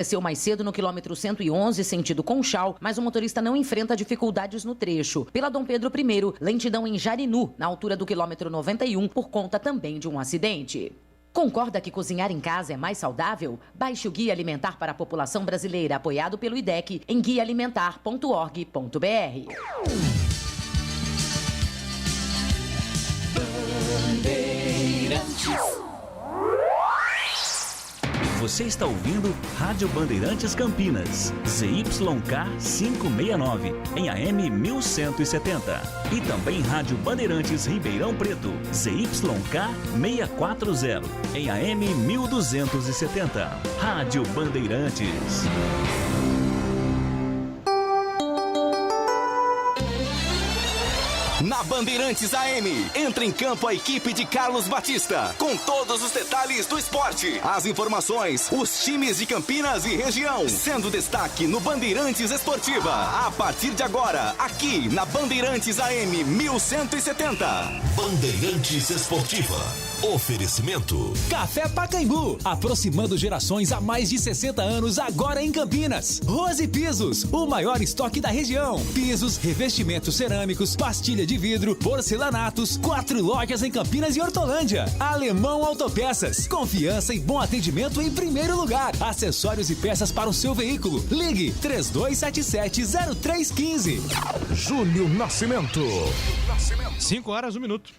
Aconteceu mais cedo no quilômetro 111, sentido Conchal, mas o motorista não enfrenta dificuldades no trecho. Pela Dom Pedro I, lentidão em Jarinu, na altura do quilômetro 91, por conta também de um acidente. Concorda que cozinhar em casa é mais saudável? Baixe o Guia Alimentar para a População Brasileira, apoiado pelo IDEC, em guiaalimentar.org.br. Você está ouvindo Rádio Bandeirantes Campinas, ZYK 569, em AM 1170. E também Rádio Bandeirantes Ribeirão Preto, ZYK 640, em AM 1270. Rádio Bandeirantes. Na Bandeirantes AM, entra em campo a equipe de Carlos Batista, com todos os detalhes do esporte, as informações, os times de Campinas e região, sendo destaque no Bandeirantes Esportiva. A partir de agora, aqui na Bandeirantes AM 1170. Bandeirantes Esportiva. Oferecimento Café Pacaembu, aproximando gerações há mais de 60 anos, agora em Campinas. Rose Pisos, o maior estoque da região. Pisos, revestimentos cerâmicos, pastilha de vidro, porcelanatos, 4 lojas em Campinas e Hortolândia. Alemão Autopeças, confiança e bom atendimento em primeiro lugar. Acessórios e peças para o seu veículo. Ligue 3277-0315. Júlio Nascimento. 5 horas, 1 minuto.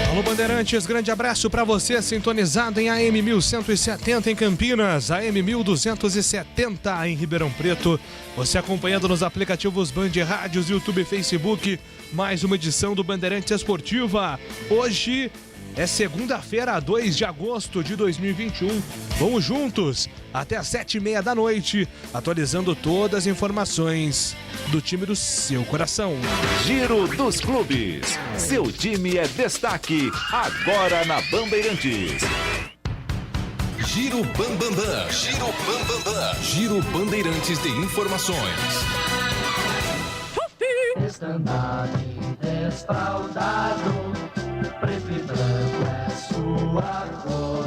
Alô Bandeirantes, grande abraço para você sintonizado em AM 1170 em Campinas, AM 1270 em Ribeirão Preto. Você acompanhando nos aplicativos Band Rádios, YouTube e Facebook, mais uma edição do Bandeirantes Esportiva. Hoje é segunda-feira, 2 de agosto de 2021. Vamos juntos até às 7h30 da noite, atualizando todas as informações do time do seu coração. Giro dos Clubes. Seu time é destaque agora na Bandeirantes. Giro Bambambam. Giro Bambambam. Giro Bandeirantes de Informações. Estandarte desfraldado, preto e branco é sua cor.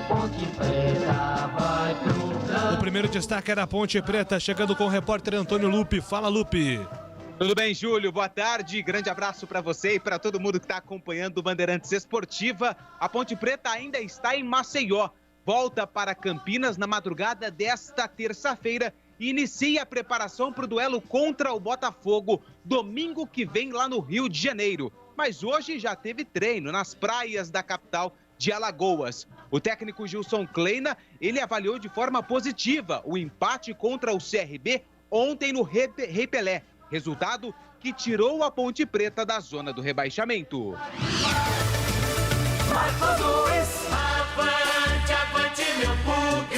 Ponte Preta vai pro campo. O primeiro destaque era a Ponte Preta, chegando com o repórter Antônio Lupe. Fala, Lupe. Tudo bem, Júlio? Boa tarde. Grande abraço para você e para todo mundo que está acompanhando o Bandeirantes Esportiva. A Ponte Preta ainda está em Maceió. Volta para Campinas na madrugada desta terça-feira e inicia a preparação para o duelo contra o Botafogo, domingo que vem lá no Rio de Janeiro. Mas hoje já teve treino nas praias da capital de Alagoas. O técnico Gilson Kleina, ele avaliou de forma positiva o empate contra o CRB ontem no Rei Pelé, resultado que tirou a Ponte Preta da zona do rebaixamento.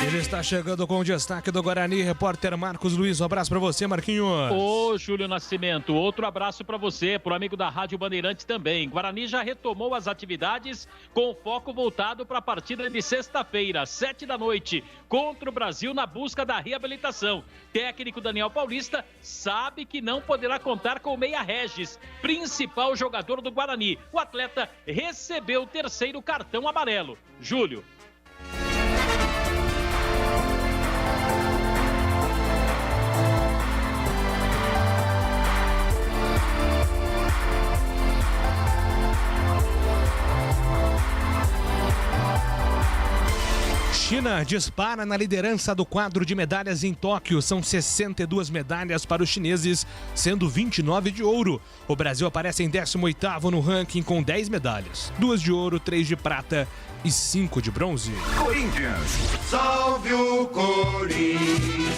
Ele está chegando com o destaque do Guarani, repórter Marcos Luiz. Um abraço para você, Marquinhos. Ô, Júlio Nascimento, outro abraço para você, pro amigo da Rádio Bandeirantes também. Guarani já retomou as atividades com foco voltado para a partida de sexta-feira, 7 da noite, contra o Brasil na busca da reabilitação. Técnico Daniel Paulista sabe que não poderá contar com o Meia Regis, principal jogador do Guarani. O atleta recebeu o terceiro cartão amarelo. Júlio. China dispara na liderança do quadro de medalhas em Tóquio. São 62 medalhas para os chineses, sendo 29 de ouro. O Brasil aparece em 18º no ranking com 10 medalhas. 2 de ouro, 3 de prata e 5 de bronze. Corinthians. Salve o Corinthians.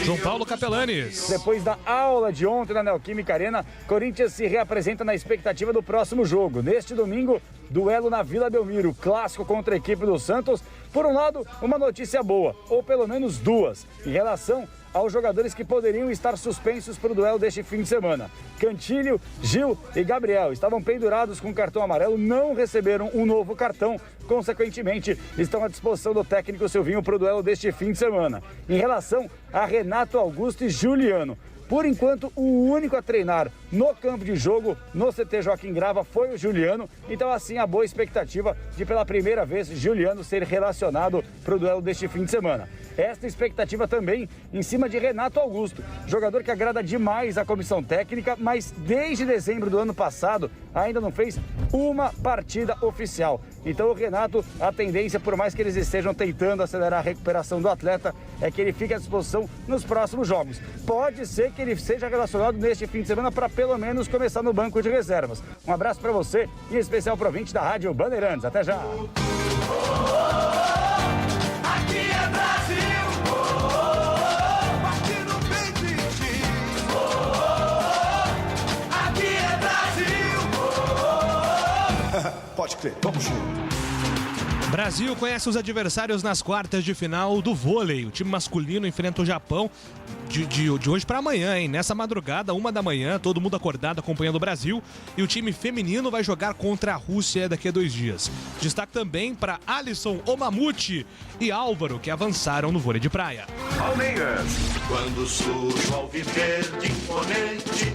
João Paulo Capelanes. Depois da aula de ontem na Neoquímica Arena, Corinthians se reapresenta na expectativa do próximo jogo. Neste domingo, duelo na Vila Belmiro, clássico contra a equipe do Santos. Por um lado, uma notícia boa, ou pelo menos duas, em relação aos jogadores que poderiam estar suspensos para o duelo deste fim de semana. Cantilho, Gil e Gabriel estavam pendurados com cartão amarelo, não receberam um novo cartão, consequentemente estão à disposição do técnico Silvinho para o duelo deste fim de semana. Em relação a Renato Augusto e Juliano, por enquanto, o único a treinar no campo de jogo, no CT Joaquim Grava, foi o Juliano. Então, assim, a boa expectativa de, pela primeira vez, Juliano ser relacionado para o duelo deste fim de semana. Esta expectativa também em cima de Renato Augusto, jogador que agrada demais a comissão técnica, mas desde dezembro do ano passado ainda não fez uma partida oficial. Então o Renato, a tendência, por mais que eles estejam tentando acelerar a recuperação do atleta, é que ele fique à disposição nos próximos jogos. Pode ser que ele seja relacionado neste fim de semana para pelo menos começar no banco de reservas. Um abraço para você e em especial para o ouvinte da Rádio Bandeirantes. Até já! Aqui é Brasil, aqui no peito diz, aqui é Brasil. Pode crer, vamos junto. Brasil conhece os adversários nas quartas de final do vôlei. O time masculino enfrenta o Japão de hoje para amanhã, hein? Nessa madrugada, 1h, todo mundo acordado acompanhando o Brasil. E o time feminino vai jogar contra a Rússia daqui a 2 dias. Destaque também para Alisson, o Mamute e Álvaro, que avançaram no vôlei de praia. Palmeiras, quando surge o alviverde imponente,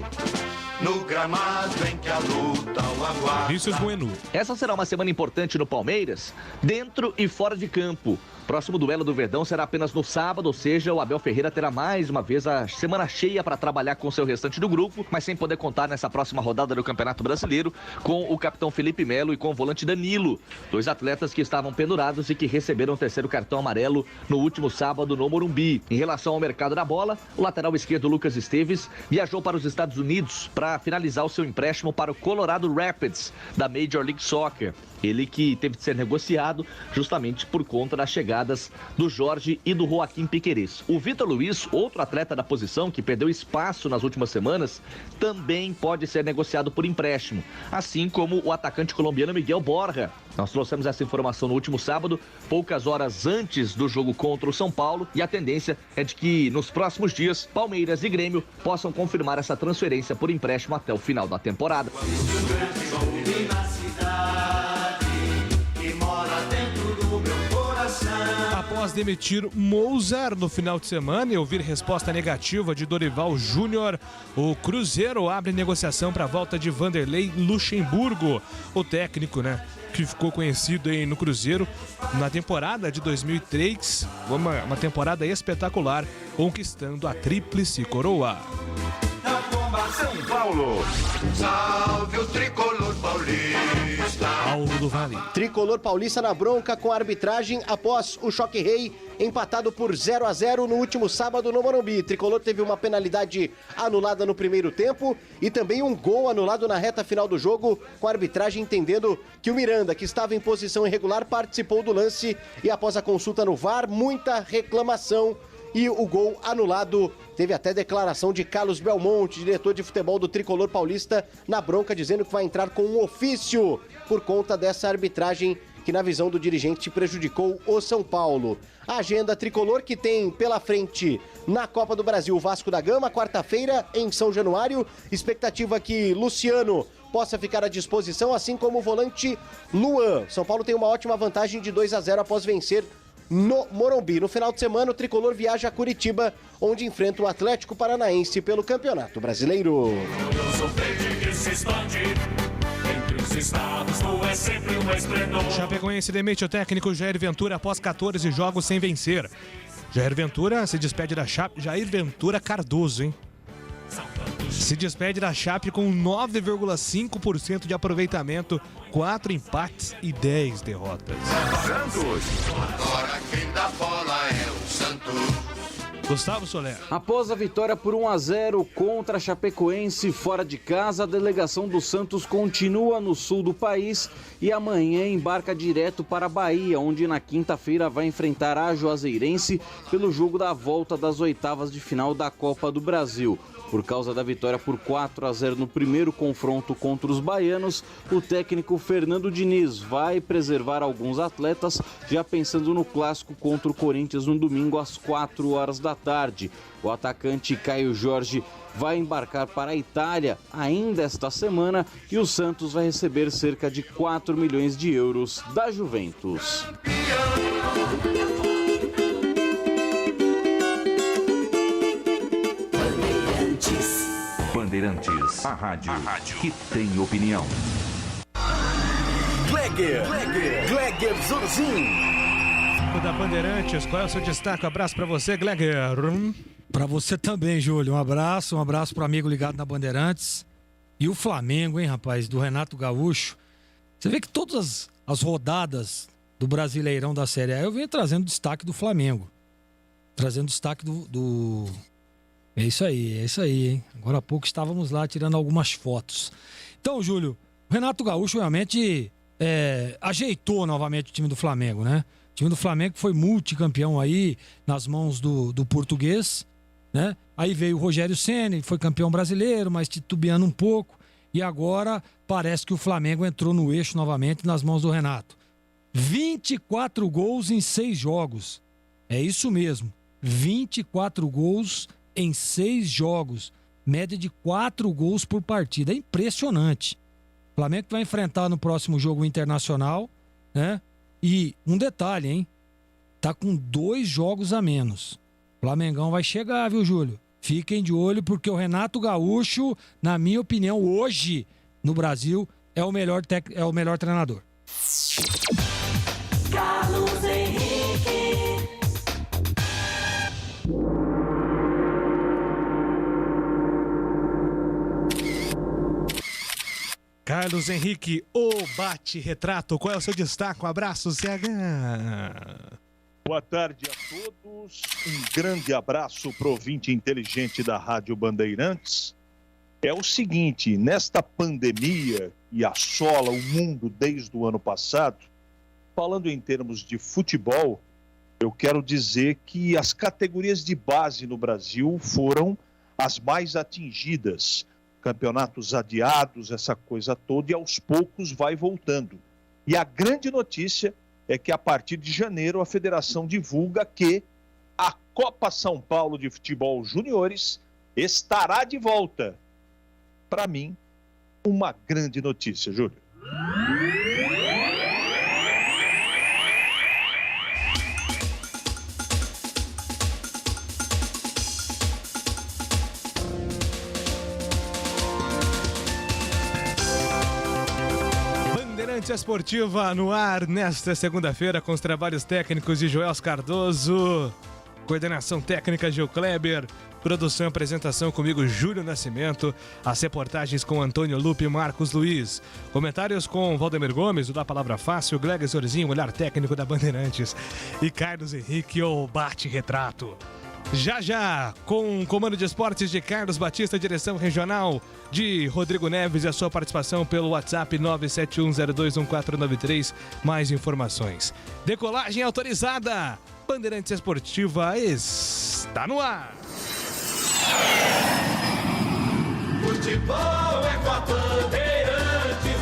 no gramado em que a luta o aguarda. Vinícius Bueno. Essa será uma semana importante no Palmeiras, dentro e fora de campo. Próximo duelo do Verdão será apenas no sábado, ou seja, o Abel Ferreira terá mais uma vez a semana cheia para trabalhar com o seu restante do grupo, mas sem poder contar nessa próxima rodada do Campeonato Brasileiro com o capitão Felipe Melo e com o volante Danilo, 2 atletas que estavam pendurados e que receberam o 3º cartão amarelo no último sábado no Morumbi. Em relação ao mercado da bola, o lateral esquerdo Lucas Esteves viajou para os Estados Unidos para finalizar o seu empréstimo para o Colorado Rapids da Major League Soccer. Ele que teve de ser negociado justamente por conta das chegadas do Jorge e do Joaquim Piquerez. O Vitor Luiz, outro atleta da posição que perdeu espaço nas últimas semanas, também pode ser negociado por empréstimo, assim como o atacante colombiano Miguel Borja. Nós trouxemos essa informação no último sábado, poucas horas antes do jogo contra o São Paulo, e a tendência é de que nos próximos dias, Palmeiras e Grêmio possam confirmar essa transferência por empréstimo até o final da temporada. Após demitir Mozart no final de semana e ouvir resposta negativa de Dorival Júnior, o Cruzeiro abre negociação para a volta de Vanderlei Luxemburgo, o técnico, que ficou conhecido aí no Cruzeiro na temporada de 2003, uma temporada espetacular, conquistando a Tríplice Coroa. São Paulo, salve o tricolor paulista. Paulo do Vale. Tricolor paulista na bronca com a arbitragem após o Choque Rei empatado por 0-0 no último sábado no Morumbi. Tricolor teve uma penalidade anulada no primeiro tempo e também um gol anulado na reta final do jogo, com a arbitragem entendendo que o Miranda, que estava em posição irregular, participou do lance e após a consulta no VAR, muita reclamação e o gol anulado. Teve até declaração de Carlos Belmonte, diretor de futebol do Tricolor Paulista, na bronca, dizendo que vai entrar com um ofício por conta dessa arbitragem que, na visão do dirigente, prejudicou o São Paulo. A agenda tricolor que tem pela frente na Copa do Brasil o Vasco da Gama, quarta-feira em São Januário. Expectativa que Luciano possa ficar à disposição, assim como o volante Luan. São Paulo tem uma ótima vantagem de 2-0 após vencer no Morumbi. No final de semana, o Tricolor viaja a Curitiba, onde enfrenta o Atlético Paranaense pelo Campeonato Brasileiro. Chapecoense demite o técnico Jair Ventura após 14 jogos sem vencer. Jair Ventura se despede da Chape. Jair Ventura Cardoso, hein? Se despede da Chape com 9,5% de aproveitamento, 4 empates e 10 derrotas. Santos. Agora quem dá bola é o Santos. Gustavo Soler. Após a vitória por 1-0 contra a Chapecoense fora de casa, a delegação do Santos continua no sul do país e amanhã embarca direto para a Bahia, onde na quinta-feira vai enfrentar a Juazeirense pelo jogo da volta das oitavas de final da Copa do Brasil. Por causa da vitória por 4-0 no primeiro confronto contra os baianos, o técnico Fernando Diniz vai preservar alguns atletas, já pensando no clássico contra o Corinthians no domingo às 4 horas da tarde. O atacante Caio Jorge vai embarcar para a Itália ainda esta semana e o Santos vai receber cerca de 4 milhões de euros da Juventus. Bandeirantes, a rádio que tem opinião. Gleger Zorzin. Da Bandeirantes, qual é o seu destaque? Um abraço pra você, Gleger. Pra você também, Júlio. Um abraço pro amigo ligado na Bandeirantes. E o Flamengo, hein, rapaz, do Renato Gaúcho. Você vê que todas as rodadas do Brasileirão da Série A, eu venho trazendo destaque do Flamengo. Trazendo destaque do... É isso aí, hein? Agora há pouco estávamos lá tirando algumas fotos. Então, Júlio, o Renato Gaúcho realmente ajeitou novamente o time do Flamengo, né? O time do Flamengo foi multicampeão aí nas mãos do português, né? Aí veio o Rogério Ceni, foi campeão brasileiro, mas titubeando um pouco. E agora parece que o Flamengo entrou no eixo novamente nas mãos do Renato. 24 gols em 6 jogos. É isso mesmo. 24 gols em 6 jogos, média de 4 gols por partida. É impressionante. O Flamengo vai enfrentar no próximo jogo Internacional, né? E um detalhe, hein? Tá com 2 jogos a menos. O Flamengão vai chegar, viu, Júlio? Fiquem de olho, porque o Renato Gaúcho, na minha opinião, hoje, no Brasil, é o melhor treinador. Carlos Henrique. Carlos Henrique, o bate-retrato. Qual é o seu destaque? Um abraço, CH. Boa tarde a todos. Um grande abraço pro ouvinte inteligente da Rádio Bandeirantes. É o seguinte, nesta pandemia que assola o mundo desde o ano passado, falando em termos de futebol, eu quero dizer que as categorias de base no Brasil foram as mais atingidas. Campeonatos adiados, essa coisa toda, e aos poucos vai voltando. E a grande notícia é que a partir de janeiro a federação divulga que a Copa São Paulo de Futebol Juniores estará de volta. Para mim, uma grande notícia, Júlio. Esportiva no ar nesta segunda-feira com os trabalhos técnicos de Joel Cardoso, coordenação técnica Gil Kleber, produção e apresentação comigo Júlio Nascimento, as reportagens com Antônio Lupe e Marcos Luiz, comentários com Valdemir Gomes, o da Palavra Fácil, Gleger Zorzinho, olhar técnico da Bandeirantes e Carlos Henrique, o bate-retrato. Já, com o comando de esportes de Carlos Batista, direção regional de Rodrigo Neves e a sua participação pelo WhatsApp 971021493. Mais informações. Decolagem autorizada. Bandeirantes Esportiva está no ar. Futebol é com a Bandeirantes.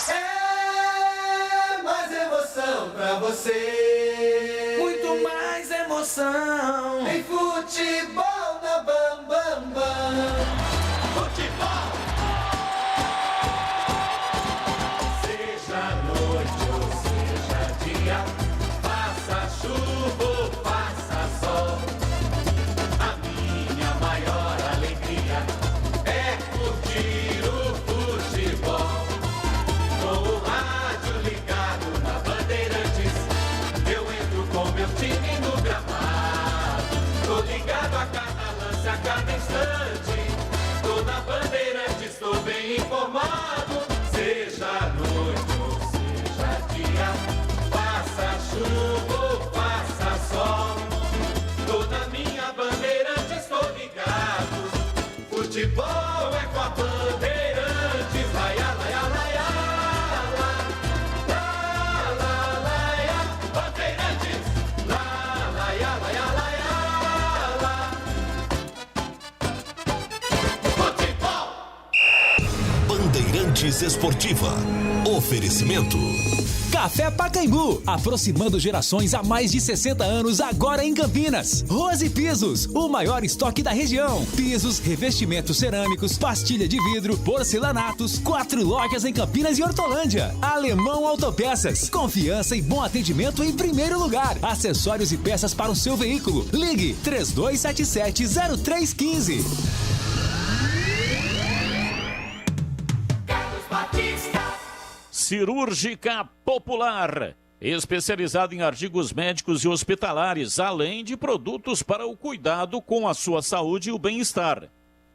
É mais emoção pra você. Muito mais emoção. Em futebol na Bam Bam Bam. Futebol. Seja noite ou seja dia, faça chuva ou faça sol, a minha maior alegria é curtir o futebol. Com o rádio ligado na Bandeirantes, eu entro com meu time no gramado. Tô ligado a cada lance, a cada instante. Tô na Bandeirantes, tô bem informado. Seja noite ou seja dia, faça chuva ou faça sol, tô na minha Bandeirantes, tô ligado. Futebol é com a Bandeirantes. Laia, laia, laia, lá, lá, lá, laia, Bandeirantes. Lá, laia, laia, laia, lá. Bandeirantes Esportiva. Oferecimento. Café Pacaembu, aproximando gerações há mais de 60 anos, agora em Campinas. Rose Pisos, o maior estoque da região. Pisos, revestimentos cerâmicos, pastilha de vidro, porcelanatos, 4 lojas em Campinas e Hortolândia. Alemão Autopeças, confiança e bom atendimento em primeiro lugar. Acessórios e peças para o seu veículo. Ligue 3277-0315. Cirúrgica Popular, especializada em artigos médicos e hospitalares, além de produtos para o cuidado com a sua saúde e o bem-estar.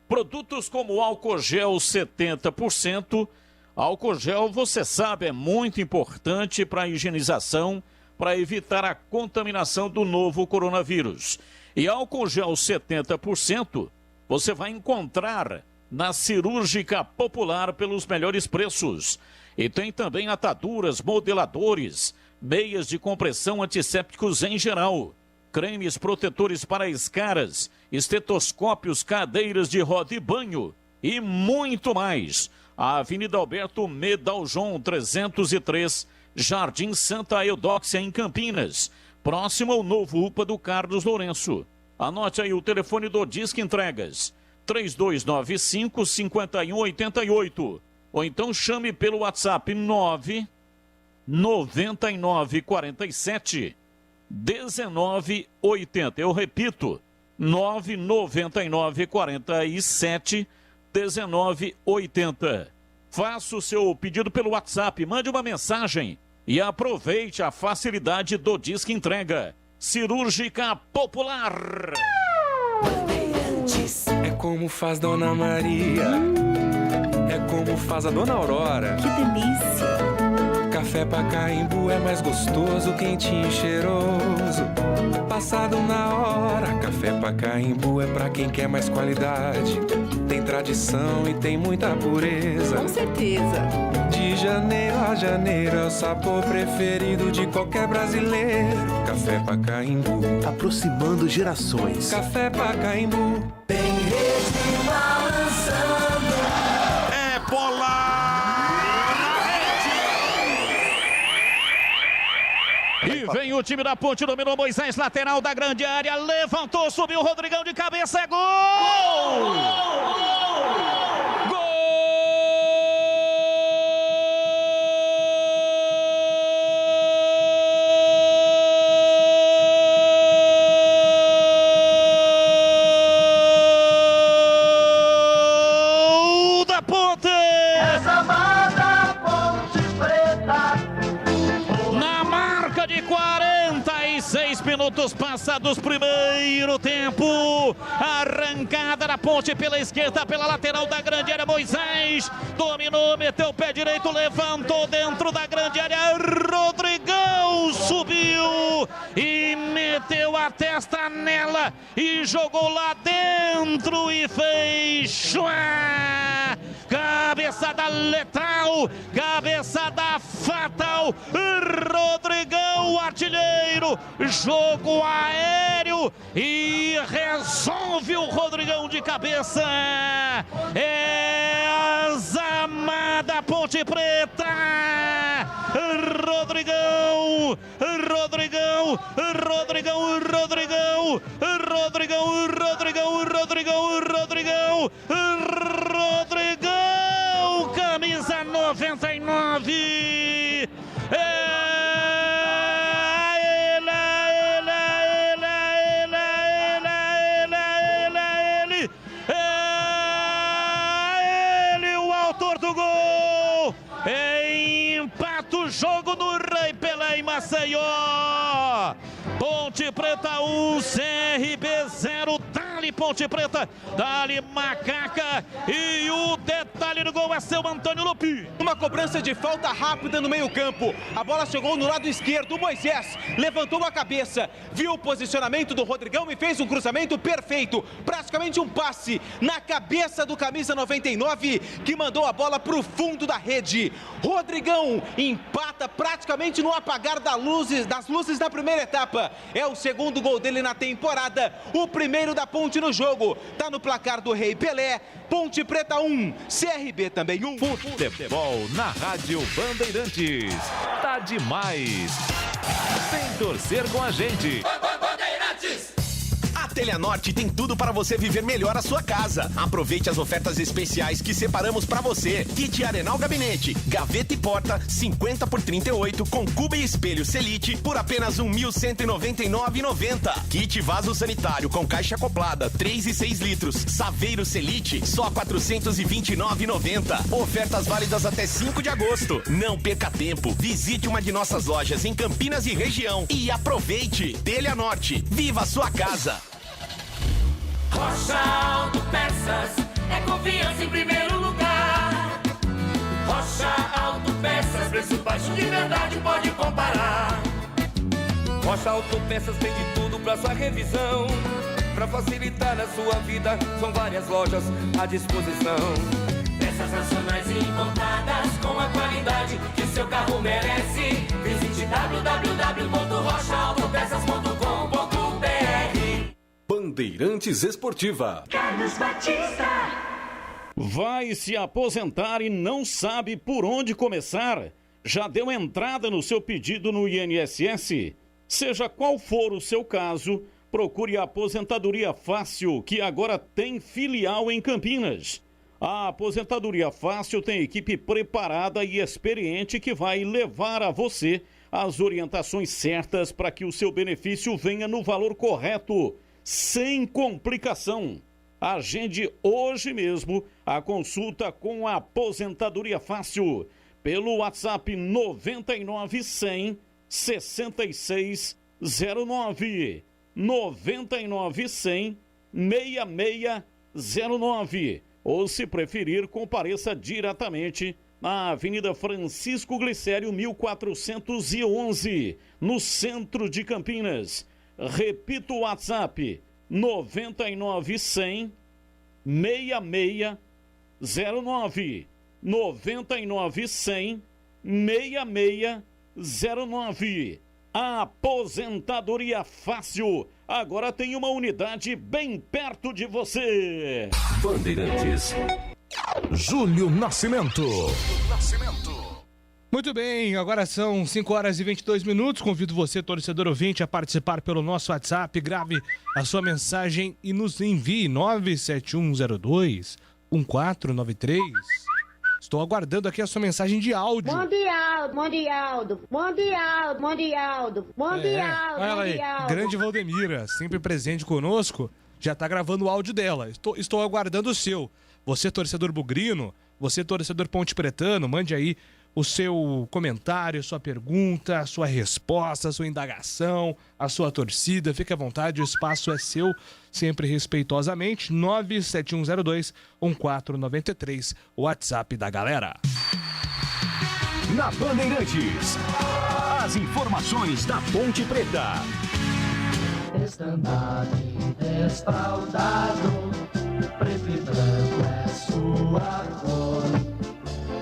Produtos como álcool gel 70%. Álcool gel, você sabe, é muito importante para a higienização, para evitar a contaminação do novo coronavírus. E álcool gel 70% você vai encontrar na Cirúrgica Popular pelos melhores preços. E tem também ataduras, modeladores, meias de compressão, antissépticos em geral, cremes protetores para escaras, estetoscópios, cadeiras de roda e banho e muito mais. A Avenida Alberto Medaljon 303, Jardim Santa Eudóxia, em Campinas, próximo ao novo UPA do Carlos Lourenço. Anote aí o telefone do Disque Entregas, 3295-5188. Ou então chame pelo WhatsApp 99947 1980. Eu repito, 99947 1980. Faça o seu pedido pelo WhatsApp, mande uma mensagem e aproveite a facilidade do Disque Entrega. Cirúrgica Popular. É como faz Dona Maria, é como faz a Dona Aurora. Que delícia! Café Pacaembu é mais gostoso, quentinho e cheiroso. Passado na hora, Café Pacaembu é pra quem quer mais qualidade. Tem tradição e tem muita pureza. Com certeza. De janeiro a janeiro é o sabor preferido de qualquer brasileiro. Café Pacaembu, aproximando gerações. Café Pacaembu. Tem rede balançando. É bola na rede. E vem o time da Ponte, dominou Moisés, lateral da grande área, levantou, subiu o Rodrigão de cabeça, é gol! Minutos passados, primeiro tempo, arrancada da Ponte pela esquerda, pela lateral da grande área, Moisés dominou, meteu o pé direito, levantou dentro da grande área, Rodrigão subiu e meteu a testa nela e jogou lá dentro e fez cabeçada letal, cabeçada fatal, Rodrigão, artilheiro, jogo aéreo e resolve o Rodrigão de cabeça. É a Zamada Ponte Preta. Rodrigão, Rodrigão, Rodrigão, Rodrigão, Rodrigão, Rodrigão, Rodrigão, Rodrigão, Rodrigão, camisa 99. Jogo no Rei Pelé em Maceió. Ponte Preta 1, CRB 0. Dali Ponte Preta, dali Macaca. E o detalhe do gol é seu Antônio Lupi. Uma cobrança de falta rápida no meio campo. A bola chegou no lado esquerdo. O Moisés levantou a cabeça, viu o posicionamento do Rodrigão e fez um cruzamento perfeito. Praticamente um passe na cabeça do camisa 99, que mandou a bola para o fundo da rede. Rodrigão empata praticamente no apagar das luzes da primeira etapa. É o segundo gol dele na temporada. O primeiro da Ponte no jogo. Tá no placar do Rei Pelé. Ponte Preta 1, CRB também 1. Futebol na Rádio Bandeirantes. Tá demais. Vem torcer com a gente. Bandeirantes! A Teleanorte tem tudo para você viver melhor a sua casa. Aproveite as ofertas especiais que separamos para você. Kit Arenal Gabinete, gaveta e porta, 50 por 38, com cuba e espelho Selite por apenas R$ 1.199,90. Kit vaso sanitário com caixa acoplada, 3 e 6 litros, Saveiro Selite, só R$ 429,90. Ofertas válidas até 5 de agosto. Não perca tempo. Visite uma de nossas lojas em Campinas e região e aproveite. Teleanorte, viva a sua casa. Rocha Autopeças é confiança em primeiro lugar. Rocha Autopeças, preço baixo de verdade, pode comparar. Rocha Autopeças tem de tudo pra sua revisão. Pra facilitar a sua vida, são várias lojas à disposição. Peças nacionais e importadas com a qualidade que o seu carro merece. Visite www.rochaautopeças.com.br. Bandeirantes Esportiva. Carlos Batista. Vai se aposentar e não sabe por onde começar? Já deu entrada no seu pedido no INSS? Seja qual for o seu caso, procure a Aposentadoria Fácil, que agora tem filial em Campinas. A Aposentadoria Fácil tem equipe preparada e experiente que vai levar a você as orientações certas para que o seu benefício venha no valor correto, sem complicação. Agende hoje mesmo a consulta com a Aposentadoria Fácil pelo WhatsApp 99 100 6609 99 100 6609, ou se preferir, compareça diretamente na Avenida Francisco Glicério 1411, no centro de Campinas. Repito o WhatsApp, 99 100 6609, 99 100 6609. A Aposentadoria Fácil agora tem uma unidade bem perto de você. Bandeirantes. Júlio Nascimento. Muito bem, agora são 5 horas e 22 minutos. Convido você, torcedor ouvinte, a participar pelo nosso WhatsApp. Grave a sua mensagem e nos envie 97102-1493. Estou aguardando aqui a sua mensagem de áudio. Mundialdo. Olha ela aí, grande Valdemira, sempre presente conosco, já está gravando o áudio dela. Estou aguardando o seu. Você, torcedor bugrino, você, torcedor ponte pretano, mande aí o seu comentário, sua pergunta, sua resposta, sua indagação, a sua torcida. Fique à vontade, o espaço é seu, sempre respeitosamente. 97102-1493, o WhatsApp da galera. Na Bandeirantes, as informações da Ponte Preta. Estandarte desfraldado, preto e branco é sua cor.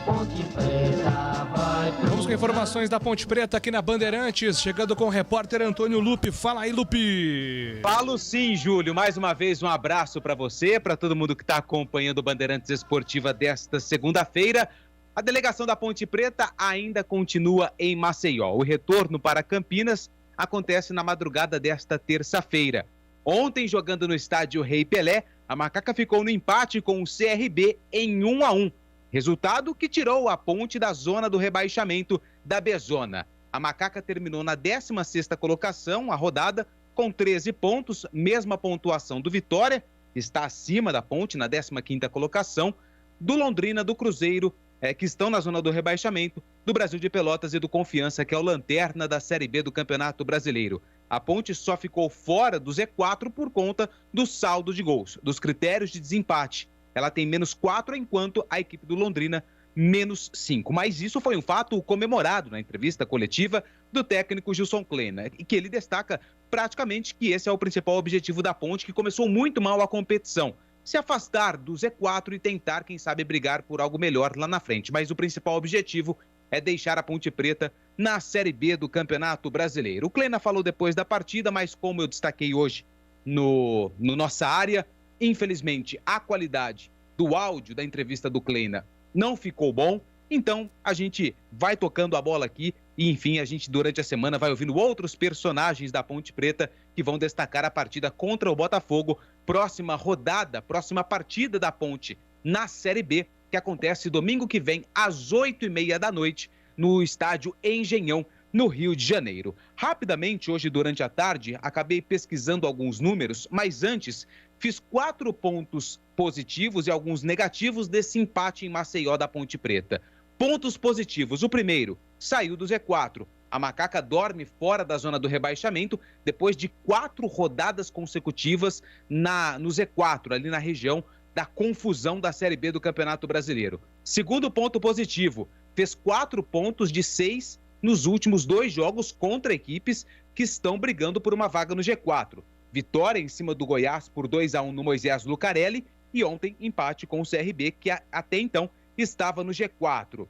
Ponte Preta vai pro... Vamos com informações da Ponte Preta aqui na Bandeirantes, chegando com o repórter Antônio Lupe. Fala aí, Lupe. Falo sim, Júlio. Mais uma vez um abraço para você, para todo mundo que está acompanhando o Bandeirantes Esportiva desta segunda-feira. A delegação da Ponte Preta ainda continua em Maceió. O retorno para Campinas acontece na madrugada desta terça-feira. Ontem, jogando no estádio Rei Pelé, a Macaca ficou no empate com o CRB em 1-1. Resultado que tirou a Ponte da zona do rebaixamento da B-Zona. A Macaca terminou na 16ª colocação, a rodada, com 13 pontos, mesma pontuação do Vitória, está acima da Ponte na 15ª colocação, do Londrina, do Cruzeiro, que estão na zona do rebaixamento, do Brasil de Pelotas e do Confiança, que é o lanterna da Série B do Campeonato Brasileiro. A Ponte só ficou fora do Z4 por conta do saldo de gols, dos critérios de desempate. Ela tem -4, enquanto a equipe do Londrina -5. Mas isso foi um fato comemorado na entrevista coletiva do técnico Gilson Kleina, e que ele destaca praticamente que esse é o principal objetivo da Ponte, que começou muito mal a competição. Se afastar do Z4 e tentar, quem sabe, brigar por algo melhor lá na frente. Mas o principal objetivo é deixar a Ponte Preta na Série B do Campeonato Brasileiro. O Kleina falou depois da partida, mas como eu destaquei hoje no Nossa Área, infelizmente, a qualidade do áudio da entrevista do Kleina não ficou bom, então a gente vai tocando a bola aqui e, enfim, a gente durante a semana vai ouvindo outros personagens da Ponte Preta que vão destacar a partida contra o Botafogo, próxima partida da Ponte na Série B, que acontece domingo que vem às 8h30 da noite no estádio Engenhão, no Rio de Janeiro. Rapidamente, hoje durante a tarde, acabei pesquisando alguns números, mas antes fiz 4 pontos positivos e alguns negativos desse empate em Maceió da Ponte Preta. Pontos positivos: o primeiro, saiu do Z4. A Macaca dorme fora da zona do rebaixamento depois de 4 rodadas consecutivas no Z4, ali na região da confusão da Série B do Campeonato Brasileiro. Segundo ponto positivo, fez 4 pontos de 6 nos últimos 2 jogos contra equipes que estão brigando por uma vaga no G4. Vitória em cima do Goiás por 2-1 no Moisés Lucarelli e ontem empate com o CRB, que até então estava no G4.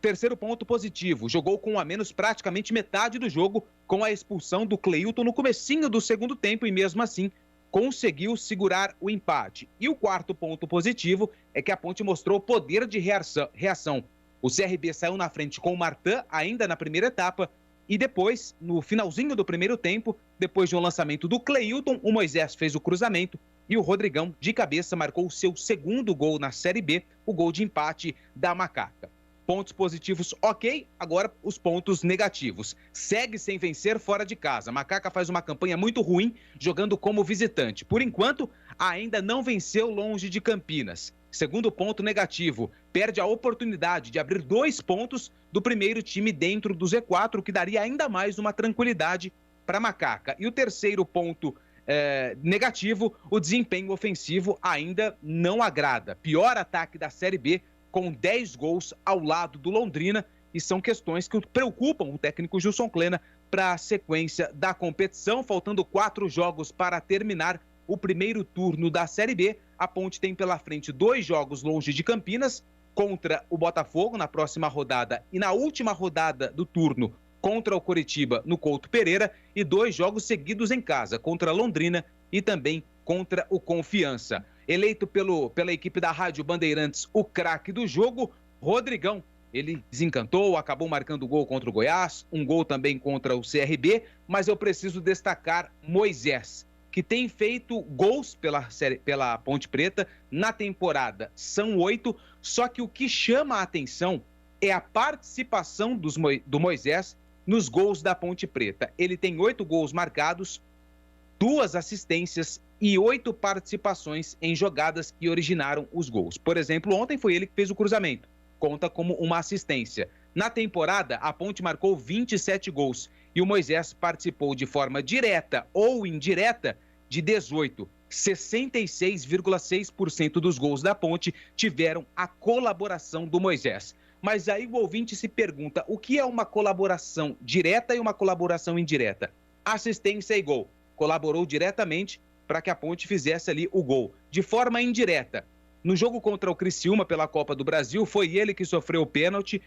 Terceiro ponto positivo, jogou com um a menos praticamente metade do jogo, com a expulsão do Cleilton no comecinho do segundo tempo e mesmo assim conseguiu segurar o empate. E o quarto ponto positivo é que a Ponte mostrou poder de reação. O CRB saiu na frente com o Martin ainda na primeira etapa e depois, no finalzinho do primeiro tempo, depois de um lançamento do Cleilton, o Moisés fez o cruzamento e o Rodrigão, de cabeça, marcou o seu segundo gol na Série B, o gol de empate da Macaca. Pontos positivos, ok. Agora os pontos negativos. Segue sem vencer fora de casa. Macaca faz uma campanha muito ruim jogando como visitante. Por enquanto, ainda não venceu longe de Campinas. Segundo ponto negativo, perde a oportunidade de abrir 2 pontos do primeiro time dentro do Z4, o que daria ainda mais uma tranquilidade para a Macaca. E o terceiro ponto negativo, o desempenho ofensivo ainda não agrada. Pior ataque da Série B, com 10 gols ao lado do Londrina, e são questões que preocupam o técnico Gilson Kleina para a sequência da competição. Faltando 4 jogos para terminar o primeiro turno da Série B, a Ponte tem pela frente 2 jogos longe de Campinas, contra o Botafogo na próxima rodada e na última rodada do turno contra o Coritiba no Couto Pereira, e 2 jogos seguidos em casa, contra Londrina e também contra o Confiança. Eleito pela equipe da Rádio Bandeirantes o craque do jogo, Rodrigão. Ele desencantou, acabou marcando gol contra o Goiás, um gol também contra o CRB, mas eu preciso destacar Moisés, que tem feito gols pela Ponte Preta na temporada. São 8, só que o que chama a atenção é a participação do Moisés nos gols da Ponte Preta. Ele tem 8 gols marcados, 2 assistências e 8 participações em jogadas que originaram os gols. Por exemplo, ontem foi ele que fez o cruzamento, conta como uma assistência. Na temporada, a Ponte marcou 27 gols e o Moisés participou de forma direta ou indireta de 18. 66,6% dos gols da Ponte tiveram a colaboração do Moisés. Mas aí o ouvinte se pergunta, o que é uma colaboração direta e uma colaboração indireta? Assistência e gol. Colaborou diretamente para que a Ponte fizesse ali o gol. De forma indireta, no jogo contra o Criciúma pela Copa do Brasil, foi ele que sofreu o pênalti,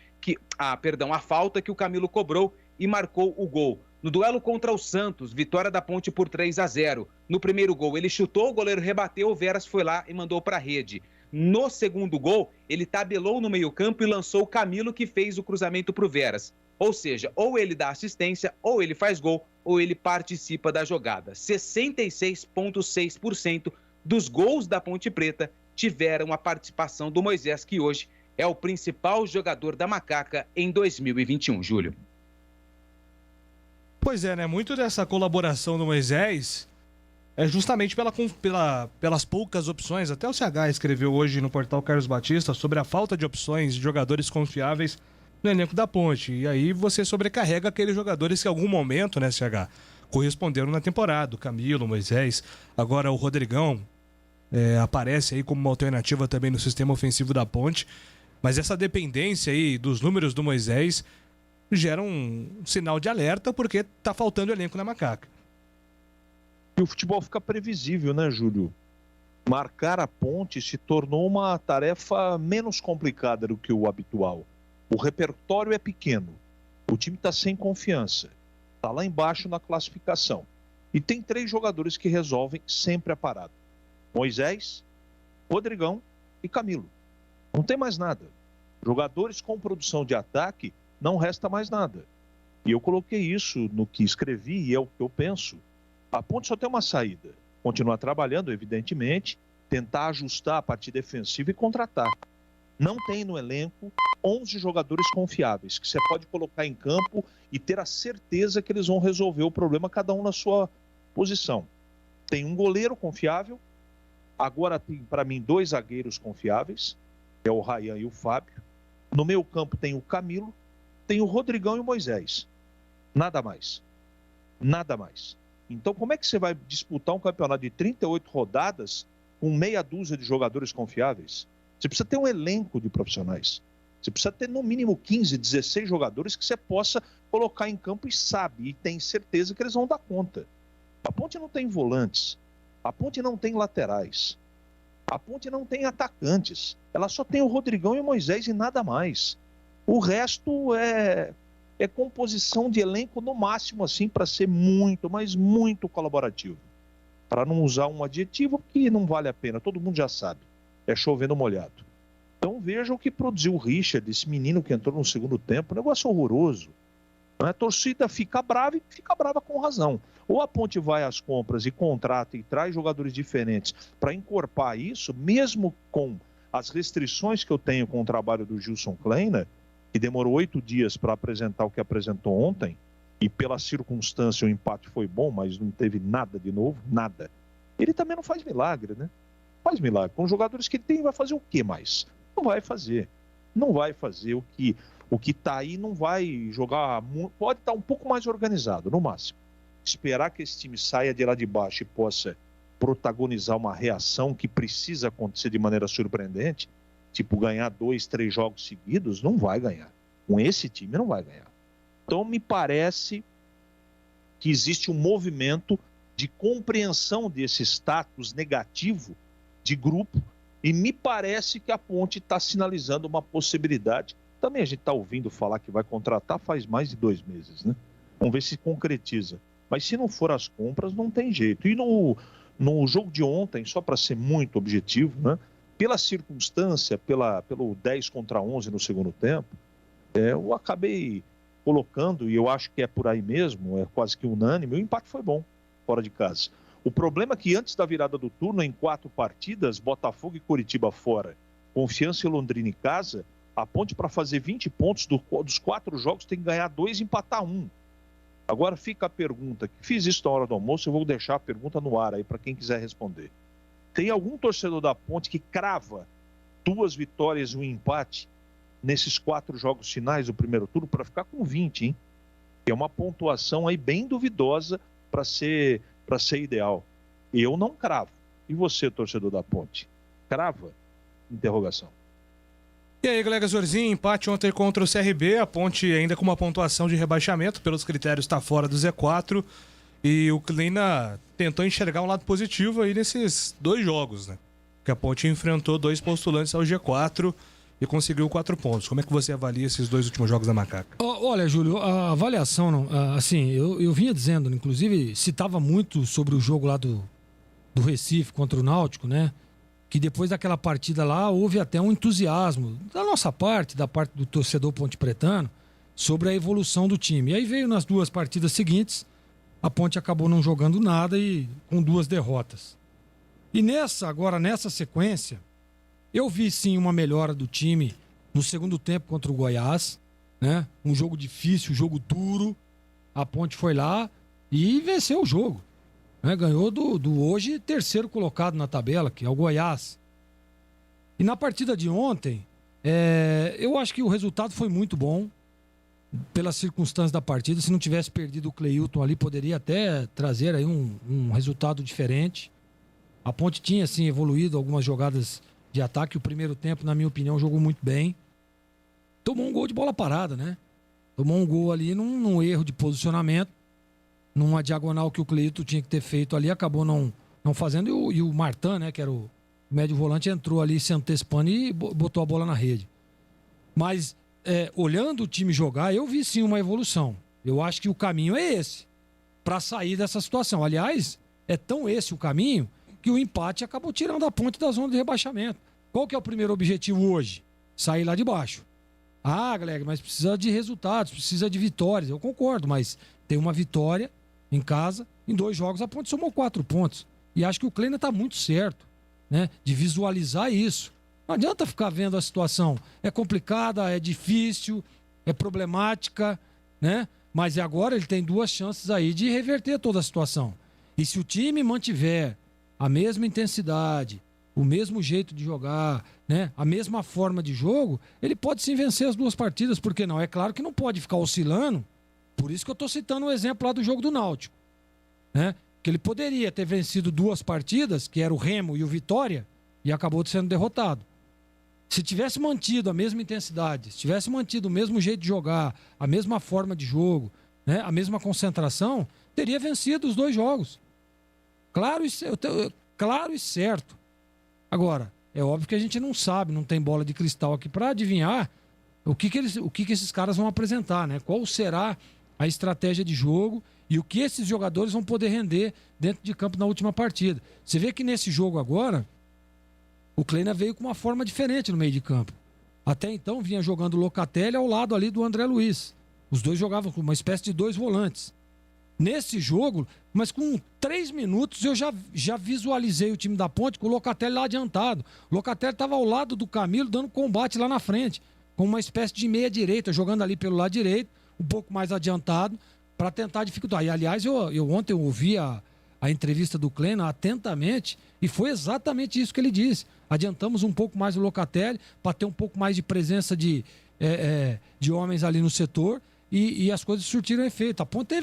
a falta que o Camilo cobrou e marcou o gol. No duelo contra o Santos, vitória da Ponte por 3-0. No primeiro gol, ele chutou, o goleiro rebateu, o Veras foi lá e mandou para a rede. No segundo gol, ele tabelou no meio-campo e lançou o Camilo, que fez o cruzamento para o Veras. Ou seja, ou ele dá assistência, ou ele faz gol, ou ele participa da jogada. 66,6% dos gols da Ponte Preta tiveram a participação do Moisés, que hoje é o principal jogador da Macaca em 2021, Júlio. Pois é, né? Muito dessa colaboração do Moisés é justamente pelas poucas opções. Até o CH escreveu hoje no portal Carlos Batista sobre a falta de opções de jogadores confiáveis no elenco da Ponte. E aí você sobrecarrega aqueles jogadores que em algum momento, né, CH, corresponderam na temporada. O Camilo, o Moisés, agora o Rodrigão aparece aí como uma alternativa também no sistema ofensivo da Ponte. Mas essa dependência aí dos números do Moisés gera um sinal de alerta, porque tá faltando elenco na Macaca. E o futebol fica previsível, né, Júlio? Marcar a Ponte se tornou uma tarefa menos complicada do que o habitual. O repertório é pequeno, o time está sem confiança, está lá embaixo na classificação. E tem 3 jogadores que resolvem sempre a parada: Moisés, Rodrigão e Camilo. Não tem mais nada. Jogadores com produção de ataque, não resta mais nada. E eu coloquei isso no que escrevi e é o que eu penso. A Ponte só tem uma saída. Continuar trabalhando, evidentemente, tentar ajustar a parte defensiva e contratar. Não tem no elenco 11 jogadores confiáveis, que você pode colocar em campo e ter a certeza que eles vão resolver o problema, cada um na sua posição. Tem um goleiro confiável, agora tem, para mim, 2 zagueiros confiáveis, que é o Ryan e o Fábio. No meio campo tem o Camilo, tem o Rodrigão e o Moisés. Nada mais. Nada mais. Então, como é que você vai disputar um campeonato de 38 rodadas com meia dúzia de jogadores confiáveis? Você precisa ter um elenco de profissionais. Você precisa ter no mínimo 15, 16 jogadores que você possa colocar em campo e sabe, e tem certeza que eles vão dar conta. A Ponte não tem volantes. A Ponte não tem laterais. A Ponte não tem atacantes. Ela só tem o Rodrigão e o Moisés e nada mais. O resto é composição de elenco no máximo, assim, para ser muito, mas muito colaborativo. Para não usar um adjetivo que não vale a pena, todo mundo já sabe. É chovendo molhado. Então veja o que produziu o Richard, esse menino que entrou no segundo tempo, um negócio horroroso. A torcida fica brava e fica brava com razão. Ou a Ponte vai às compras e contrata e traz jogadores diferentes para encorpar isso, mesmo com as restrições que eu tenho com o trabalho do Gilson Kleiner, que demorou 8 dias para apresentar o que apresentou ontem, e pela circunstância o empate foi bom, mas não teve nada de novo, nada. Ele também não faz milagre, né? Faz milagre. Com os jogadores que ele tem, vai fazer o que mais? Não vai fazer. Não vai fazer o que está aí, não vai jogar. Pode estar um pouco mais organizado, no máximo. Esperar que esse time saia de lá de baixo e possa protagonizar uma reação que precisa acontecer de maneira surpreendente, tipo ganhar 2, 3 jogos seguidos, não vai ganhar. Com esse time não vai ganhar. Então me parece que existe um movimento de compreensão desse status negativo de grupo, e me parece que a Ponte está sinalizando uma possibilidade. Também a gente está ouvindo falar que vai contratar faz mais de 2 meses, né? Vamos ver se concretiza. Mas se não for as compras, não tem jeito. E no jogo de ontem, só para ser muito objetivo, né? Pela circunstância, pelo 10 contra 11 no segundo tempo, eu acabei colocando, e eu acho que é por aí mesmo, é quase que unânime, o empate foi bom, fora de casa. O problema é que antes da virada do turno, em 4 partidas, Botafogo e Coritiba fora, Confiança e Londrina em casa, a Ponte, para fazer 20 pontos dos 4 jogos, tem que ganhar 2 e empatar 1. Agora fica a pergunta, que fiz isso na hora do almoço, eu vou deixar a pergunta no ar aí para quem quiser responder. Tem algum torcedor da Ponte que crava 2 vitórias e 1 empate nesses 4 jogos finais do primeiro turno para ficar com 20, hein? É uma pontuação aí bem duvidosa para ser ideal. Eu não cravo. E você, torcedor da Ponte? Crava? Interrogação. E aí, galera, Zorzinho, empate ontem contra o CRB, a Ponte ainda com uma pontuação de rebaixamento, pelos critérios está fora do Z4, e o Kleina tentou enxergar um lado positivo aí nesses 2 jogos, né? Que a Ponte enfrentou 2 postulantes ao G4 e conseguiu 4 pontos. Como é que você avalia esses 2 últimos jogos da Macaca? Olha, Júlio, a avaliação, assim, eu vinha dizendo, inclusive citava muito sobre o jogo lá do Recife contra o Náutico, né? Que depois daquela partida lá houve até um entusiasmo da nossa parte, da parte do torcedor ponte-pretano, sobre a evolução do time. E aí veio nas 2 partidas seguintes, a Ponte acabou não jogando nada e com 2 derrotas. E nessa sequência, eu vi sim uma melhora do time no segundo tempo contra o Goiás, né? Um jogo difícil, um jogo duro. A Ponte foi lá e venceu o jogo. Né? Ganhou do hoje 3º colocado na tabela, que é o Goiás. E na partida de ontem, eu acho que o resultado foi muito bom, pelas circunstâncias da partida. Se não tivesse perdido o Cleilton ali, poderia até trazer aí um resultado diferente. A Ponte tinha, assim, evoluído algumas jogadas de ataque. O primeiro tempo, na minha opinião, jogou muito bem. Tomou um gol de bola parada, né? Tomou um gol ali num erro de posicionamento, numa diagonal que o Cleilton tinha que ter feito ali, acabou não fazendo, e o Martin, né, que era o médio volante, entrou ali se antecipando e botou a bola na rede. Mas, olhando o time jogar, eu vi sim uma evolução. Eu acho que o caminho é esse, para sair dessa situação. Aliás, é tão esse o caminho que o empate acabou tirando a Ponte da zona de rebaixamento. Qual que é o primeiro objetivo hoje? Sair lá de baixo. Ah, Gleg, mas precisa de resultados, precisa de vitórias. Eu concordo, mas tem uma vitória em casa, em 2 jogos a Ponte somou 4 pontos. E acho que o Kleina está muito certo, né, de visualizar isso. Não adianta ficar vendo a situação. É complicada, é difícil, é problemática, né? Mas agora ele tem 2 chances aí de reverter toda a situação. E se o time mantiver a mesma intensidade, o mesmo jeito de jogar, né, a mesma forma de jogo, ele pode sim vencer as 2 partidas, por que não? É claro que não pode ficar oscilando, por isso que eu estou citando o exemplo lá do jogo do Náutico, né? Que ele poderia ter vencido 2 partidas, que era o Remo e o Vitória, e acabou sendo derrotado. Se tivesse mantido a mesma intensidade, se tivesse mantido o mesmo jeito de jogar, a mesma forma de jogo, né, a mesma concentração, teria vencido os 2 jogos. Claro e certo. Agora, é óbvio que a gente não sabe, não tem bola de cristal aqui para adivinhar o que esses caras vão apresentar, né? Qual será a estratégia de jogo e o que esses jogadores vão poder render dentro de campo na última partida. Você vê que nesse jogo agora, o Kleina veio com uma forma diferente no meio de campo. Até então vinha jogando o Locatelli ao lado ali do André Luiz. Os 2 jogavam com uma espécie de 2 volantes. Nesse jogo, mas com 3 minutos eu já visualizei o time da Ponte com o Locatelli lá adiantado. O Locatelli estava ao lado do Camilo dando combate lá na frente, com uma espécie de meia direita, jogando ali pelo lado direito, um pouco mais adiantado, para tentar dificultar. E aliás, eu ontem eu ouvi a entrevista do Kleina atentamente e foi exatamente isso que ele disse. Adiantamos um pouco mais o Locatelli para ter um pouco mais de presença de homens ali no setor e as coisas surtiram efeito. A Ponte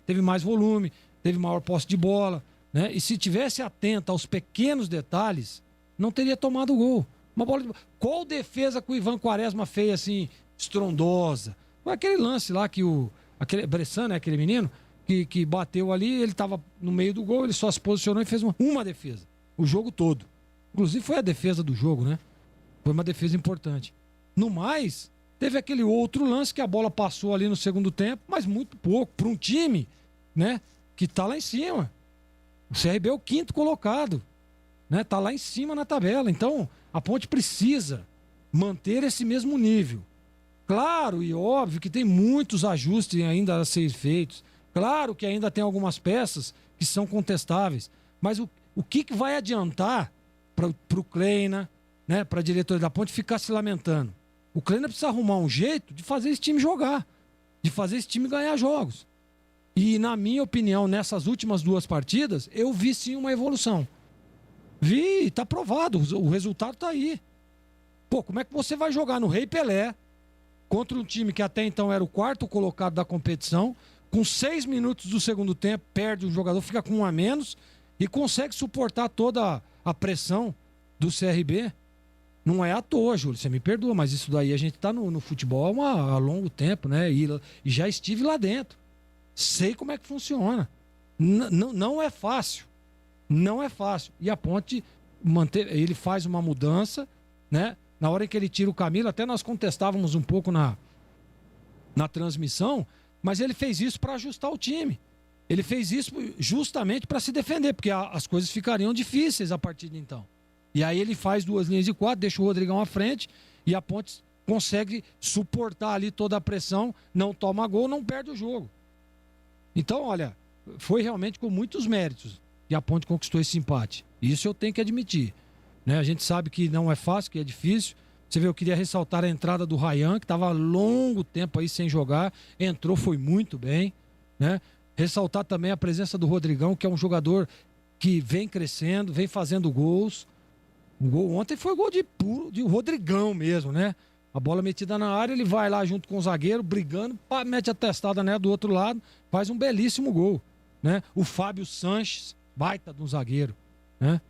teve mais volume, teve maior posse de bola, né? E se tivesse atento aos pequenos detalhes, não teria tomado o gol. Uma bola de... Qual defesa que o Ivan Quaresma fez assim, estrondosa? Foi aquele lance lá que aquele Bressan, né, aquele menino, que bateu ali, ele estava no meio do gol, ele só se posicionou e fez uma defesa. O jogo todo. Inclusive foi a defesa do jogo, né? Foi uma defesa importante. No mais, teve aquele outro lance que a bola passou ali no segundo tempo, mas muito pouco. Para um time, né, que está lá em cima. O CRB é o 5º colocado, né? Tá lá em cima na tabela. Então, a Ponte precisa manter esse mesmo nível. Claro e óbvio que tem muitos ajustes ainda a ser feitos. Claro que ainda tem algumas peças que são contestáveis. Mas o que vai adiantar para o Kleina, né, para a diretoria da Ponte ficar se lamentando? O Kleina precisa arrumar um jeito de fazer esse time jogar, de fazer esse time ganhar jogos. E, na minha opinião, nessas últimas 2 partidas, eu vi sim uma evolução. Vi, tá provado, o resultado tá aí. Pô, como é que você vai jogar no Rei Pelé contra um time que até então era o 4º colocado da competição, com 6 minutos do segundo tempo, perde um jogador, fica com 1 a menos e consegue suportar toda a pressão do CRB? Não é à toa, Júlio, você me perdoa, mas isso daí a gente tá no futebol há longo tempo, né? E já estive lá dentro. Sei como é que funciona. Não é fácil. Não é fácil. E a Ponte, ele faz uma mudança, né? Na hora em que ele tira o Camilo, até nós contestávamos um pouco na transmissão, mas ele fez isso para ajustar o time. Ele fez isso justamente para se defender, porque as coisas ficariam difíceis a partir de então. E aí ele faz 2 linhas de 4, deixa o Rodrigão à frente e a Ponte consegue suportar ali toda a pressão, não toma gol, não perde o jogo. Então, olha, foi realmente com muitos méritos que a Ponte conquistou esse empate. Isso eu tenho que admitir, né? A gente sabe que não é fácil, que é difícil. Você vê, eu queria ressaltar a entrada do Ryan, que estava há longo tempo aí sem jogar. Entrou, foi muito bem, né? Ressaltar também a presença do Rodrigão, que é um jogador que vem crescendo, vem fazendo gols. O gol ontem foi gol de Rodrigão mesmo, né? A bola metida na área, ele vai lá junto com o zagueiro, brigando, mete a testada, né, do outro lado, faz um belíssimo gol, né? O Fábio Sanches, baita de um zagueiro, né?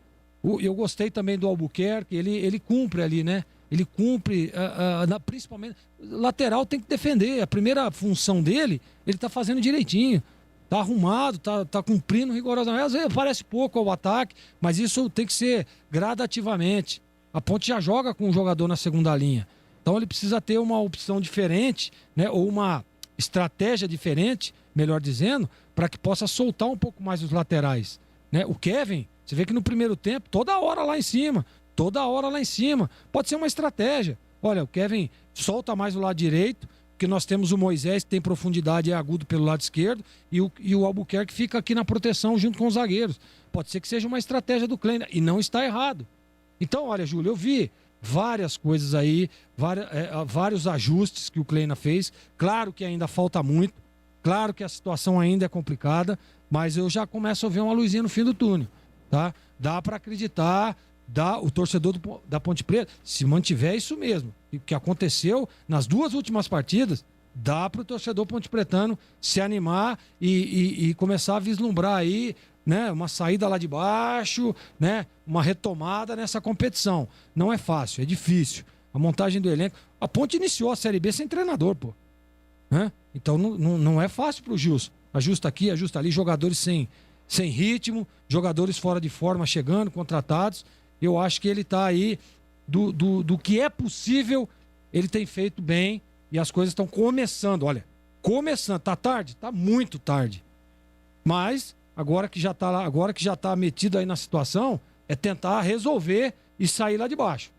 Eu gostei também do Albuquerque, ele cumpre ali, né? Ele cumpre, principalmente, lateral tem que defender, a primeira função dele, ele tá fazendo direitinho, tá arrumado, tá cumprindo rigorosamente. Às vezes parece pouco ao ataque, mas isso tem que ser gradativamente. A Ponte já joga com um jogador na segunda linha, então ele precisa ter uma opção diferente, né? Ou uma estratégia diferente, melhor dizendo, para que possa soltar um pouco mais os laterais, né? O Kevin, você vê que no primeiro tempo, toda hora lá em cima, toda hora lá em cima. Pode ser uma estratégia. Olha, o Kevin solta mais o lado direito, porque nós temos o Moisés, que tem profundidade e é agudo pelo lado esquerdo, e o Albuquerque fica aqui na proteção junto com os zagueiros. Pode ser que seja uma estratégia do Kleina, e não está errado. Então, olha, Júlio, eu vi várias coisas aí, vários ajustes que o Kleina fez. Claro que ainda falta muito, claro que a situação ainda é complicada, mas eu já começo a ver uma luzinha no fim do túnel, tá? Dá para acreditar, o torcedor da Ponte Preta, se mantiver isso mesmo, o que aconteceu nas 2 últimas partidas, dá para o torcedor pontepretano se animar e começar a vislumbrar aí, né, uma saída lá de baixo, né, uma retomada nessa competição. Não é fácil, é difícil. A montagem do elenco. A Ponte iniciou a Série B sem treinador, pô. Né? Então não é fácil pro Gilson. Ajusta aqui, ajusta ali, jogadores sem ritmo, jogadores fora de forma chegando, contratados. Eu acho que ele tá aí, do que é possível, ele tem feito bem e as coisas estão começando. Olha, começando. Tá tarde? Tá muito tarde. Mas agora que já tá metido aí na situação, é tentar resolver e sair lá de baixo.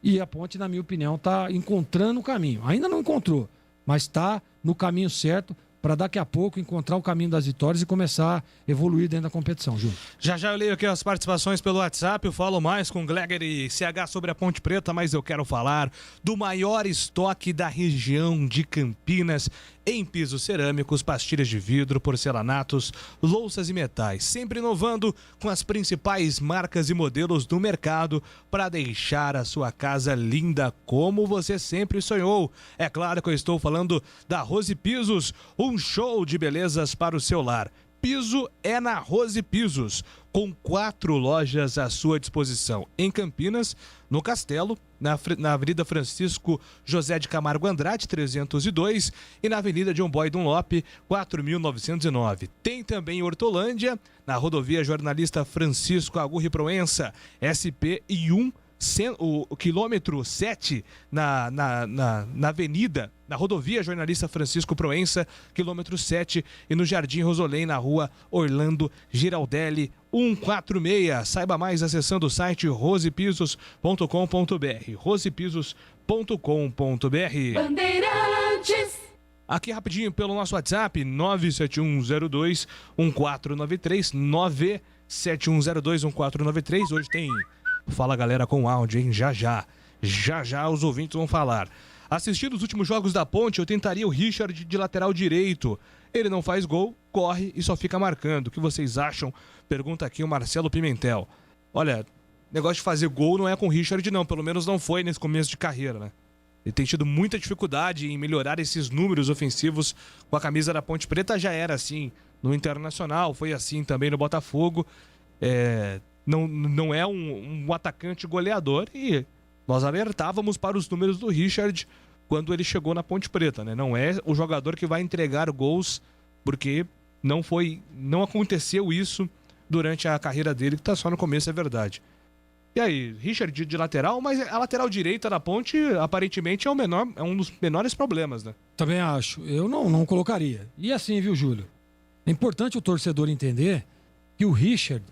E a Ponte, na minha opinião, tá encontrando o caminho. Ainda não encontrou, mas tá no caminho certo para daqui a pouco encontrar o caminho das vitórias e começar a evoluir dentro da competição, Júlio. Já eu leio aqui as participações pelo WhatsApp, eu falo mais com Gleger e CH sobre a Ponte Preta, mas eu quero falar do maior estoque da região de Campinas em pisos cerâmicos, pastilhas de vidro, porcelanatos, louças e metais, sempre inovando com as principais marcas e modelos do mercado para deixar a sua casa linda como você sempre sonhou. É claro que eu estou falando da Rose Pisos, um show de belezas para o seu lar. Piso é na Rose Pisos, com 4 lojas à sua disposição. Em Campinas, no Castelo, na Avenida Francisco José de Camargo Andrade, 302, e na Avenida John Boy Dunlop, 4.909. Tem também em Hortolândia, na rodovia Jornalista Francisco Agurri Proença, SP e 1, o quilômetro 7 na avenida, na rodovia Jornalista Francisco Proença, quilômetro 7, e no Jardim Rosolém, na rua Orlando Giraldelli 146. Saiba mais acessando o site rosepisos.com.br, rosepisos.com.br. Bandeirantes. Aqui rapidinho pelo nosso WhatsApp, 971021493, 971021493. Hoje tem Fala Galera com áudio, hein? Já os ouvintes vão falar. Assistindo os últimos jogos da Ponte, eu tentaria o Richard de lateral direito. Ele não faz gol, corre e só fica marcando. O que vocês acham? Pergunta aqui o Marcelo Pimentel. Olha, negócio de fazer gol não é com o Richard não, pelo menos não foi nesse começo de carreira, né? Ele tem tido muita dificuldade em melhorar esses números ofensivos com a camisa da Ponte Preta. Já era assim no Internacional, foi assim também no Botafogo. Não é um atacante goleador e nós alertávamos para os números do Richard quando ele chegou na Ponte Preta, né? Não é o jogador que vai entregar gols, porque não aconteceu isso durante a carreira dele, que está só no começo, é verdade. E aí, Richard de lateral, mas a lateral direita da Ponte aparentemente é um dos menores problemas, né? Também acho. Eu não colocaria. E assim, viu, Júlio? É importante o torcedor entender que o Richard,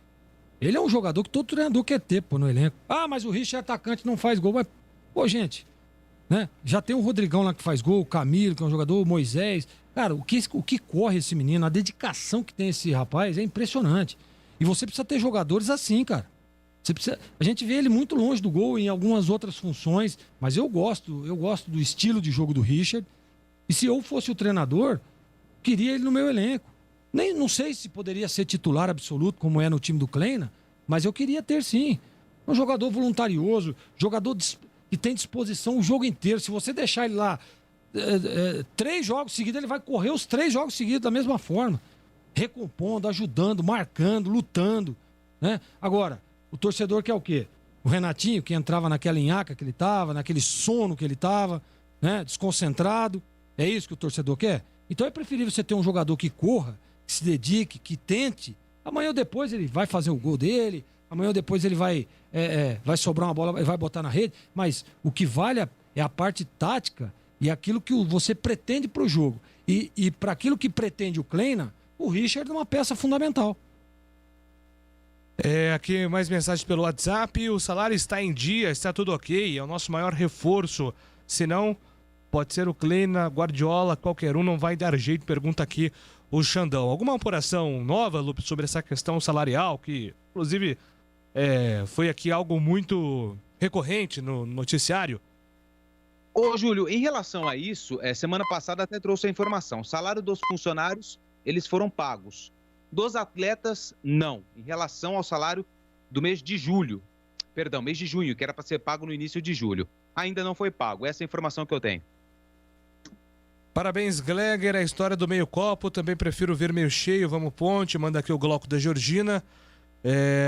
ele é um jogador que todo treinador quer ter, pô, no elenco. Ah, mas o Richard é atacante, não faz gol. Mas, pô, gente, né? Já tem o Rodrigão lá que faz gol, o Camilo, que é um jogador, o Moisés. Cara, o que corre esse menino, a dedicação que tem esse rapaz é impressionante. E você precisa ter jogadores assim, cara. A gente vê ele muito longe do gol em algumas outras funções, mas eu gosto do estilo de jogo do Richard. E se eu fosse o treinador, queria ele no meu elenco. Não sei se poderia ser titular absoluto, como é no time do Kleina, mas eu queria ter sim. Um jogador voluntarioso, jogador que tem disposição o jogo inteiro. Se você deixar ele lá 3 jogos seguidos, ele vai correr os 3 jogos seguidos da mesma forma. Recompondo, ajudando, marcando, lutando, né? Agora, o torcedor quer o quê? O Renatinho, que entrava naquela nhaca que ele estava, naquele sono que ele estava, né? Desconcentrado. É isso que o torcedor quer? Então é preferível você ter um jogador que corra, que se dedique, que tente. Amanhã ou depois ele vai fazer o gol dele, amanhã ou depois ele vai sobrar uma bola, vai botar na rede, mas o que vale é a parte tática e aquilo que você pretende para o jogo. E para aquilo que pretende o Kleina, o Richard é uma peça fundamental. Aqui mais mensagens pelo WhatsApp. O salário está em dia, está tudo ok. É o nosso maior reforço. Se não, pode ser o Kleina, Guardiola, qualquer um, não vai dar jeito. Pergunta aqui o Xandão. Alguma apuração nova, Lupe, sobre essa questão salarial? Que, inclusive, foi aqui algo muito recorrente no noticiário. Ô, Júlio, em relação a isso, semana passada até trouxe a informação. O salário dos funcionários, eles foram pagos. Dos atletas, não. Em relação ao salário do mês de julho. Perdão, mês de junho, que era para ser pago no início de julho. Ainda não foi pago. Essa é a informação que eu tenho. Parabéns, Gleger. A história do meio copo. Também prefiro ver meio cheio. Vamos, Ponte. Manda aqui o Glauco da Georgina.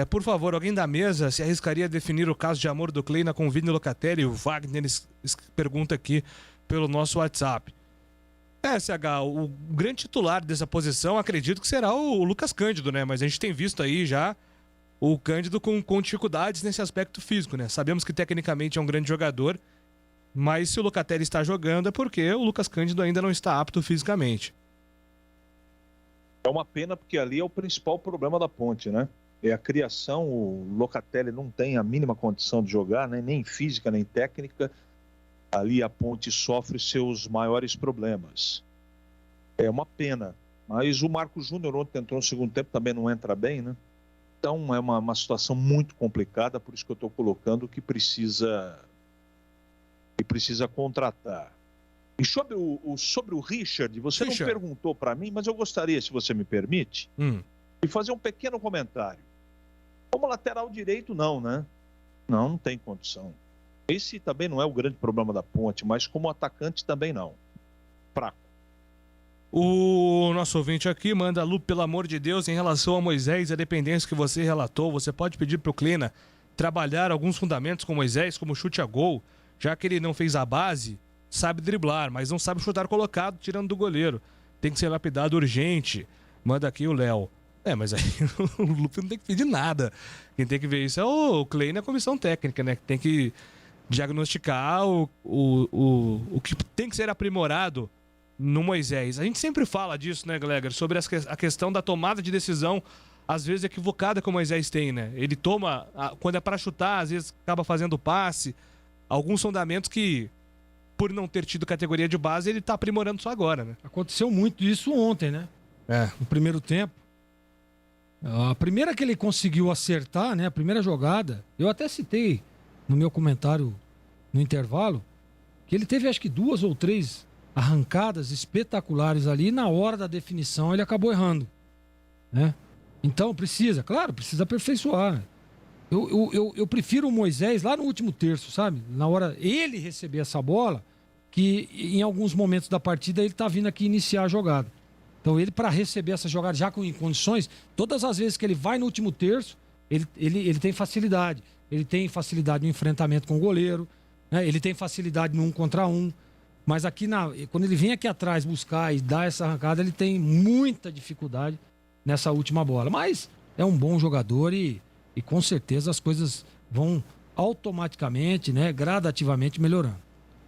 Por favor, alguém da mesa se arriscaria a definir o caso de amor do Kleina com o Vini Locatelli? O Wagner pergunta aqui pelo nosso WhatsApp. CH, o grande titular dessa posição, acredito que será o Lucas Cândido, né? Mas a gente tem visto aí já o Cândido com dificuldades nesse aspecto físico, né? Sabemos que tecnicamente é um grande jogador, mas se o Locatelli está jogando é porque o Lucas Cândido ainda não está apto fisicamente. É uma pena porque ali é o principal problema da Ponte, né? É a criação, o Locatelli não tem a mínima condição de jogar, né? Nem física, nem técnica. Ali a Ponte sofre seus maiores problemas. É uma pena. Mas o Marco Júnior ontem entrou no segundo tempo, também não entra bem, né? Então é uma situação muito complicada, por isso que eu estou colocando que precisa contratar. E sobre o Richard, você não perguntou para mim, mas eu gostaria, se você me permite, de fazer um pequeno comentário. Como lateral direito, não, né? Não tem condição. Esse também não é o grande problema da Ponte, mas como atacante também não. Fraco. O nosso ouvinte aqui manda, Lu, pelo amor de Deus, em relação a Moisés, a dependência que você relatou, você pode pedir para o Kleina trabalhar alguns fundamentos com Moisés, como chute a gol, já que ele não fez a base, sabe driblar, mas não sabe chutar colocado, tirando do goleiro. Tem que ser lapidado urgente. Manda aqui o Léo. Mas aí o Lupe não tem que pedir nada. Quem tem que ver isso é o Kleina e a comissão técnica, né? Que tem que diagnosticar o que tem que ser aprimorado no Moisés. A gente sempre fala disso, né, Gleger? Sobre a questão da tomada de decisão, às vezes equivocada que o Moisés tem, né? Ele toma, quando é para chutar, às vezes acaba fazendo passe. Alguns fundamentos que, por não ter tido categoria de base, ele tá aprimorando só agora, né? Aconteceu muito isso ontem, né? No primeiro tempo. A primeira que ele conseguiu acertar, né? A primeira jogada, eu até citei no meu comentário no intervalo, que ele teve acho que 2 ou 3 arrancadas espetaculares ali, e na hora da definição ele acabou errando, né? Então precisa aperfeiçoar. Eu prefiro o Moisés lá no último terço, sabe? Na hora ele receber essa bola, que em alguns momentos da partida ele tá vindo aqui iniciar a jogada. Então ele, para receber essa jogada já em condições, todas as vezes que ele vai no último terço, ele tem facilidade. Ele tem facilidade no enfrentamento com o goleiro, né? Ele tem facilidade no 1 contra 1. Mas aqui, quando ele vem aqui atrás buscar e dar essa arrancada, ele tem muita dificuldade nessa última bola. Mas é um bom jogador e com certeza as coisas vão automaticamente, né, gradativamente melhorando.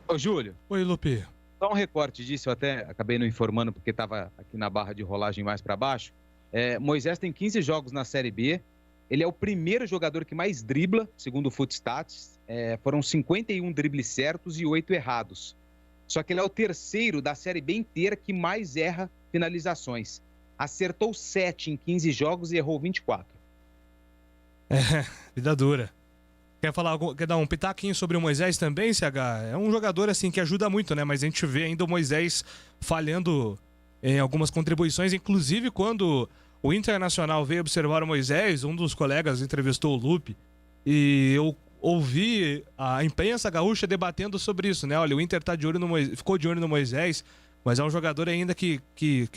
Ô, Júlio. Oi, Lupe. Só um recorte disso, eu até acabei não informando porque estava aqui na barra de rolagem mais para baixo. Moisés tem 15 jogos na Série B. Ele é o primeiro jogador que mais dribla, segundo o Footstats. Foram 51 dribles certos e 8 errados. Só que ele é o terceiro da Série B inteira que mais erra finalizações. Acertou 7 em 15 jogos e errou 24. Vida dura. Quer dar um pitaquinho sobre o Moisés também, CH? É um jogador assim que ajuda muito, né? Mas a gente vê ainda o Moisés falhando em algumas contribuições, inclusive quando o Internacional veio observar o Moisés, um dos colegas entrevistou o Lupe, e eu ouvi a imprensa gaúcha debatendo sobre isso, né? Olha, o Inter tá ficou de olho no Moisés, mas é um jogador ainda que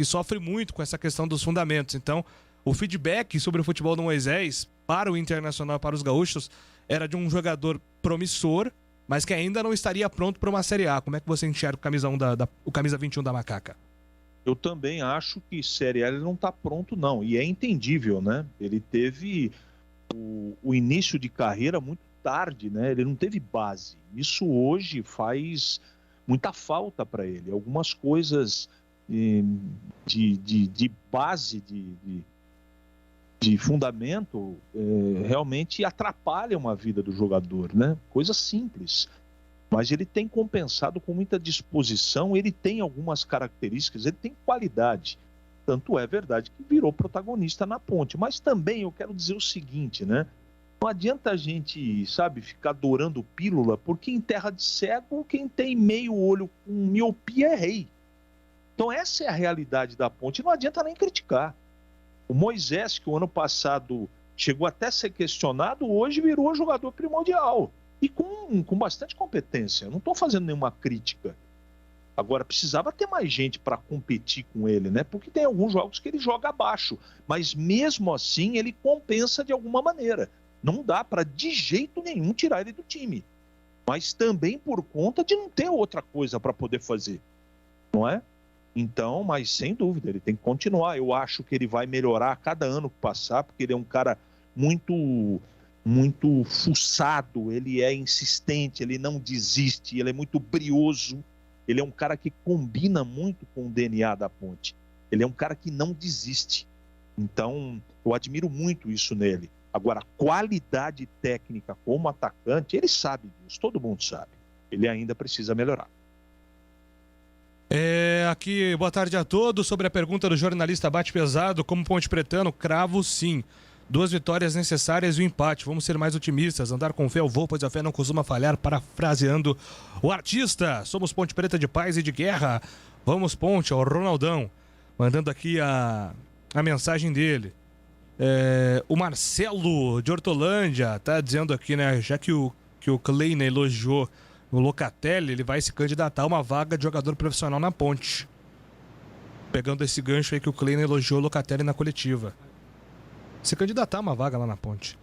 sofre muito com essa questão dos fundamentos. Então, o feedback sobre o futebol do Moisés para o Internacional, para os gaúchos, era de um jogador promissor, mas que ainda não estaria pronto para uma Série A. Como é que você enxerga o camisa 21 da Macaca? Eu também acho que Série A ele não está pronto, não. E é entendível, né? Ele teve o início de carreira muito tarde, né? Ele não teve base. Isso hoje faz muita falta para ele. Algumas coisas de base, de fundamento realmente atrapalham a vida do jogador, né? Coisa simples. Mas ele tem compensado com muita disposição, ele tem algumas características, ele tem qualidade. Tanto é verdade que virou protagonista na Ponte. Mas também eu quero dizer o seguinte, né? Não adianta a gente, sabe, ficar dourando pílula, porque em terra de cego, quem tem meio olho com miopia é rei. Então essa é a realidade da Ponte, não adianta nem criticar. O Moisés, que o ano passado chegou até a ser questionado, hoje virou jogador primordial. E com bastante competência. Eu não estou fazendo nenhuma crítica. Agora, precisava ter mais gente para competir com ele, né? Porque tem alguns jogos que ele joga abaixo. Mas mesmo assim, ele compensa de alguma maneira. Não dá para, de jeito nenhum, tirar ele do time. Mas também por conta de não ter outra coisa para poder fazer. Não é? Então, mas sem dúvida, ele tem que continuar. Eu acho que ele vai melhorar a cada ano que passar, porque ele é um cara muito fuçado, ele é insistente, ele não desiste, ele é muito brioso, ele é um cara que combina muito com o DNA da Ponte. Ele é um cara que não desiste. Então, eu admiro muito isso nele. Agora, qualidade técnica como atacante, ele sabe disso, todo mundo sabe. Ele ainda precisa melhorar. Aqui, boa tarde a todos. Sobre a pergunta do jornalista Bate Pesado, como Ponte Pretano, cravo sim. 2 vitórias necessárias e um empate. Vamos ser mais otimistas. Andar com fé eu vou, pois a fé não costuma falhar. Parafraseando o artista. Somos Ponte Preta de paz e de guerra. Vamos, Ponte, ao Ronaldão. Mandando aqui a mensagem dele. O Marcelo de Hortolândia tá dizendo aqui, né? Já que o Kleina elogiou o Locatelli, ele vai se candidatar a uma vaga de jogador profissional na Ponte. Pegando esse gancho aí que o Kleina elogiou o Locatelli na coletiva. Se candidatar a uma vaga lá na Ponte.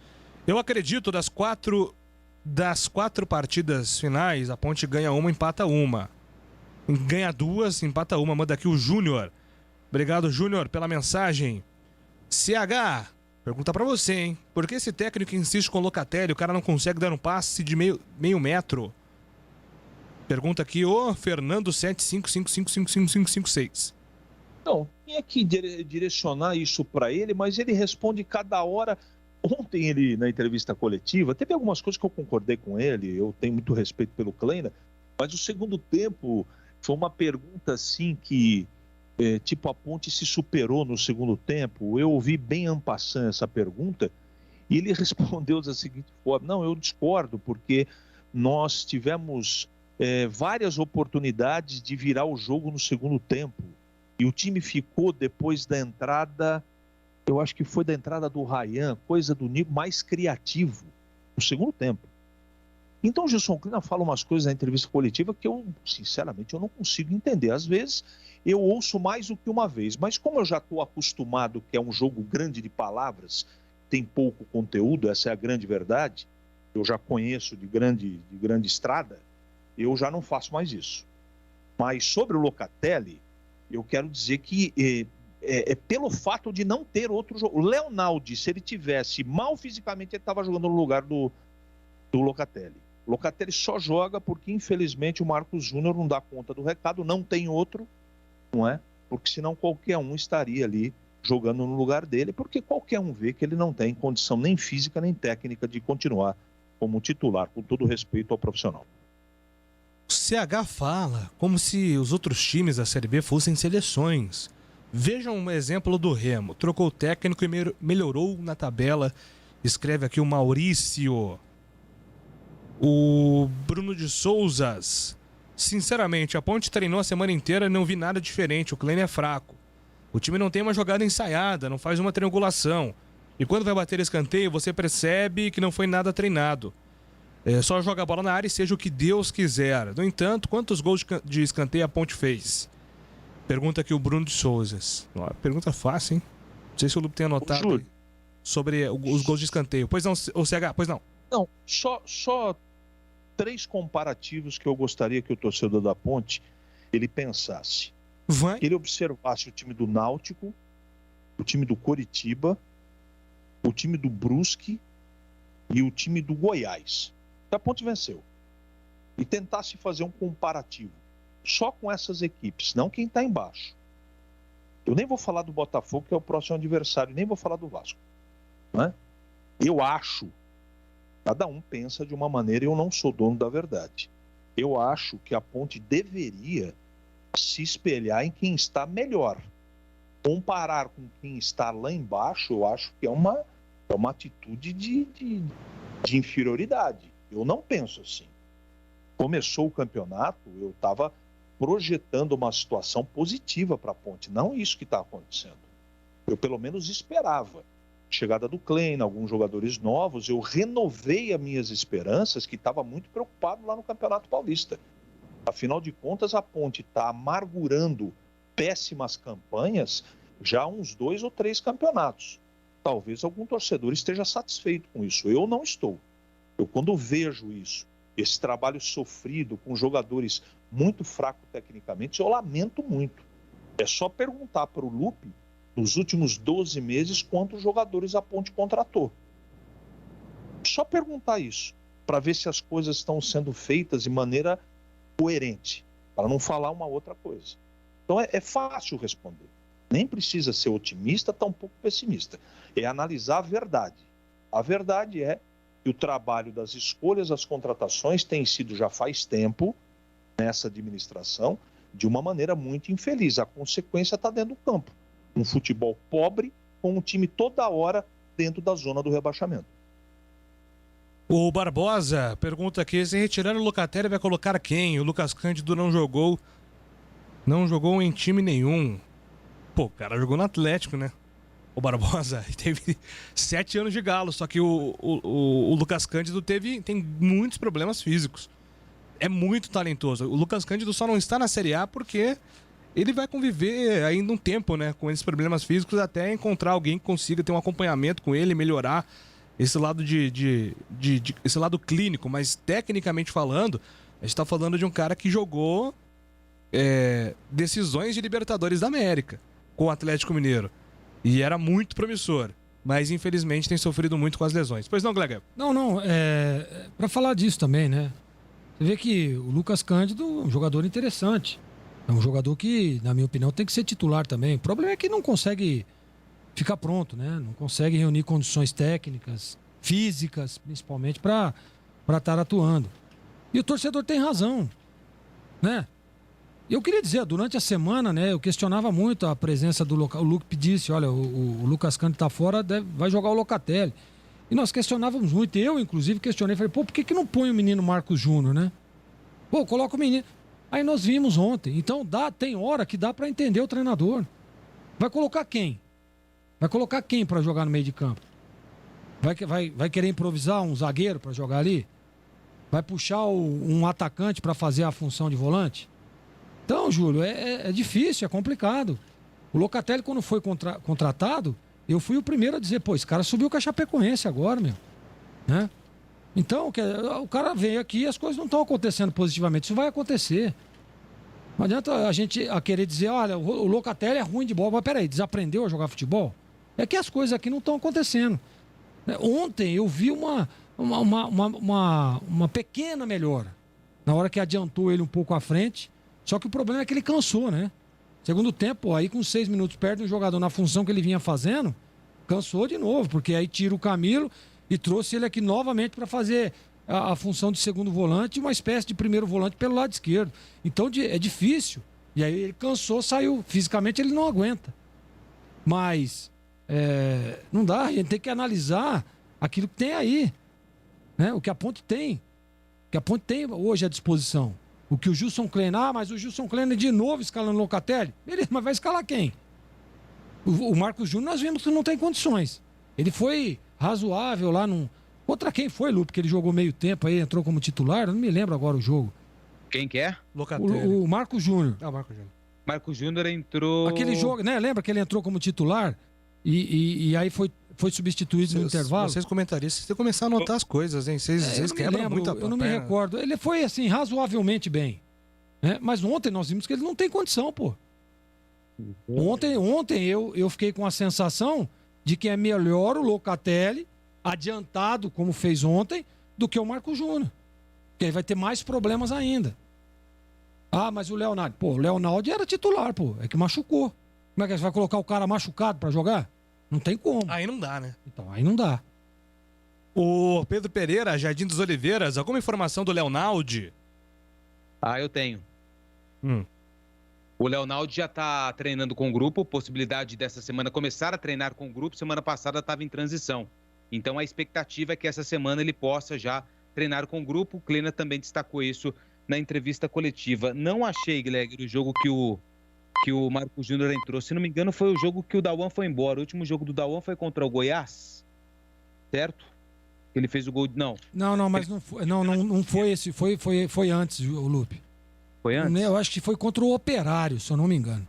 Eu acredito, das quatro partidas finais, a Ponte ganha uma, empata uma. Ganha 2, empata uma. Manda aqui o Júnior. Obrigado, Júnior, pela mensagem. CH, pergunta pra você, hein? Por que esse técnico insiste com o Locatelli? O cara não consegue dar um passe de meio metro? Pergunta aqui o Fernando 75555556. Não, tinha que direcionar isso para ele, mas ele responde cada hora. Ontem ele, na entrevista coletiva, teve algumas coisas que eu concordei com ele, eu tenho muito respeito pelo Kleina, mas o segundo tempo foi uma pergunta assim que, tipo, a Ponte se superou no segundo tempo. Eu ouvi bem en passant essa pergunta e ele respondeu da seguinte forma: não, eu discordo, porque nós tivemos várias oportunidades de virar o jogo no segundo tempo. E o time ficou depois da entrada, eu acho que foi da entrada do Ryan, coisa do nível mais criativo, no segundo tempo. Então o Gilson Kleina fala umas coisas na entrevista coletiva que eu, sinceramente, eu não consigo entender. Às vezes eu ouço mais do que uma vez, mas como eu já estou acostumado que é um jogo grande de palavras, tem pouco conteúdo, essa é a grande verdade, eu já conheço de grande estrada, eu já não faço mais isso. Mas sobre o Locatelli, eu quero dizer que pelo fato de não ter outro jogo. O Leonaldi, se ele tivesse mal fisicamente, ele estava jogando no lugar do Locatelli. O Locatelli só joga porque, infelizmente, o Marcos Júnior não dá conta do recado, não tem outro, não é? Porque senão qualquer um estaria ali jogando no lugar dele, porque qualquer um vê que ele não tem condição nem física nem técnica de continuar como titular, com todo respeito ao profissional. O CH fala como se os outros times da Série B fossem seleções. Vejam um exemplo do Remo. Trocou o técnico e melhorou na tabela. Escreve aqui o Maurício. O Bruno de Souzas. Sinceramente, a Ponte treinou a semana inteira e não vi nada diferente. O Kleina é fraco. O time não tem uma jogada ensaiada, não faz uma triangulação. E quando vai bater escanteio, você percebe que não foi nada treinado. Só joga a bola na área e seja o que Deus quiser. No entanto, quantos gols de escanteio a Ponte fez? Pergunta aqui o Bruno de Souzas. Pergunta fácil, hein? Não sei se o Lupe tem anotado sobre os gols de escanteio. Pois não, o CH, pois não. Não, só 3 comparativos que eu gostaria que o torcedor da Ponte ele pensasse. Que ele observasse o time do Náutico, o time do Coritiba, o time do Brusque e o time do Goiás. A Ponte venceu. E tentasse fazer um comparativo só com essas equipes, não quem está embaixo. Eu nem vou falar do Botafogo, que é o próximo adversário, nem vou falar do Vasco. Não é? Eu acho, cada um pensa de uma maneira e eu não sou dono da verdade. Eu acho que a Ponte deveria se espelhar em quem está melhor. Comparar com quem está lá embaixo, eu acho que é uma atitude de inferioridade. Eu não penso assim. Começou o campeonato, eu estava projetando uma situação positiva para a Ponte, não isso que está acontecendo. Eu pelo menos esperava. Chegada do Klein, alguns jogadores novos, eu renovei as minhas esperanças, que estava muito preocupado lá no Campeonato Paulista. Afinal de contas, a Ponte está amargurando péssimas campanhas já há uns 2 ou 3 campeonatos. Talvez algum torcedor esteja satisfeito com isso. Eu não estou. Eu, quando vejo isso, esse trabalho sofrido com jogadores muito fracos tecnicamente, eu lamento muito. É só perguntar para o Lupe, nos últimos 12 meses, quantos jogadores a Ponte contratou. Só perguntar isso, para ver se as coisas estão sendo feitas de maneira coerente, para não falar uma outra coisa. Então é fácil responder. Nem precisa ser otimista, tampouco pessimista. É analisar a verdade. A verdade é que o trabalho das escolhas, das contratações, tem sido já faz tempo, nessa administração, de uma maneira muito infeliz. A consequência está dentro do campo. Um futebol pobre, com um time toda hora dentro da zona do rebaixamento. O Barbosa pergunta aqui, se retirar o Locatelli vai colocar quem? O Lucas Cândido não jogou em time nenhum. Pô, o cara jogou no Atlético, né? O Barbosa teve 7 anos de Galo, só que o Lucas Cândido tem muitos problemas físicos. É muito talentoso. O Lucas Cândido só não está na Série A porque ele vai conviver ainda um tempo, né, com esses problemas físicos, até encontrar alguém que consiga ter um acompanhamento com ele, melhorar esse lado esse lado clínico. Mas tecnicamente falando, a gente está falando de um cara que jogou decisões de Libertadores da América com o Atlético Mineiro. E era muito promissor, mas infelizmente tem sofrido muito com as lesões. Pois não, Gleger? Não, para falar disso também, né? Você vê que o Lucas Cândido é um jogador interessante. É um jogador que, na minha opinião, tem que ser titular também. O problema é que não consegue ficar pronto, né? Não consegue reunir condições técnicas, físicas, principalmente, para estar atuando. E o torcedor tem razão, né? Eu queria dizer, durante a semana, né, eu questionava muito a presença do Locatelli. O Lupe disse, olha, o Lucas Cândido está fora, vai jogar o Locatelli. E nós questionávamos muito, eu inclusive questionei, falei, pô, por que não põe o menino Marcos Júnior, né? Pô, coloca o menino. Aí nós vimos ontem, então tem hora que dá para entender o treinador. Vai colocar quem? Vai colocar quem para jogar no meio de campo? Vai querer improvisar um zagueiro para jogar ali? Vai puxar um atacante para fazer a função de volante? Então, Júlio, é difícil, é complicado. O Locatelli, quando foi contratado, eu fui o primeiro a dizer, pô, esse cara subiu com a Chapecoense agora, meu. Né? Então, o cara veio aqui e as coisas não estão acontecendo positivamente. Isso vai acontecer. Não adianta a gente querer dizer, olha, o Locatelli é ruim de bola. Mas peraí, desaprendeu a jogar futebol? É que as coisas aqui não estão acontecendo. Ontem eu vi uma pequena melhora. Na hora que adiantou ele um pouco à frente. Só que o problema é que ele cansou, né? Segundo tempo, aí com 6 minutos perde um jogador na função que ele vinha fazendo, cansou de novo, porque aí tira o Camilo e trouxe ele aqui novamente para fazer a função de segundo volante, uma espécie de primeiro volante pelo lado esquerdo. Então é difícil. E aí ele cansou, saiu. Fisicamente ele não aguenta. Mas não dá, a gente tem que analisar aquilo que tem aí. Né? O que a Ponte tem. O que a Ponte tem hoje à disposição. O que o Gilson Klein, mas o Gilson Klein de novo escalando o Locatelli. Beleza, mas vai escalar quem? O Marcos Júnior nós vimos que não tem condições. Ele foi razoável lá num... Contra quem foi, Lu? Porque ele jogou meio tempo aí, entrou como titular. Eu não me lembro agora o jogo. Quem que é? Locatelli. O Marcos Júnior. Ah, o Marcos Júnior. Marcos Júnior entrou... Aquele jogo, né? Lembra que ele entrou como titular? E aí foi substituído no intervalo? Vocês comentaristas, vocês têm que começar a anotar as coisas, hein? Vocês quebram muita Eu não me recordo. Ele foi, assim, razoavelmente bem. Né? Mas ontem nós vimos que ele não tem condição, pô. Ontem eu fiquei com a sensação de que é melhor o Locatelli adiantado, como fez ontem, do que o Marcos Júnior. Porque aí vai ter mais problemas ainda. Ah, mas o Leonardo... Pô, o Leonardo era titular, pô. É que machucou. Como é que você vai colocar o cara machucado pra jogar? Não tem como. Aí não dá, né? Então, aí não dá. O Pedro Pereira, Jardim dos Oliveiras, alguma informação do Leonaldi? Eu tenho. O Leonaldi já está treinando com o grupo, possibilidade dessa semana começar a treinar com o grupo, semana passada estava em transição. Então a expectativa é que essa semana ele possa já treinar com o grupo. O Kleina também destacou isso na entrevista coletiva. Não achei, Glegger, o jogo que o Marcos Júnior entrou. Se não me engano, foi o jogo que o Dauan foi embora. O último jogo do Dauan foi contra o Goiás, certo? Ele fez o gol. Não, mas não foi, não foi esse. Foi antes, o Lupe. Foi antes? Eu acho que foi contra o Operário, se eu não me engano.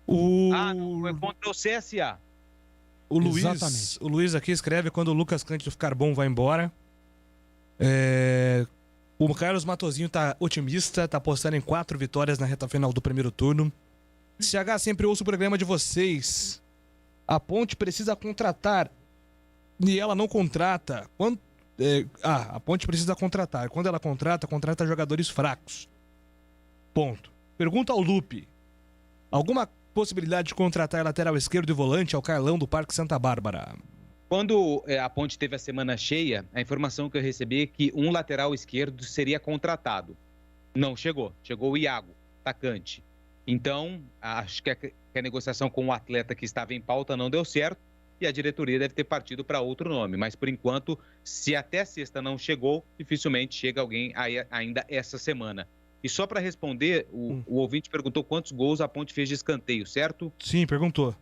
Não, foi contra o CSA. Exatamente. O Luiz aqui escreve: quando o Lucas Cândido ficar bom, vai embora. O Carlos Matosinho tá otimista, tá apostando em 4 vitórias na reta final do primeiro turno. CH, sempre ouço o programa de vocês. A Ponte precisa contratar e ela não contrata. A Ponte precisa contratar. Quando ela contrata jogadores fracos. Ponto. Pergunta ao Lupe: alguma possibilidade de contratar lateral esquerdo e volante ao Carlão do Parque Santa Bárbara? Quando a Ponte teve a semana cheia, a informação que eu recebi é que um lateral esquerdo seria contratado. Não chegou. Chegou o Iago, atacante. Então, acho que a negociação com o atleta que estava em pauta não deu certo e a diretoria deve ter partido para outro nome. Mas, por enquanto, se até sexta não chegou, dificilmente chega alguém ainda essa semana. E só para responder, o ouvinte perguntou quantos gols a Ponte fez de escanteio, certo? Sim, perguntou.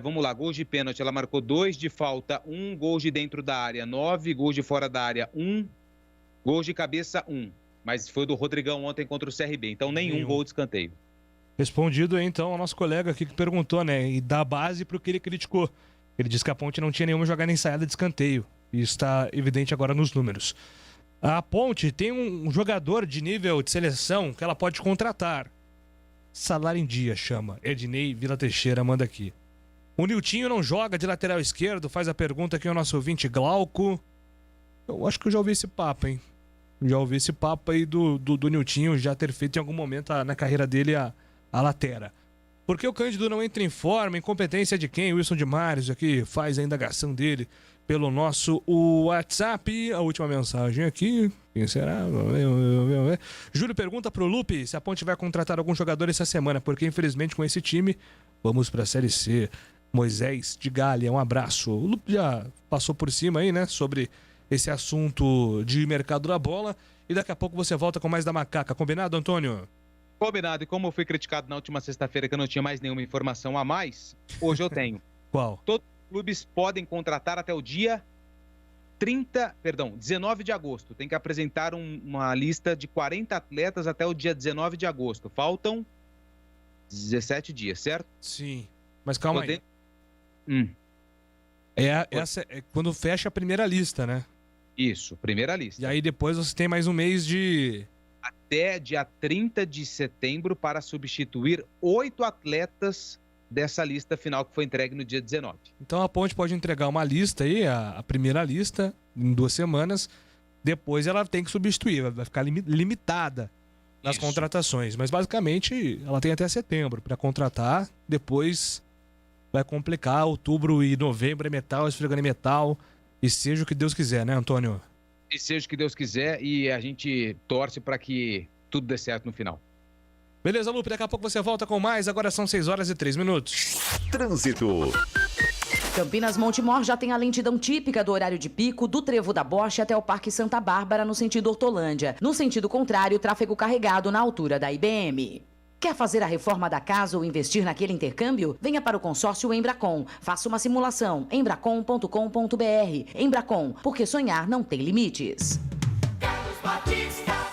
Vamos lá, gols de pênalti, ela marcou 2, de falta 1, gols de dentro da área 9, gols de fora da área 1, gols de cabeça 1. Mas foi do Rodrigão ontem contra o CRB, então nenhum gol de escanteio. Respondido então ao nosso colega aqui que perguntou, né? E dá base para o que ele criticou. Ele disse que a Ponte não tinha nenhuma jogada ensaiada de escanteio. E isso está evidente agora nos números. A Ponte tem um jogador de nível de seleção que ela pode contratar. Salário em dia, chama. Ednei Vila Teixeira manda aqui. O Niltinho não joga de lateral esquerdo? Faz a pergunta aqui o nosso ouvinte Glauco. Eu acho que eu já ouvi esse papo, hein? Já ouvi esse papo aí do Niltinho já ter feito em algum momento na carreira dele a latera. Por que o Cândido não entra em forma? Incompetência de quem? Wilson de Mares aqui faz a indagação dele pelo nosso WhatsApp. A última mensagem aqui. Quem será? Júlio pergunta pro Lupe se a Ponte vai contratar algum jogador essa semana, porque infelizmente com esse time vamos pra Série C. Moisés de Galha, um abraço. O Lupe já passou por cima aí, né, sobre esse assunto de mercado da bola. E daqui a pouco você volta com mais da Macaca. Combinado, Antônio? Combinado. E como eu fui criticado na última sexta-feira que eu não tinha mais nenhuma informação a mais, hoje eu tenho. Qual? Todos os clubes podem contratar até o dia 19 de agosto. Tem que apresentar uma lista de 40 atletas até o dia 19 de agosto. Faltam 17 dias, certo? Sim. Mas calma aí. Essa é quando fecha a primeira lista, né? Isso, primeira lista. E aí depois você tem mais um mês de... Até dia 30 de setembro para substituir 8 atletas dessa lista final que foi entregue no dia 19. Então a Ponte pode entregar uma lista aí, a primeira lista, em 2 semanas. Depois ela tem que substituir, vai ficar limitada nas contratações. Mas basicamente ela tem até setembro para contratar. Depois vai complicar. Outubro e novembro é metal, esfregando metal. E seja o que Deus quiser, né, Antônio? E seja o que Deus quiser, e a gente torce para que tudo dê certo no final. Beleza, Lupe, daqui a pouco você volta com mais. Agora são 6h03. Trânsito. Campinas Montemor já tem a lentidão típica do horário de pico do Trevo da Bocha até o Parque Santa Bárbara no sentido Hortolândia. No sentido contrário, tráfego carregado na altura da IBM. Quer fazer a reforma da casa ou investir naquele intercâmbio? Venha para o consórcio Embracon. Faça uma simulação. embracon.com.br. Embracon, porque sonhar não tem limites.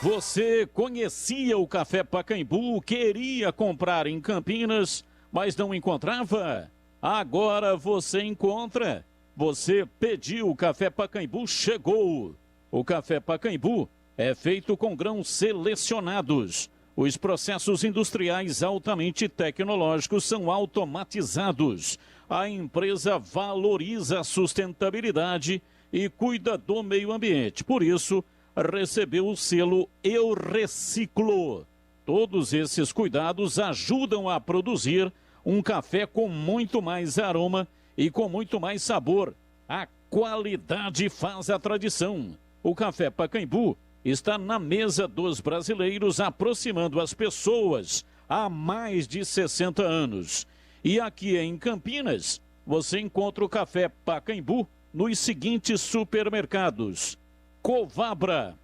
Você conhecia o Café Pacaembu, queria comprar em Campinas, mas não encontrava? Agora você encontra. Você pediu o Café Pacaembu, chegou. O Café Pacaembu é feito com grãos selecionados. Os processos industriais altamente tecnológicos são automatizados. A empresa valoriza a sustentabilidade e cuida do meio ambiente. Por isso, recebeu o selo Eu Reciclo. Todos esses cuidados ajudam a produzir um café com muito mais aroma e com muito mais sabor. A qualidade faz a tradição. O Café Pacaembu está na mesa dos brasileiros, aproximando as pessoas há mais de 60 anos. E aqui em Campinas, você encontra o Café Pacaembu nos seguintes supermercados: Covabra,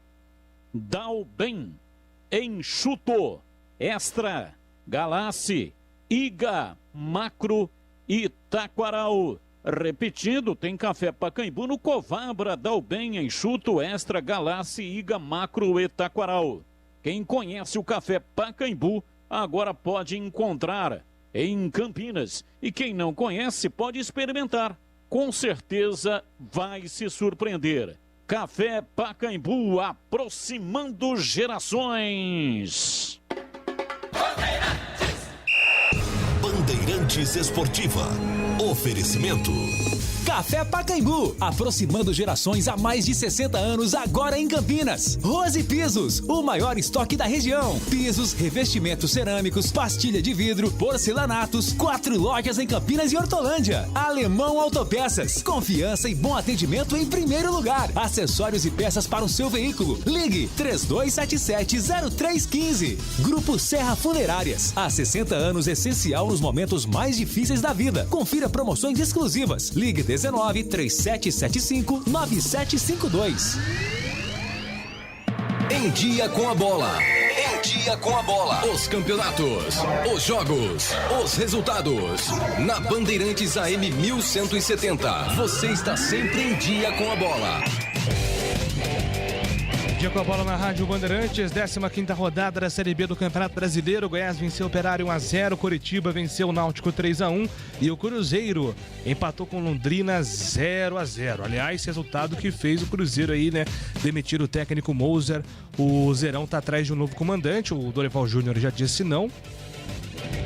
Dalben, Enxuto, Extra, Galassi, Iga, Macro e Taquaral. Repetindo, tem Café Pacaembu no Covabra, Dalben, Enxuto, Extra, Galassi, Iga, Macro e Taquaral. Quem conhece o Café Pacaembu agora pode encontrar em Campinas. E quem não conhece pode experimentar. Com certeza vai se surpreender. Café Pacaembu, aproximando gerações. Bandeirantes Esportiva. Oferecimento. Café Pacaembu, aproximando gerações há mais de 60 anos, agora em Campinas. Rose Pisos, o maior estoque da região. Pisos, revestimentos cerâmicos, pastilha de vidro, porcelanatos, 4 lojas em Campinas e Hortolândia. Alemão Autopeças, confiança e bom atendimento em primeiro lugar. Acessórios e peças para o seu veículo. Ligue 3277-0315. Grupo Serra Funerárias, há 60 anos essencial nos momentos mais difíceis da vida. Confira promoções exclusivas. Ligue 19-3775-9752. Em dia com a bola. Em dia com a bola. Os campeonatos, os jogos, os resultados. Na Bandeirantes AM 1170. Você está sempre em dia com a bola. Dia com a bola na Rádio Bandeirantes, 15ª rodada da Série B do Campeonato Brasileiro. Goiás venceu o Operário 1-0, Coritiba venceu o Náutico 3-1 e o Cruzeiro empatou com Londrina 0-0. Aliás, resultado que fez o Cruzeiro aí, né, demitir o técnico Moser. O Zerão tá atrás de um novo comandante, o Dorival Júnior já disse não.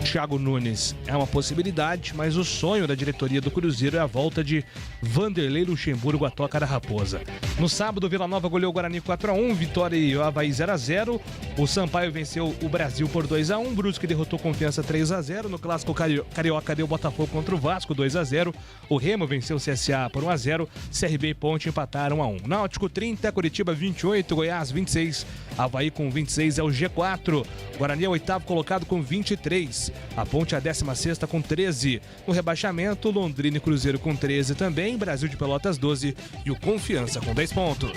Thiago Nunes é uma possibilidade, mas o sonho da diretoria do Cruzeiro é a volta de Vanderlei Luxemburgo à Toca da Raposa. No sábado, Vila Nova goleou o Guarani 4-1, Vitória e o Avaí 0-0. O Sampaio venceu o Brasil por 2-1, Brusque derrotou Confiança 3-0. No clássico carioca deu Botafogo contra o Vasco 2-0. O Remo venceu o CSA por 1-0. CRB e Ponte empataram 1-1. Náutico 30, Curitiba 28, Goiás 26. Avaí com 26 é o G4. Guarani é o 8º colocado com 23. A Ponte é a 16ª com 13. No rebaixamento, Londrina e Cruzeiro com 13 também. Brasil de Pelotas 12 e o Confiança com 10 pontos.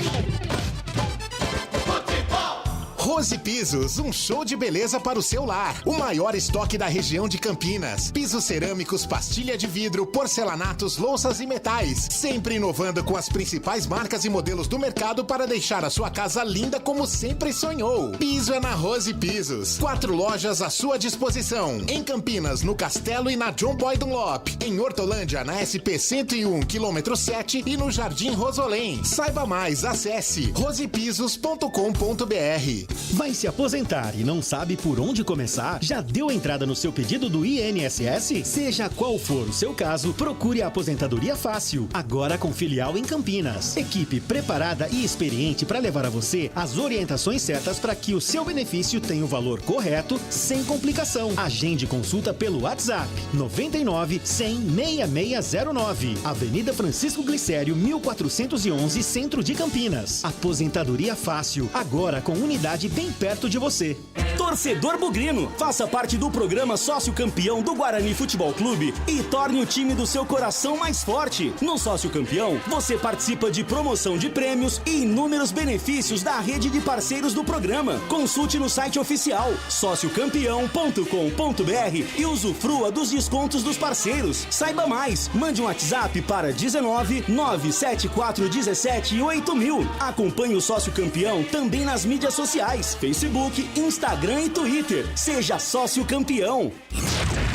Rose Pisos, um show de beleza para o seu lar. O maior estoque da região de Campinas. Pisos cerâmicos, pastilha de vidro, porcelanatos, louças e metais. Sempre inovando com as principais marcas e modelos do mercado para deixar a sua casa linda como sempre sonhou. Piso é na Rose Pisos. 4 lojas à sua disposição. Em Campinas, no Castelo e na John Boy Dunlop. Em Hortolândia, na SP 101, quilômetro 7 e no Jardim Rosolém. Saiba mais, acesse rosepisos.com.br. Vai se aposentar e não sabe por onde começar? Já deu entrada no seu pedido do INSS? Seja qual for o seu caso, procure a Aposentadoria Fácil, agora com filial em Campinas. Equipe preparada e experiente para levar a você as orientações certas para que o seu benefício tenha o valor correto, sem complicação. Agende consulta pelo WhatsApp 99 100 6609, Avenida Francisco Glicério 1411, Centro de Campinas. Aposentadoria Fácil, agora com unidade bem perto de você. Torcedor bugrino, faça parte do programa Sócio Campeão do Guarani Futebol Clube e torne o time do seu coração mais forte. No Sócio Campeão, você participa de promoção de prêmios e inúmeros benefícios da rede de parceiros do programa. Consulte no site oficial sociocampeão.com.br e usufrua dos descontos dos parceiros. Saiba mais, mande um WhatsApp para 19 97417 8000. Acompanhe o Sócio Campeão também nas mídias sociais, Facebook, Instagram e Twitter. Seja sócio campeão.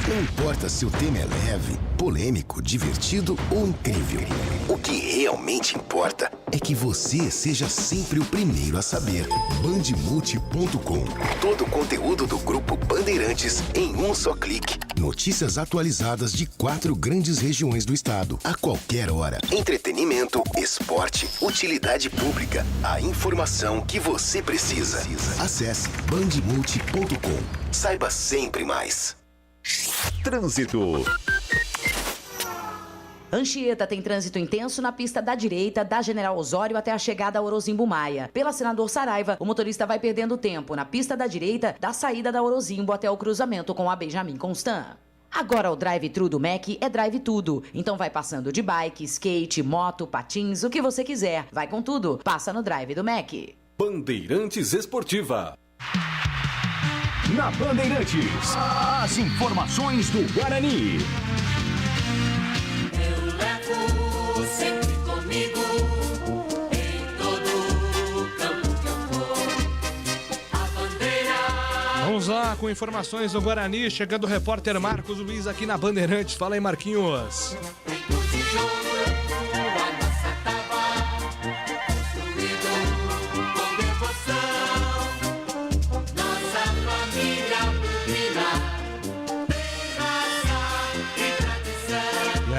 Não importa se o tema é leve, polêmico, divertido ou incrível. O que realmente importa é que você seja sempre o primeiro a saber. Bandemulti.com. Todo o conteúdo do Grupo Bandeirantes em um só clique. Notícias atualizadas de 4 grandes regiões do estado, a qualquer hora. Entretenimento, esporte, utilidade pública. A informação que você precisa. Acesse bandemulti.com. Saiba sempre mais. Trânsito. Anchieta tem trânsito intenso na pista da direita, da General Osório até a chegada a Orozimbo Maia. Pela Senador Saraiva, o motorista vai perdendo tempo na pista da direita, da saída da Orozimbo até o cruzamento com a Benjamin Constant. Agora o drive-thru do Mac é drive tudo. Então vai passando de bike, skate, moto, patins, o que você quiser. Vai com tudo. Passa no drive do Mac. Bandeirantes Esportiva. Na Bandeirantes, as informações do Guarani. Eu levo sempre comigo em todo campo que eu for. A bandeira. Vamos lá com informações do Guarani. Chegando o repórter Marcos Luiz aqui na Bandeirantes. Fala aí, Marquinhos.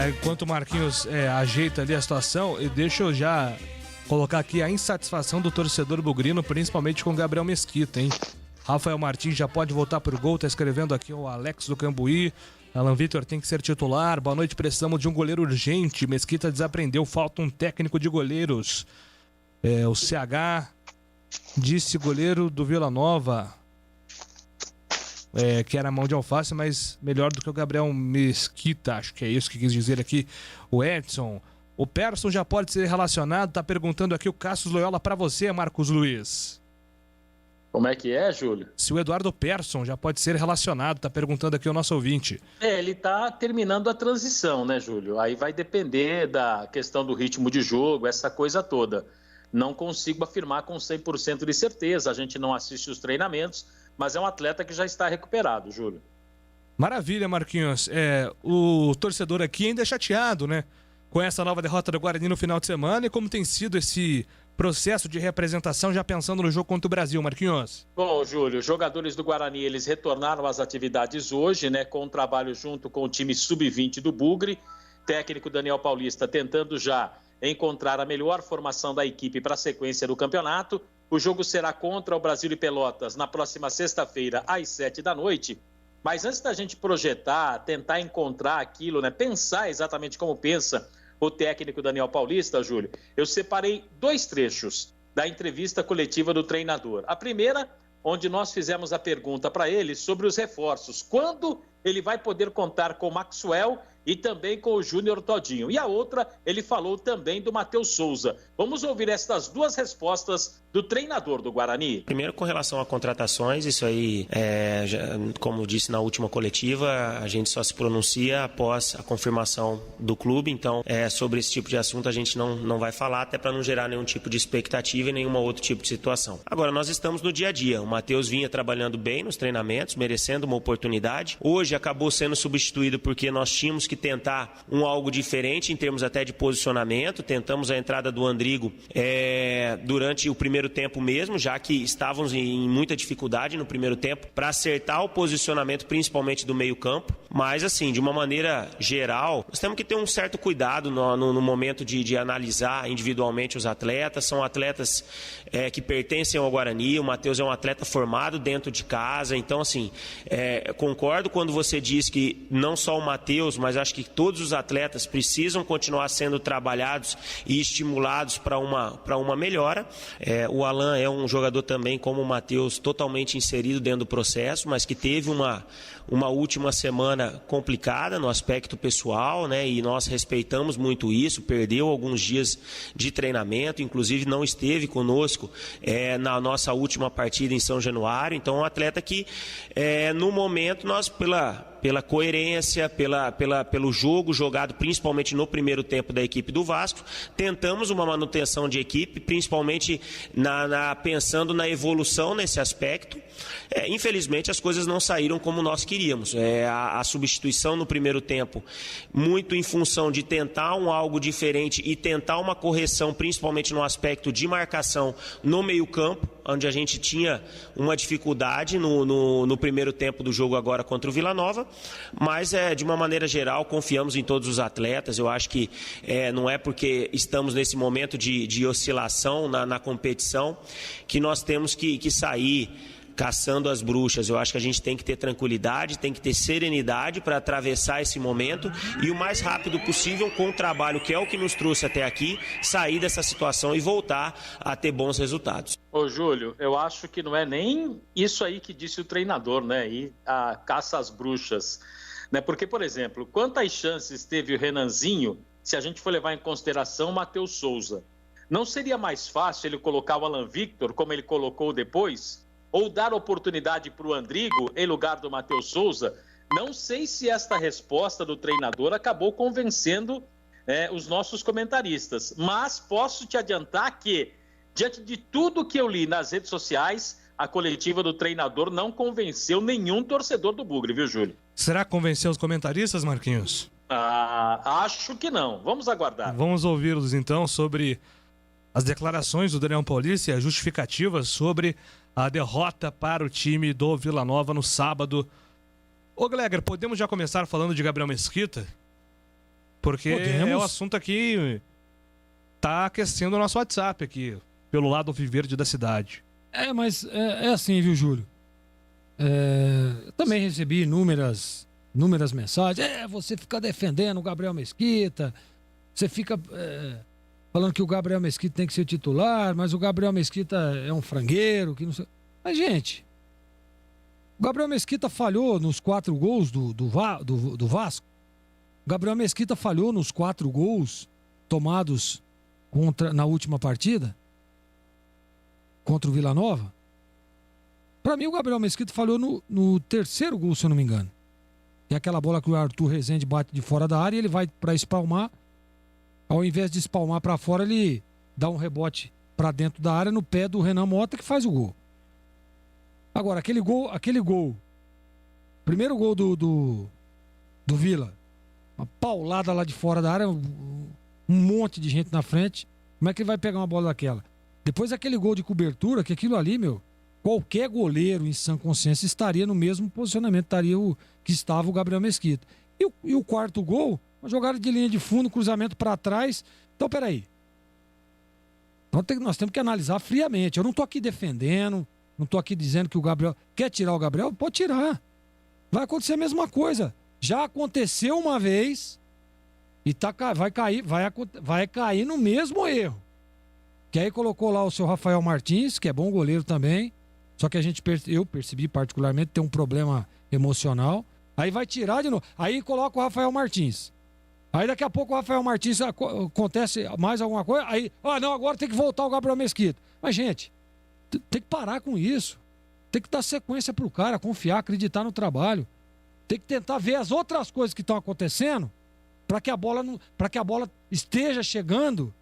Enquanto o Marquinhos ajeita ali a situação, deixa eu já colocar aqui a insatisfação do torcedor bugrino, principalmente com o Gabriel Mesquita, hein? Rafael Martins já pode voltar pro gol, tá escrevendo aqui o Alex do Cambuí. Alan Vitor tem que ser titular. Boa noite, precisamos de um goleiro urgente. Mesquita desaprendeu, falta um técnico de goleiros. O CH disse goleiro do Vila Nova. Que era mão de alface, mas melhor do que o Gabriel Mesquita, acho que é isso que quis dizer aqui o Edson. O Persson já pode ser relacionado, tá perguntando aqui o Cassius Loyola para você, Marcos Luiz. Como é que é, Júlio? Se o Eduardo Persson já pode ser relacionado, tá perguntando aqui o nosso ouvinte. Ele tá terminando a transição, né, Júlio? Aí vai depender da questão do ritmo de jogo, essa coisa toda. Não consigo afirmar com 100% de certeza, a gente não assiste os treinamentos, mas é um atleta que já está recuperado, Júlio. Maravilha, Marquinhos. O torcedor aqui ainda é chateado, né? Com essa nova derrota do Guarani no final de semana e como tem sido esse processo de representação já pensando no jogo contra o Brasil, Marquinhos. Bom, Júlio, os jogadores do Guarani, eles retornaram às atividades hoje, né? Com o trabalho junto com o time sub-20 do Bugre. Técnico Daniel Paulista tentando já encontrar a melhor formação da equipe para a sequência do campeonato. O jogo será contra o Brasil de Pelotas na próxima sexta-feira, às 19h. Mas antes da gente projetar, tentar encontrar aquilo, né? Pensar exatamente como pensa o técnico Daniel Paulista, Júlio, eu separei 2 trechos da entrevista coletiva do treinador. A primeira, onde nós fizemos a pergunta para ele sobre os reforços. Quando ele vai poder contar com o Maxwell e também com o Júnior Todinho. E a outra, ele falou também do Matheus Souza. Vamos ouvir estas 2 respostas do treinador do Guarani. Primeiro, com relação a contratações, isso aí, como disse na última coletiva, a gente só se pronuncia após a confirmação do clube. Então, sobre esse tipo de assunto, a gente não vai falar, até para não gerar nenhum tipo de expectativa e nenhum outro tipo de situação. Agora, nós estamos no dia a dia. O Matheus vinha trabalhando bem nos treinamentos, merecendo uma oportunidade. Hoje acabou sendo substituído porque nós tínhamos que tentar algo diferente em termos até de posicionamento. Tentamos a entrada do Andrigo durante o primeiro tempo mesmo, já que estávamos em muita dificuldade no primeiro tempo para acertar o posicionamento, principalmente do meio campo. Mas assim, de uma maneira geral, nós temos que ter um certo cuidado no momento de analisar individualmente os atletas. São atletas que pertencem ao Guarani. O Matheus é um atleta formado dentro de casa. Então assim, concordo quando você diz que não só o Matheus, mas acho que todos os atletas precisam continuar sendo trabalhados e estimulados para uma melhora. O Alan é um jogador também, como o Matheus, totalmente inserido dentro do processo, mas que teve uma última semana complicada no aspecto pessoal, né? E nós respeitamos muito isso, perdeu alguns dias de treinamento, inclusive não esteve conosco na nossa última partida em São Januário. Então, um atleta que, no momento, nós, pela coerência, pelo jogo jogado principalmente no primeiro tempo da equipe do Vasco, tentamos uma manutenção de equipe, principalmente pensando na evolução nesse aspecto. Infelizmente as coisas não saíram como nós queríamos. A substituição no primeiro tempo, muito em função de tentar algo diferente e tentar uma correção, principalmente no aspecto de marcação no meio-campo, onde a gente tinha uma dificuldade no primeiro tempo do jogo agora contra o Vila Nova. Mas, de uma maneira geral, confiamos em todos os atletas. Eu acho que não é porque estamos nesse momento de oscilação na competição que nós temos que sair caçando as bruxas. Eu acho que a gente tem que ter tranquilidade, tem que ter serenidade para atravessar esse momento e o mais rápido possível, com o trabalho que é o que nos trouxe até aqui, sair dessa situação e voltar a ter bons resultados. Ô Júlio, eu acho que não é nem isso aí que disse o treinador, né? E a caça às bruxas, né? Porque, por exemplo, quantas chances teve o Renanzinho se a gente for levar em consideração o Matheus Souza? Não seria mais fácil ele colocar o Alan Victor, como ele colocou depois? Ou dar oportunidade para o Andrigo em lugar do Matheus Souza? Não sei se esta resposta do treinador acabou convencendo os nossos comentaristas, mas posso te adiantar que, diante de tudo que eu li nas redes sociais, a coletiva do treinador não convenceu nenhum torcedor do Bugre, viu, Júlio? Será que convenceu os comentaristas, Marquinhos? Acho que não. Vamos aguardar. Vamos ouvi-los, então, sobre as declarações do Daniel Paulista e as justificativas sobre a derrota para o time do Vila Nova no sábado. Ô, Gleger, podemos já começar falando de Gabriel Mesquita? Porque é o assunto aqui tá aquecendo o nosso WhatsApp aqui, pelo lado alviverde da cidade. Mas é assim, viu, Júlio? Eu também recebi inúmeras mensagens. Você fica defendendo o Gabriel Mesquita, você fica falando que o Gabriel Mesquita tem que ser titular, mas o Gabriel Mesquita é um frangueiro, que não sei. Mas, gente, o Gabriel Mesquita falhou nos 4 gols do Vasco. O Gabriel Mesquita falhou nos 4 gols tomados na última partida contra o Vila Nova. Para mim, o Gabriel Mesquita falhou no 3º gol, se eu não me engano. É aquela bola que o Arthur Rezende bate de fora da área e ele vai para espalmar. Ao invés de espalmar para fora, ele dá um rebote para dentro da área no pé do Renan Mota, que faz o gol. Agora, aquele gol, primeiro gol do Vila, uma paulada lá de fora da área, um monte de gente na frente. Como é que ele vai pegar uma bola daquela? Depois aquele gol de cobertura, que aquilo ali, qualquer goleiro em sã consciência estaria no mesmo posicionamento, que estava o Gabriel Mesquita. E o 4º gol, uma jogada de linha de fundo, cruzamento para trás. Então, peraí. Nós temos que analisar friamente. Eu não estou aqui defendendo, não estou aqui dizendo que o Gabriel... Quer tirar o Gabriel? Pode tirar. Vai acontecer a mesma coisa. Já aconteceu uma vez e vai cair no mesmo erro. Que aí colocou lá o seu Rafael Martins, que é bom goleiro também, só que eu percebi particularmente ter um problema emocional. Aí vai tirar de novo. Aí coloca o Rafael Martins. Aí daqui a pouco o Rafael Martins acontece mais alguma coisa. Aí, agora tem que voltar o Gabriel Mesquita. Mas, gente, tem que parar com isso. Tem que dar sequência pro cara, confiar, acreditar no trabalho. Tem que tentar ver as outras coisas que estão acontecendo para que a bola esteja chegando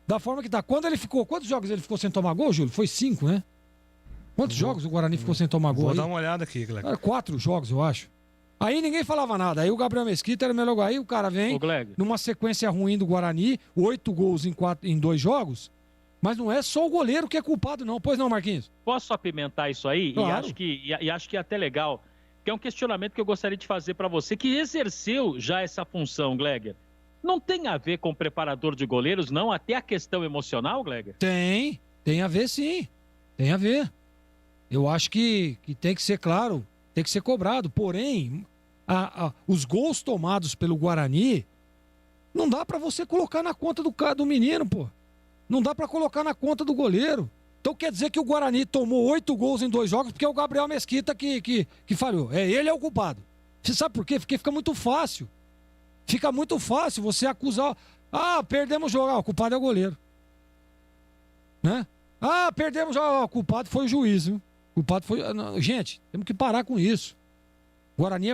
da forma que tá. Quantos jogos ele ficou sem tomar gol, Júlio? Foi 5, né? Quantos jogos o Guarani ficou sem tomar gol? Vou dar uma olhada aqui, Gleger. 4 jogos, eu acho. Aí ninguém falava nada. Aí o Gabriel Mesquita era o melhor. Aí o cara vem numa sequência ruim do Guarani, 8 gols em 2 jogos. Mas não é só o goleiro que é culpado, não. Pois não, Marquinhos? Posso apimentar isso aí? Claro. E acho que é até legal. Que é um questionamento que eu gostaria de fazer para você, que exerceu já essa função, Gleger. Não tem a ver com o preparador de goleiros, não? Até a questão emocional, Gleger? Tem a ver, sim. Tem a ver. Eu acho que tem que ser claro, tem que ser cobrado. Porém, os gols tomados pelo Guarani, não dá para você colocar na conta do menino, pô. Não dá para colocar na conta do goleiro. Então quer dizer que o Guarani tomou 8 gols em 2 jogos porque é o Gabriel Mesquita que falhou. Ele é o culpado. Você sabe por quê? Porque fica muito fácil. Fica muito fácil você acusar. Perdemos o jogo. O culpado é o goleiro. Né? Perdemos o jogo. O culpado foi o juiz. Viu? O culpado foi... Não, gente, temos que parar com isso. O Guarani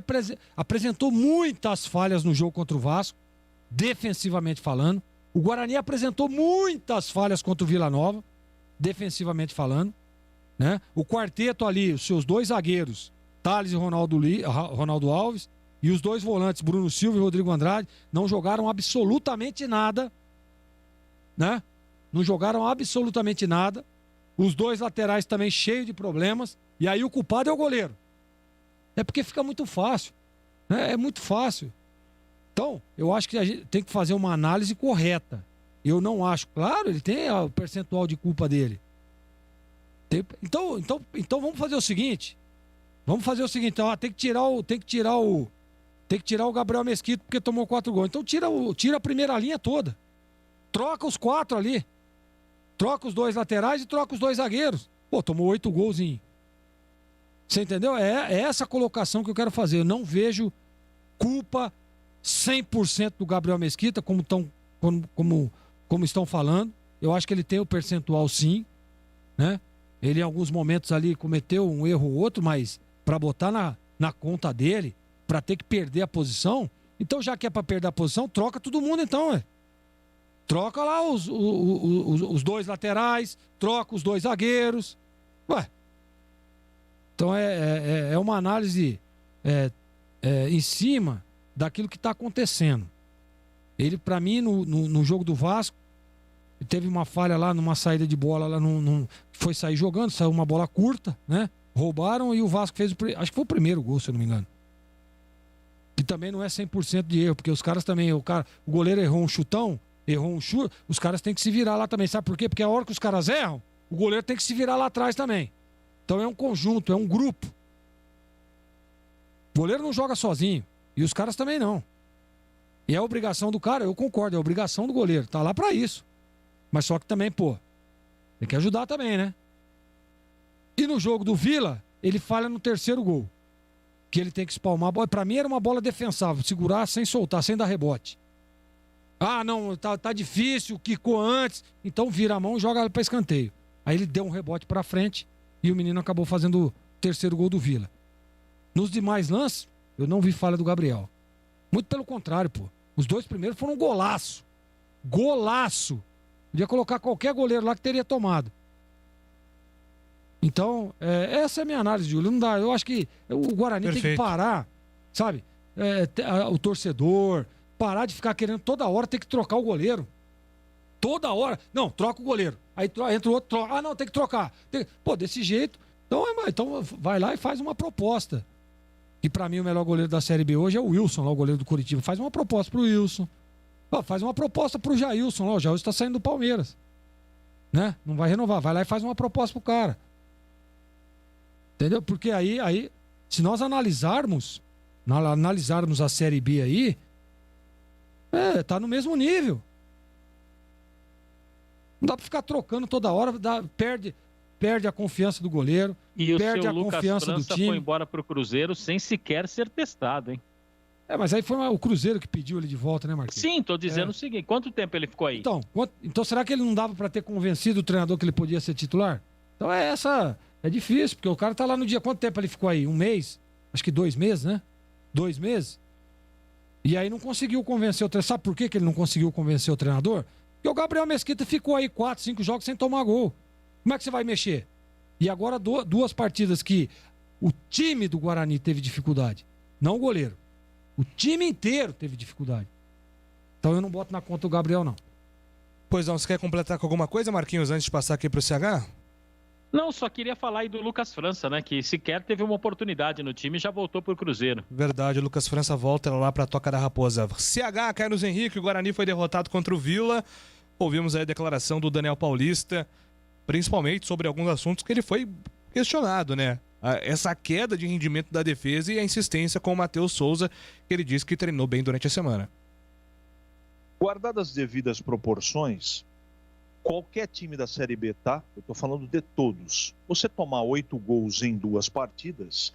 apresentou muitas falhas no jogo contra o Vasco, defensivamente falando. O Guarani apresentou muitas falhas contra o Vila Nova, defensivamente falando, né? O quarteto ali, os seus 2 zagueiros, Thales e Ronaldo Alves, e os 2 volantes, Bruno Silva e Rodrigo Andrade, não jogaram absolutamente nada, né? Não jogaram absolutamente nada. Os 2 laterais também cheios de problemas, e aí o culpado é o goleiro. É porque fica muito fácil, né? É muito fácil. Então, eu acho que a gente tem que fazer uma análise correta. Eu não acho, claro, ele tem o percentual de culpa dele. Então vamos fazer o seguinte. Ó, tem que tirar o Gabriel Mesquita porque tomou 4 gols. Então tira a primeira linha toda. Troca os 4 ali. Troca os 2 laterais e troca os 2 zagueiros. Pô, tomou 8 gols em... Você entendeu? É essa colocação que eu quero fazer. Eu não vejo culpa 100% do Gabriel Mesquita, como estão falando. Eu acho que ele tem o percentual sim, né? Ele em alguns momentos ali cometeu um erro ou outro, mas para botar na conta dele, para ter que perder a posição, então já que é para perder a posição, troca todo mundo então, ué. Troca lá os 2 laterais, troca os 2 zagueiros, ué. Então é uma análise em cima daquilo que está acontecendo. Ele, para mim, no jogo do Vasco, teve uma falha lá numa saída de bola, lá foi sair jogando, saiu uma bola curta, né? Roubaram e o Vasco fez acho que foi o primeiro gol, se eu não me engano. Que também não é 100% de erro, porque os caras também, o goleiro errou um chutão, errou um chute, os caras têm que se virar lá também. Sabe por quê? Porque a hora que os caras erram, o goleiro tem que se virar lá atrás também. Então é um conjunto, é um grupo. O goleiro não joga sozinho. E os caras também não. E é a obrigação do cara, eu concordo, é a obrigação do goleiro. Tá lá pra isso. Mas só que também, pô, tem que ajudar também, né? E no jogo do Vila, ele falha no 3º gol. Que ele tem que espalmar a bola. Pra mim era uma bola defensável, segurar sem soltar, sem dar rebote. Ah, não, tá difícil, quicou antes. Então vira a mão e joga pra escanteio. Aí ele deu um rebote pra frente e o menino acabou fazendo o 3º gol do Vila. Nos demais lances, eu não vi falha do Gabriel. Muito pelo contrário, pô. Os 2 primeiros foram um golaço. Golaço. Podia colocar qualquer goleiro lá que teria tomado. Então, essa é a minha análise, Júlio. Não dá. Eu acho que o Guarani tem que parar, sabe? O torcedor, parar de ficar querendo toda hora ter que trocar o goleiro. Toda hora. Não, troca o goleiro. Aí entra o outro, troca. Ah, não, tem que trocar. Pô, desse jeito. Então vai lá e faz uma proposta. E pra mim o melhor goleiro da Série B hoje é o Wilson, lá o goleiro do Curitiba. Faz uma proposta pro Wilson. Faz uma proposta pro Jailson lá. O Jailson tá saindo do Palmeiras. Né? Não vai renovar. Vai lá e faz uma proposta pro cara. Entendeu? Porque aí se nós analisarmos a Série B aí, tá no mesmo nível. Não dá pra ficar trocando toda hora, perde a confiança do goleiro, e perde a Lucas confiança França do time. Foi embora pro Cruzeiro sem sequer ser testado, hein? Mas aí foi o Cruzeiro que pediu ele de volta, né, Marquinhos? Sim, tô dizendo o seguinte, quanto tempo ele ficou aí? Então será que ele não dava pra ter convencido o treinador que ele podia ser titular? Então é difícil, porque o cara tá lá no dia, quanto tempo ele ficou aí? 1 mês? Acho que 2 meses, né? 2 meses? E aí não conseguiu convencer o treinador. Sabe por que ele não conseguiu convencer o treinador? Porque o Gabriel Mesquita ficou aí 4, 5 jogos sem tomar gol. Como é que você vai mexer? E agora 2 partidas que o time do Guarani teve dificuldade. Não o goleiro. O time inteiro teve dificuldade. Então eu não boto na conta o Gabriel, não. Pois não, você quer completar com alguma coisa, Marquinhos, antes de passar aqui pro CH? Não, só queria falar aí do Lucas França, né? Que sequer teve uma oportunidade no time e já voltou pro Cruzeiro. Verdade, o Lucas França volta lá pra Toca da Raposa. CH, Carlos Henrique, o Guarani foi derrotado contra o Vila. Ouvimos aí a declaração do Daniel Paulista, principalmente sobre alguns assuntos que ele foi questionado, né? Essa queda de rendimento da defesa e a insistência com o Matheus Souza, que ele disse que treinou bem durante a semana. Guardadas as devidas proporções, qualquer time da Série B, tá? Eu tô falando de todos. Você tomar 8 gols em 2 partidas,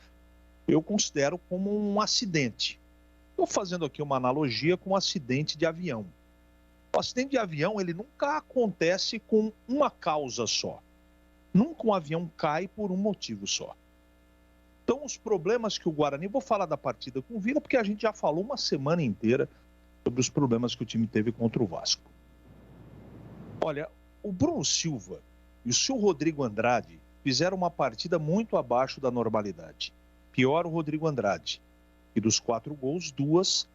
eu considero como um acidente. Estou fazendo aqui uma analogia com um acidente de avião. O acidente de avião, ele nunca acontece com uma causa só. Nunca um avião cai por um motivo só. Então, os problemas que o Guarani... Vou falar da partida com o Vila, porque a gente já falou uma semana inteira sobre os problemas que o time teve contra o Vasco. Olha, o Bruno Silva e o seu Rodrigo Andrade fizeram uma partida muito abaixo da normalidade. Pior o Rodrigo Andrade. E dos 4 gols, 2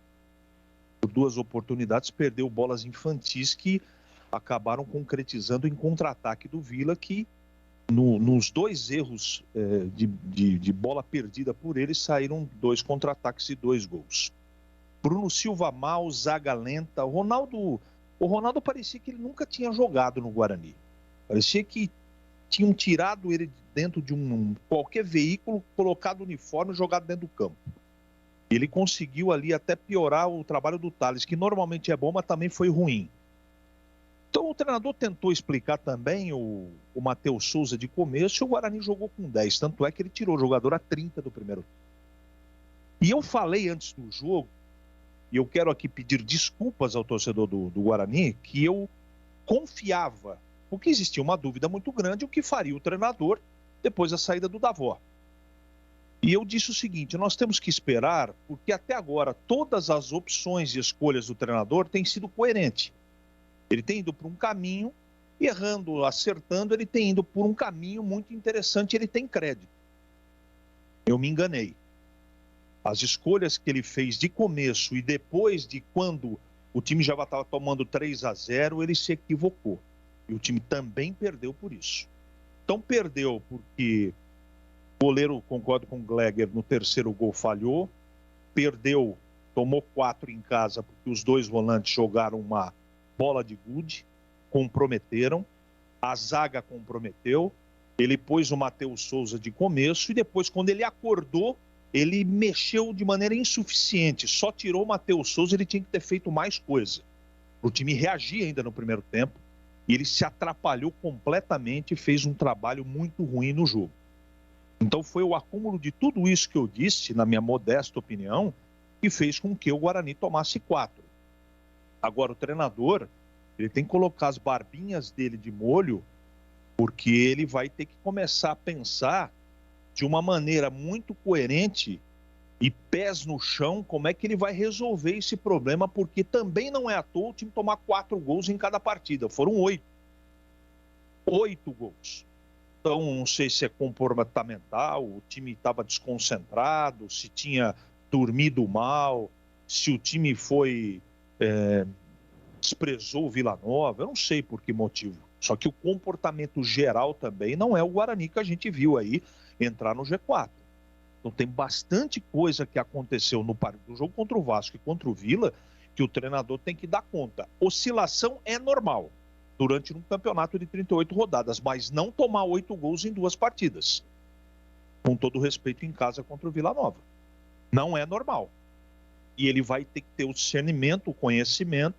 oportunidades, perdeu bolas infantis que acabaram concretizando em contra-ataque do Vila, que nos 2 erros de bola perdida por ele, saíram 2 contra-ataques e 2 gols. Bruno Silva mal, zaga lenta. O Ronaldo parecia que ele nunca tinha jogado no Guarani. Parecia que tinham tirado ele de dentro de qualquer veículo, colocado o uniforme e jogado dentro do campo. Ele conseguiu ali até piorar o trabalho do Thales, que normalmente é bom, mas também foi ruim. Então o treinador tentou explicar também o Matheus Souza de começo, e o Guarani jogou com 10, tanto é que ele tirou o jogador a 30 do primeiro tempo. E eu falei antes do jogo, e eu quero aqui pedir desculpas ao torcedor do Guarani, que eu confiava, porque existia uma dúvida muito grande, o que faria o treinador depois da saída do Davó. E eu disse o seguinte, nós temos que esperar, porque até agora todas as opções e escolhas do treinador têm sido coerentes. Ele tem ido por um caminho, errando, acertando, ele tem ido por um caminho muito interessante, ele tem crédito. Eu me enganei. As escolhas que ele fez de começo e depois de quando o time já estava tomando 3-0, ele se equivocou. E o time também perdeu por isso. Então perdeu porque o goleiro, concordo com o Gleger, no terceiro gol falhou. Perdeu, tomou 4 em casa porque os 2 volantes jogaram uma bola de gude, comprometeram. A zaga comprometeu. Ele pôs o Matheus Souza de começo e depois, quando ele acordou, ele mexeu de maneira insuficiente. Só tirou o Matheus Souza, ele tinha que ter feito mais coisa. O time reagia ainda no primeiro tempo e ele se atrapalhou completamente e fez um trabalho muito ruim no jogo. Então foi o acúmulo de tudo isso que eu disse, na minha modesta opinião, que fez com que o Guarani tomasse 4. Agora o treinador, ele tem que colocar as barbinhas dele de molho, porque ele vai ter que começar a pensar de uma maneira muito coerente e pés no chão, como é que ele vai resolver esse problema, porque também não é à toa o time tomar 4 gols em cada partida, foram 8. 8 gols. Então, não sei se é comportamental, o time estava desconcentrado, se tinha dormido mal, se o time desprezou o Vila Nova, eu não sei por que motivo. Só que o comportamento geral também não é o Guarani que a gente viu aí entrar no G4. Então tem bastante coisa que aconteceu no jogo contra o Vasco e contra o Vila que o treinador tem que dar conta. Oscilação é normal durante um campeonato de 38 rodadas, mas não tomar 8 gols em 2 partidas. Com todo respeito, em casa contra o Vila Nova. Não é normal. E ele vai ter que ter o discernimento, o conhecimento,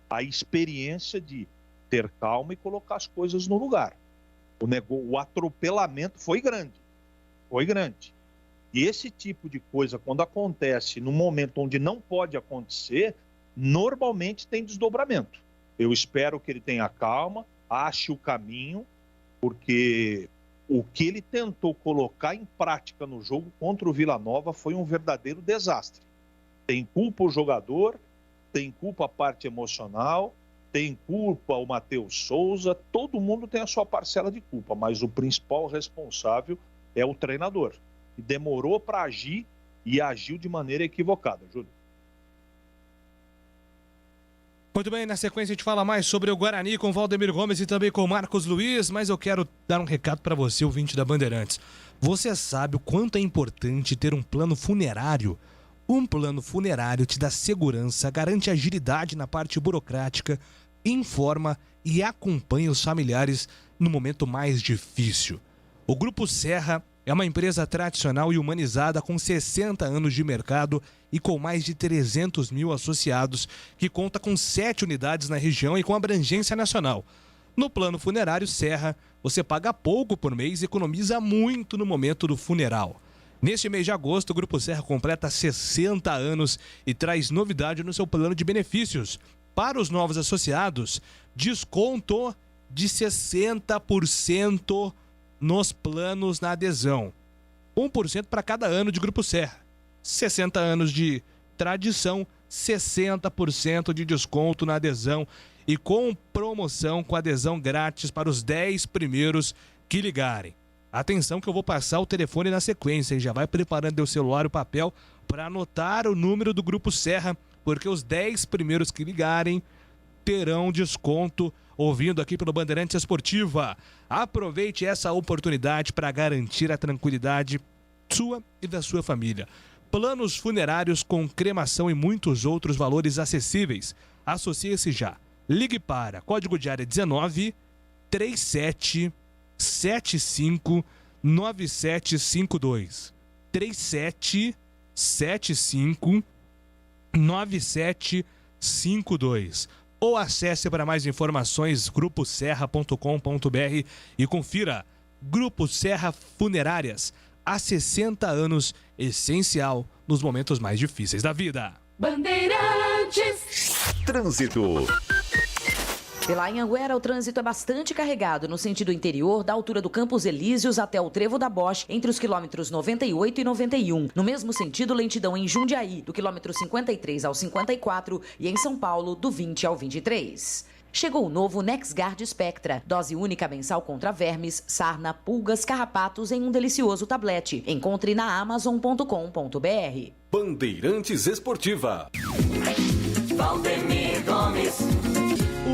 a experiência de ter calma e colocar as coisas no lugar. O atropelamento foi grande. Foi grande. E esse tipo de coisa, quando acontece num momento onde não pode acontecer, normalmente tem desdobramento. Eu espero que ele tenha calma, ache o caminho, porque o que ele tentou colocar em prática no jogo contra o Vila Nova foi um verdadeiro desastre. Tem culpa o jogador, tem culpa a parte emocional, tem culpa o Matheus Souza, todo mundo tem a sua parcela de culpa, mas o principal responsável é o treinador, que demorou para agir e agiu de maneira equivocada, Júlio. Muito bem, na sequência a gente fala mais sobre o Guarani com Valdemir Gomes e também com Marcos Luiz, mas eu quero dar um recado para você, ouvinte da Bandeirantes. Você sabe o quanto é importante ter um plano funerário? Um plano funerário te dá segurança, garante agilidade na parte burocrática, informa e acompanha os familiares no momento mais difícil. O Grupo Serra é uma empresa tradicional e humanizada com 60 anos de mercado e com mais de 300 mil associados, que conta com 7 unidades na região e com abrangência nacional. No plano funerário Serra, você paga pouco por mês e economiza muito no momento do funeral. Neste mês de agosto, o Grupo Serra completa 60 anos e traz novidade no seu plano de benefícios. Para os novos associados, desconto de 60% nos planos na adesão. 1% para cada ano de Grupo Serra. 60 anos de tradição, 60% de desconto na adesão e com promoção com adesão grátis para os 10 primeiros que ligarem. Atenção que eu vou passar o telefone na sequência, hein? Já vai preparando o celular e o papel para anotar o número do Grupo Serra, porque os 10 primeiros que ligarem terão desconto ouvindo aqui pelo Bandeirantes Esportiva. Aproveite essa oportunidade para garantir a tranquilidade sua e da sua família. Planos funerários com cremação e muitos outros valores acessíveis. Associe-se já. Ligue para código de área 19 37 37759752. 37759752. Ou acesse para mais informações gruposerra.com.br e confira. Grupo Serra Funerárias, há 60 anos, essencial nos momentos mais difíceis da vida. Bandeirantes. Trânsito. Pela Anhanguera, o trânsito é bastante carregado no sentido interior, da altura do Campos Elíseos até o Trevo da Bosch, entre os quilômetros 98 e 91. No mesmo sentido, lentidão em Jundiaí, do quilômetro 53 ao 54, e em São Paulo, do 20 ao 23. Chegou o novo NexGard Spectra, dose única mensal contra vermes, sarna, pulgas, carrapatos em um delicioso tablete. Encontre na amazon.com.br. Bandeirantes Esportiva. Valdemir Gomes.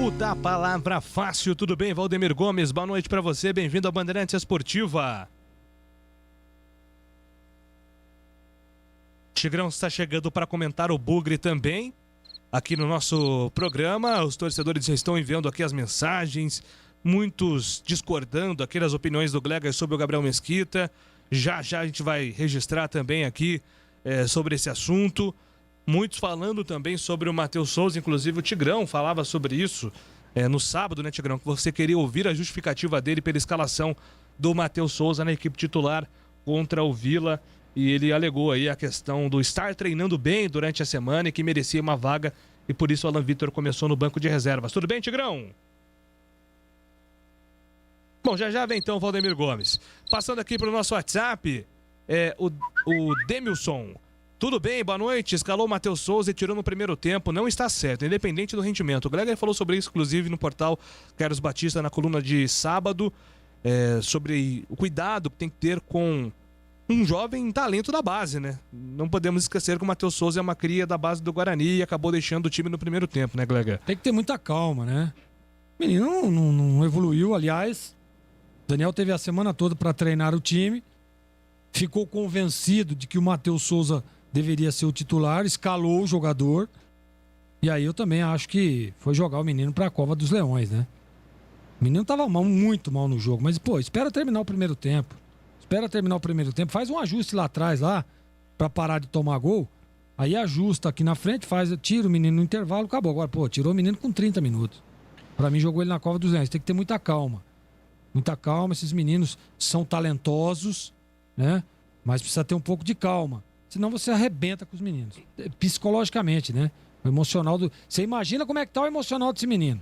O da palavra fácil, tudo bem, Valdemir Gomes? Boa noite pra você, bem-vindo à Bandeirantes Esportiva. Tigrão está chegando para comentar o Bugre também. Aqui no nosso programa, os torcedores já estão enviando aqui as mensagens, muitos discordando aqui das opiniões do Gleger sobre o Gabriel Mesquita. Já a gente vai registrar também aqui sobre esse assunto. Muitos falando também sobre o Matheus Souza, inclusive o Tigrão falava sobre isso no sábado, né, Tigrão? Que você queria ouvir a justificativa dele pela escalação do Matheus Souza na equipe titular contra o Vila. E ele alegou aí a questão do estar treinando bem durante a semana e que merecia uma vaga. E por isso o Alan Vitor começou no banco de reservas. Tudo bem, Tigrão? Bom, já vem então o Valdemir Gomes. Passando aqui para o nosso WhatsApp, o Demilson. Tudo bem, boa noite. Escalou o Matheus Souza e tirou no primeiro tempo. Não está certo, independente do rendimento. O Gleger falou sobre isso, inclusive, no portal Carlos Batista, na coluna de sábado, sobre o cuidado que tem que ter com um jovem talento da base, né? Não podemos esquecer que o Matheus Souza é uma cria da base do Guarani e acabou deixando o time no primeiro tempo, né, Gleger? Tem que ter muita calma, né? O menino não evoluiu, aliás. O Daniel teve a semana toda para treinar o time. Ficou convencido de que o Matheus Souza deveria ser o titular, escalou o jogador. E aí eu também acho que foi jogar o menino para a cova dos leões, né? O menino tava muito mal no jogo, mas, pô, espera terminar o primeiro tempo. Faz um ajuste lá atrás, pra parar de tomar gol. Aí ajusta aqui na frente, tira o menino no intervalo, acabou. Agora, pô, tirou o menino com 30 minutos. Pra mim, jogou ele na cova dos leões. Tem que ter muita calma. Muita calma, esses meninos são talentosos, né? Mas precisa ter um pouco de calma. Senão você arrebenta com os meninos. Psicologicamente, né? O emocional do... Você imagina como é que tá o emocional desse menino.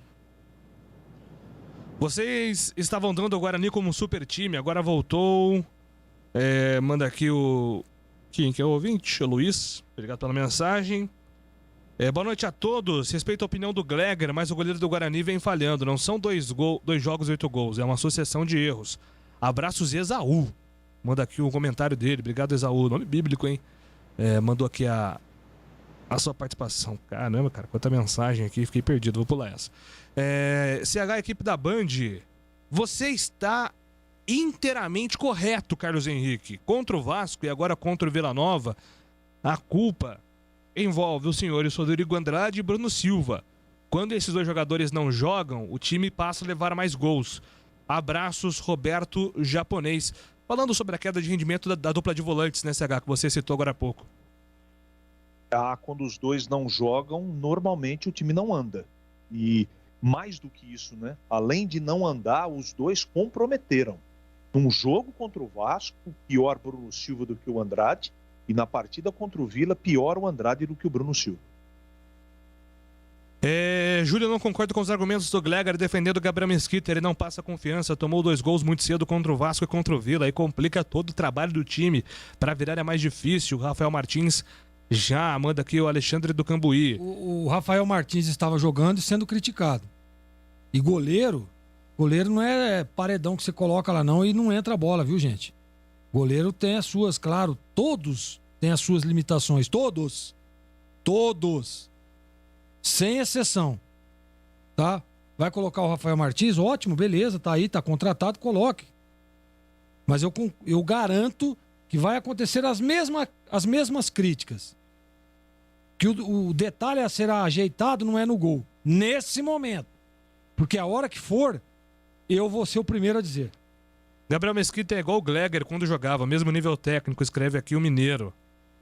Vocês estavam dando o Guarani como um super time, agora voltou. Manda aqui o... Quem que é o ouvinte? O Luiz. Obrigado pela mensagem. Boa noite a todos. Respeito a opinião do Gleger, mas o goleiro do Guarani vem falhando. Não são 2 jogos, 8 gols. É uma sucessão de erros. Abraços, Esaú. Manda aqui o comentário dele. Obrigado, Esaú. Nome bíblico, hein? Mandou aqui a sua participação. Caramba, cara, quanta mensagem aqui. Fiquei perdido, vou pular essa. CH, equipe da Band, você está inteiramente correto, Carlos Henrique. Contra o Vasco e agora contra o Vila Nova, a culpa envolve os senhores Rodrigo Andrade e Bruno Silva. Quando esses dois jogadores não jogam, o time passa a levar mais gols. Abraços, Roberto Japonês. Falando sobre a queda de rendimento da dupla de volantes, né, CH, que você citou agora há pouco. Quando os dois não jogam, normalmente o time não anda. E mais do que isso, né? Além de não andar, os dois comprometeram. Num jogo contra o Vasco, pior Bruno Silva do que o Andrade. E na partida contra o Vila, pior o Andrade do que o Bruno Silva. Júlio, não concordo com os argumentos do Gleger defendendo o Gabriel Mesquita. Ele não passa confiança, tomou 2 gols muito cedo contra o Vasco e contra o Vila. Aí complica todo o trabalho do time. Para virar é mais difícil. O Rafael Martins já manda aqui o Alexandre do Cambuí. O Rafael Martins estava jogando e sendo criticado. E goleiro não é paredão que você coloca lá não e não entra a bola, viu, gente? Goleiro tem as suas, claro, todos têm as suas limitações. Todos. Sem exceção. Tá? Vai colocar o Rafael Martins? Ótimo, beleza, tá aí, tá contratado, coloque. Mas eu garanto que vai acontecer as mesmas críticas. Que o detalhe a ser ajeitado não é no gol. Nesse momento. Porque a hora que for, eu vou ser o primeiro a dizer. Gabriel Mesquita é igual o Gleger quando jogava, mesmo nível técnico, escreve aqui o Mineiro.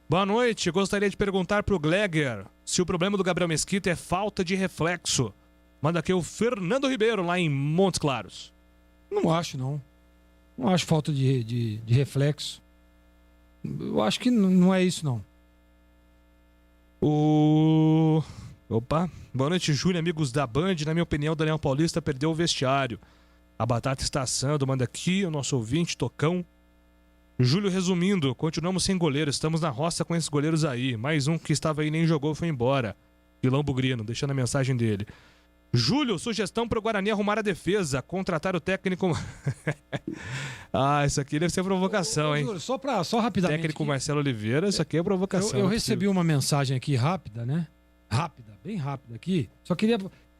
Boa noite, gostaria de perguntar pro Gleger se o problema do Gabriel Mesquita é falta de reflexo. Manda aqui o Fernando Ribeiro, lá em Montes Claros. Não acho, não. Não acho falta de reflexo. Eu acho que não é isso, não. Opa, boa noite, Júlio, amigos da Band. Na minha opinião, o Daniel Paulista perdeu o vestiário. A batata está assando, manda aqui o nosso ouvinte, Tocão. Júlio, resumindo, continuamos sem goleiro, estamos na roça com esses goleiros aí. Mais um que estava aí nem jogou foi embora. Vilão Bugrino, deixando a mensagem dele. Júlio, sugestão para o Guarani arrumar a defesa, contratar o técnico... isso aqui deve ser provocação, hein? Júlio, só rapidamente. Técnico Marcelo Oliveira, isso aqui é provocação. Eu recebi uma mensagem aqui rápida, né? Bem rápida aqui. Só queria...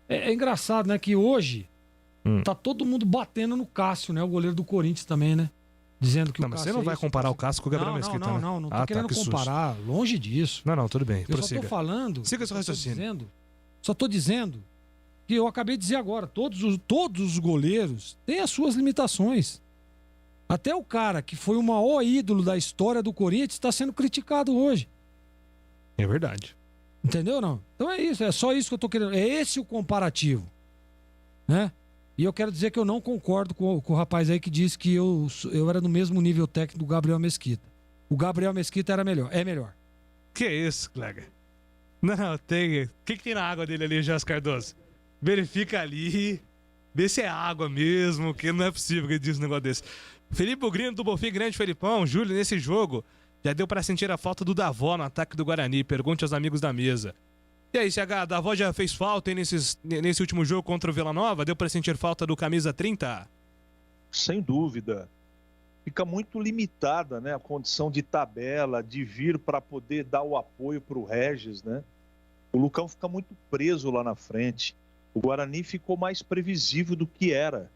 É engraçado, né? Que hoje tá todo mundo batendo no Cássio, né? O goleiro do Corinthians também, né? Dizendo que o Cássio... Mas você não vai comparar o Cássio com o Gabriel Mesquita, né? Não tô querendo comparar. Longe disso. Não, tudo bem. Eu só tô falando... Siga seu raciocínio. Só tô dizendo que eu acabei de dizer agora. Todos os goleiros têm as suas limitações. Até o cara que foi o maior ídolo da história do Corinthians está sendo criticado hoje. É verdade. Entendeu, não? Então é isso, é só isso que eu tô querendo. É esse o comparativo, né? E eu quero dizer que eu não concordo com o rapaz aí que disse que eu era no mesmo nível técnico do Gabriel Mesquita. O Gabriel Mesquita era melhor, é melhor. Que isso, Gleger? Não, tem... O que tem na água dele ali, José Cardoso? Verifica ali, vê se é água mesmo, que não é possível que ele disse um negócio desse. Felipe Bugrino do Bonfim, grande Felipão. Júlio, nesse jogo, já deu pra sentir a falta do Davó no ataque do Guarani. Pergunte aos amigos da mesa. E aí, CH, Davó já fez falta aí nesse último jogo contra o Vila Nova? Deu pra sentir falta do camisa 30? Sem dúvida. Fica muito limitada, né, a condição de tabela, de vir para poder dar o apoio para o Regis, né? O Lucão fica muito preso lá na frente. O Guarani ficou mais previsível do que era.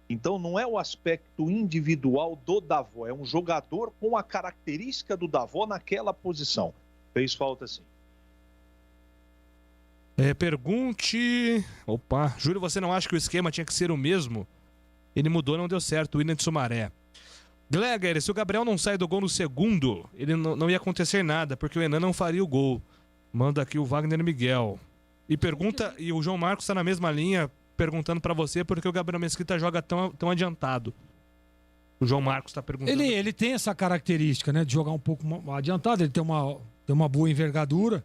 Então não é o aspecto individual do Davó, é um jogador com a característica do Davó naquela posição. Fez falta sim. Pergunte... Opa, Júlio, você não acha que o esquema tinha que ser o mesmo? Ele mudou, não deu certo, o William de Sumaré. Gleger, se o Gabriel não sai do gol no segundo, ele não ia acontecer nada, porque o Enan não faria o gol. Manda aqui o Wagner Miguel. E pergunta, e o João Marcos está na mesma linha, perguntando pra você porque o Gabriel Mesquita joga tão adiantado. O João Marcos está perguntando. Ele tem essa característica, né, de jogar um pouco adiantado, ele tem uma boa envergadura,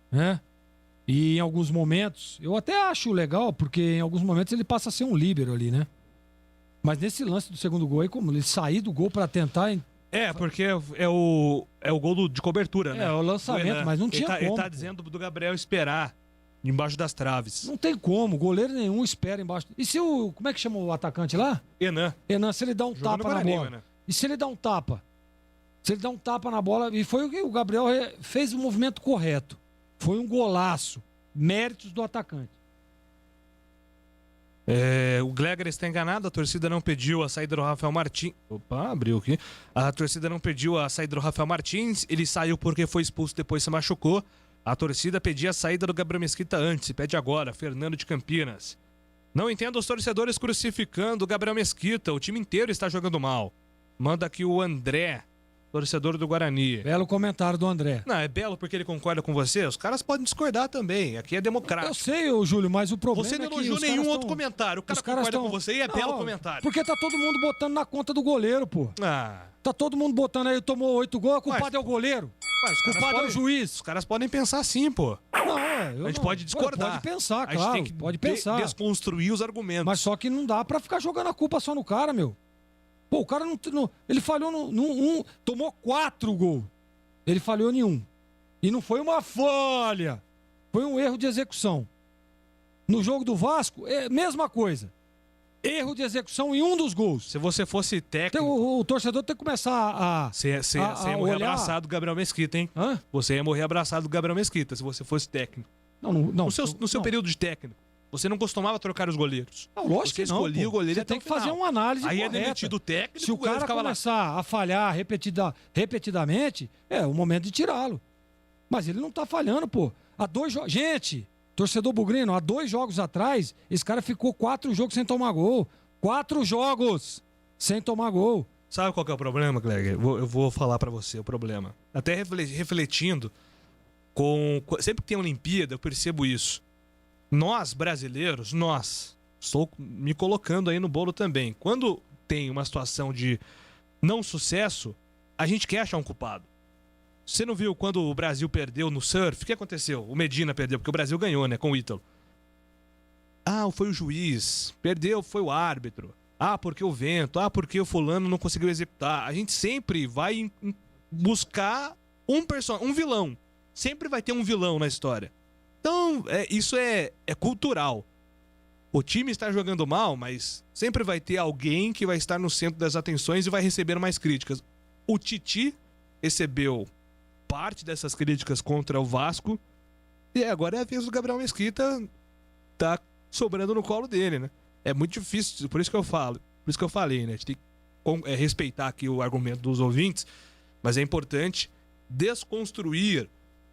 né? E em alguns momentos, eu até acho legal, porque em alguns momentos ele passa a ser um líbero ali, né? Mas nesse lance do segundo gol aí, como ele sair do gol pra tentar... porque é o gol de cobertura, né? É, o lançamento, mas não tinha como. Ele tá dizendo do Gabriel esperar embaixo das traves. Não tem como, goleiro nenhum espera embaixo. E se o... Como é que chama o atacante lá? Enan, se ele dá um tapa na bola. Né? E se ele dá um tapa? Se ele dá um tapa na bola... E foi o que o Gabriel fez o movimento correto. Foi um golaço. Méritos do atacante. O Gleger está enganado, a torcida não pediu a saída do Rafael Martins. Opa, abriu aqui. A torcida não pediu a saída do Rafael Martins, ele saiu porque foi expulso, depois se machucou. A torcida pedia a saída do Gabriel Mesquita antes, pede agora, Fernando de Campinas. Não entendo os torcedores crucificando o Gabriel Mesquita, o time inteiro está jogando mal. Manda aqui o André, torcedor do Guarani. Belo comentário do André. Não, é belo porque ele concorda com você. Os caras podem discordar também. Aqui é democrático. Eu sei, Júlio, mas o problema você não é que elogiou nenhum outro comentário. O cara concorda com você e é belo comentário. Porque tá todo mundo botando na conta do goleiro, pô. Tá todo mundo botando aí, tomou 8 gols, o culpado é o goleiro. O culpado é o juiz. Os caras podem pensar assim, pô. A gente pode discordar. Pode pensar, claro. A gente tem que pode pensar. Desconstruir os argumentos. Mas só que não dá pra ficar jogando a culpa só no cara, meu. Pô, o cara não ele falhou no tomou 4 gols. Ele falhou em 1. E não foi uma falha. Foi um erro de execução. No jogo do Vasco, mesma coisa. Erro de execução em um dos gols. Se você fosse técnico... O torcedor tem que começar a Você ia morrer abraçado do Gabriel Mesquita, hein? Hã? Você ia morrer abraçado do Gabriel Mesquita se você fosse técnico. Não. No seu período de técnico, você não costumava trocar os goleiros. Não, lógico que não. Você escolhia o goleiro. Você tem que fazer uma análise correta. Aí correta. É demitido o técnico. Se o cara começar a falhar repetidamente, é o momento de tirá-lo. Mas ele não tá falhando, pô. Há 2 jogos... Gente, torcedor bugrino, há 2 jogos atrás, esse cara ficou 4 jogos sem tomar gol. 4 jogos. sem tomar gol. Sabe qual que é o problema, Cleber? Eu vou falar pra você o problema. Até refletindo, sempre que tem Olimpíada, eu percebo isso. Nós, brasileiros, estou me colocando aí no bolo também. Quando tem uma situação de não sucesso, a gente quer achar um culpado. Você não viu quando o Brasil perdeu no surf? O que aconteceu? O Medina perdeu, porque o Brasil ganhou, né, com o Ítalo. Foi o juiz. Perdeu, foi o árbitro. Porque o vento. Porque o fulano não conseguiu executar. A gente sempre vai buscar um vilão. Sempre vai ter um vilão na história. Então, isso é cultural. O time está jogando mal, mas sempre vai ter alguém que vai estar no centro das atenções e vai receber mais críticas. O Titi recebeu parte dessas críticas contra o Vasco e agora é a vez do Gabriel Mesquita tá sobrando no colo dele, né? É muito difícil, por isso que eu falei, né? A gente tem que respeitar aqui o argumento dos ouvintes, mas é importante desconstruir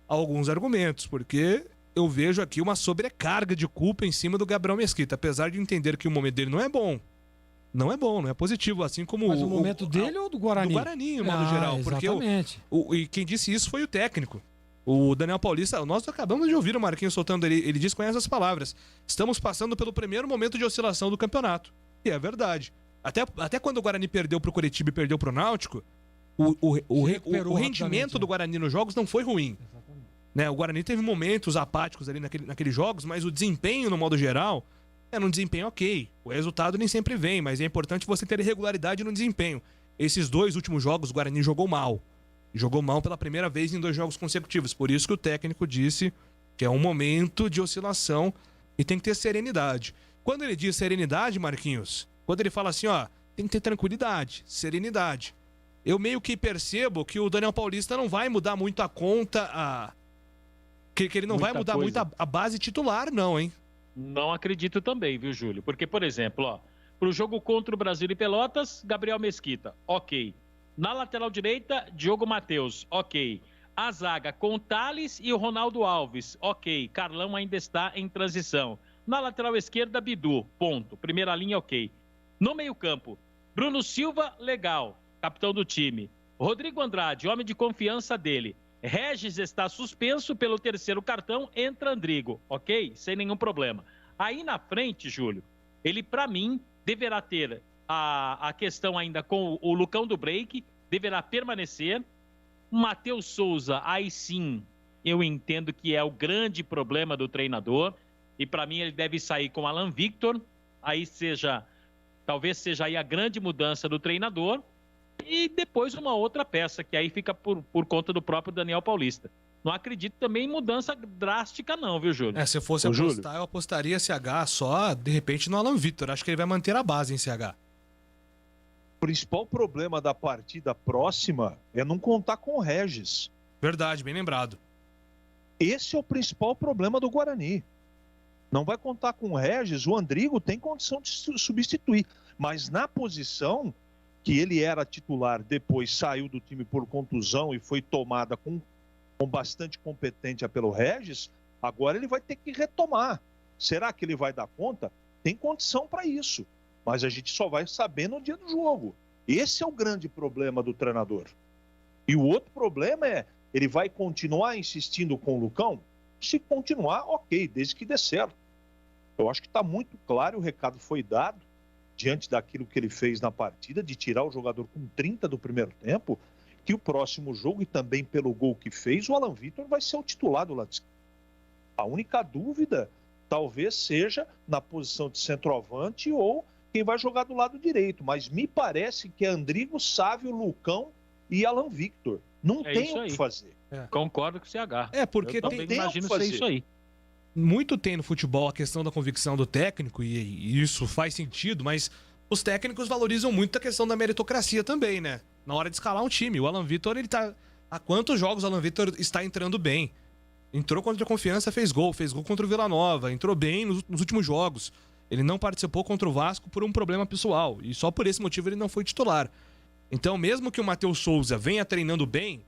alguns argumentos, porque eu vejo aqui uma sobrecarga de culpa em cima do Gabriel Mesquita, apesar de entender que o momento dele não é bom. Não é bom, não é positivo, assim como... Mas o momento dele ou do Guarani? Do Guarani, no modo geral. Exatamente. Porque e quem disse isso foi o técnico. O Daniel Paulista, nós acabamos de ouvir o Marquinhos soltando, ele disse com essas palavras: estamos passando pelo primeiro momento de oscilação do campeonato. E é verdade. Até quando o Guarani perdeu pro Curitiba e perdeu pro Náutico, o rendimento do Guarani nos jogos não foi ruim. Né? O Guarani teve momentos apáticos ali naqueles jogos, mas o desempenho, no modo geral, era um desempenho ok. O resultado nem sempre vem, mas é importante você ter regularidade no desempenho. Esses 2 últimos jogos, o Guarani jogou mal. Jogou mal pela primeira vez em 2 jogos consecutivos. Por isso que o técnico disse que é um momento de oscilação e tem que ter serenidade. Quando ele diz serenidade, Marquinhos, quando ele fala assim, tem que ter tranquilidade, serenidade. Eu meio que percebo que o Daniel Paulista não vai mudar muito a conta, que ele não vai mudar muito a base titular, não, hein? Não acredito também, viu, Júlio? Porque, por exemplo, pro jogo contra o Brasil e Pelotas, Gabriel Mesquita, ok. Na lateral direita, Diogo Matheus, ok. A zaga com Thales e o Ronaldo Alves, ok. Carlão ainda está em transição. Na lateral esquerda, Bidu, ponto. Primeira linha, ok. No meio-campo, Bruno Silva, legal, capitão do time. Rodrigo Andrade, homem de confiança dele. Regis está suspenso pelo 3º cartão, entra Andrigo, ok? Sem nenhum problema. Aí na frente, Júlio, ele para mim deverá ter a questão ainda com o Lucão do Break, deverá permanecer. Matheus Souza, aí sim, eu entendo que é o grande problema do treinador, e para mim ele deve sair com Alan Victor, aí talvez seja aí a grande mudança do treinador, e depois uma outra peça, que aí fica por conta do próprio Daniel Paulista. Não acredito também em mudança drástica não, viu, Júlio? Se eu fosse apostar, eu apostaria CH só, de repente, no Alan Victor. Acho que ele vai manter a base em CH. O principal problema da partida próxima é não contar com o Regis. Verdade, bem lembrado. Esse é o principal problema do Guarani. Não vai contar com o Regis, o Andrigo tem condição de substituir. Mas na posição que ele era titular, depois saiu do time por contusão e foi tomada com bastante competência pelo Regis, agora ele vai ter que retomar. Será que ele vai dar conta? Tem condição para isso. Mas a gente só vai saber no dia do jogo. Esse é o grande problema do treinador. E o outro problema é, ele vai continuar insistindo com o Lucão? Se continuar, ok, desde que dê certo. Eu acho que está muito claro, o recado foi dado, diante daquilo que ele fez na partida, de tirar o jogador com 30 do primeiro tempo, que o próximo jogo, e também pelo gol que fez, o Alan Victor vai ser o titular do lado esquerdo. A única dúvida talvez seja na posição de centroavante ou quem vai jogar do lado direito, mas me parece que é Andrigo, Sávio, Lucão e Alan Victor. Não tem o que fazer. Concordo com o CH. Porque eu também imagino ser isso aí. Muito tem no futebol a questão da convicção do técnico, e isso faz sentido, mas os técnicos valorizam muito a questão da meritocracia também, né? Na hora de escalar um time. O Alan Victor, ele tá... Há quantos jogos o Alan Victor está entrando bem? Entrou contra a Confiança, fez gol contra o Vila Nova, entrou bem nos últimos jogos. Ele não participou contra o Vasco por um problema pessoal, e só por esse motivo ele não foi titular. Então, mesmo que o Matheus Souza venha treinando bem,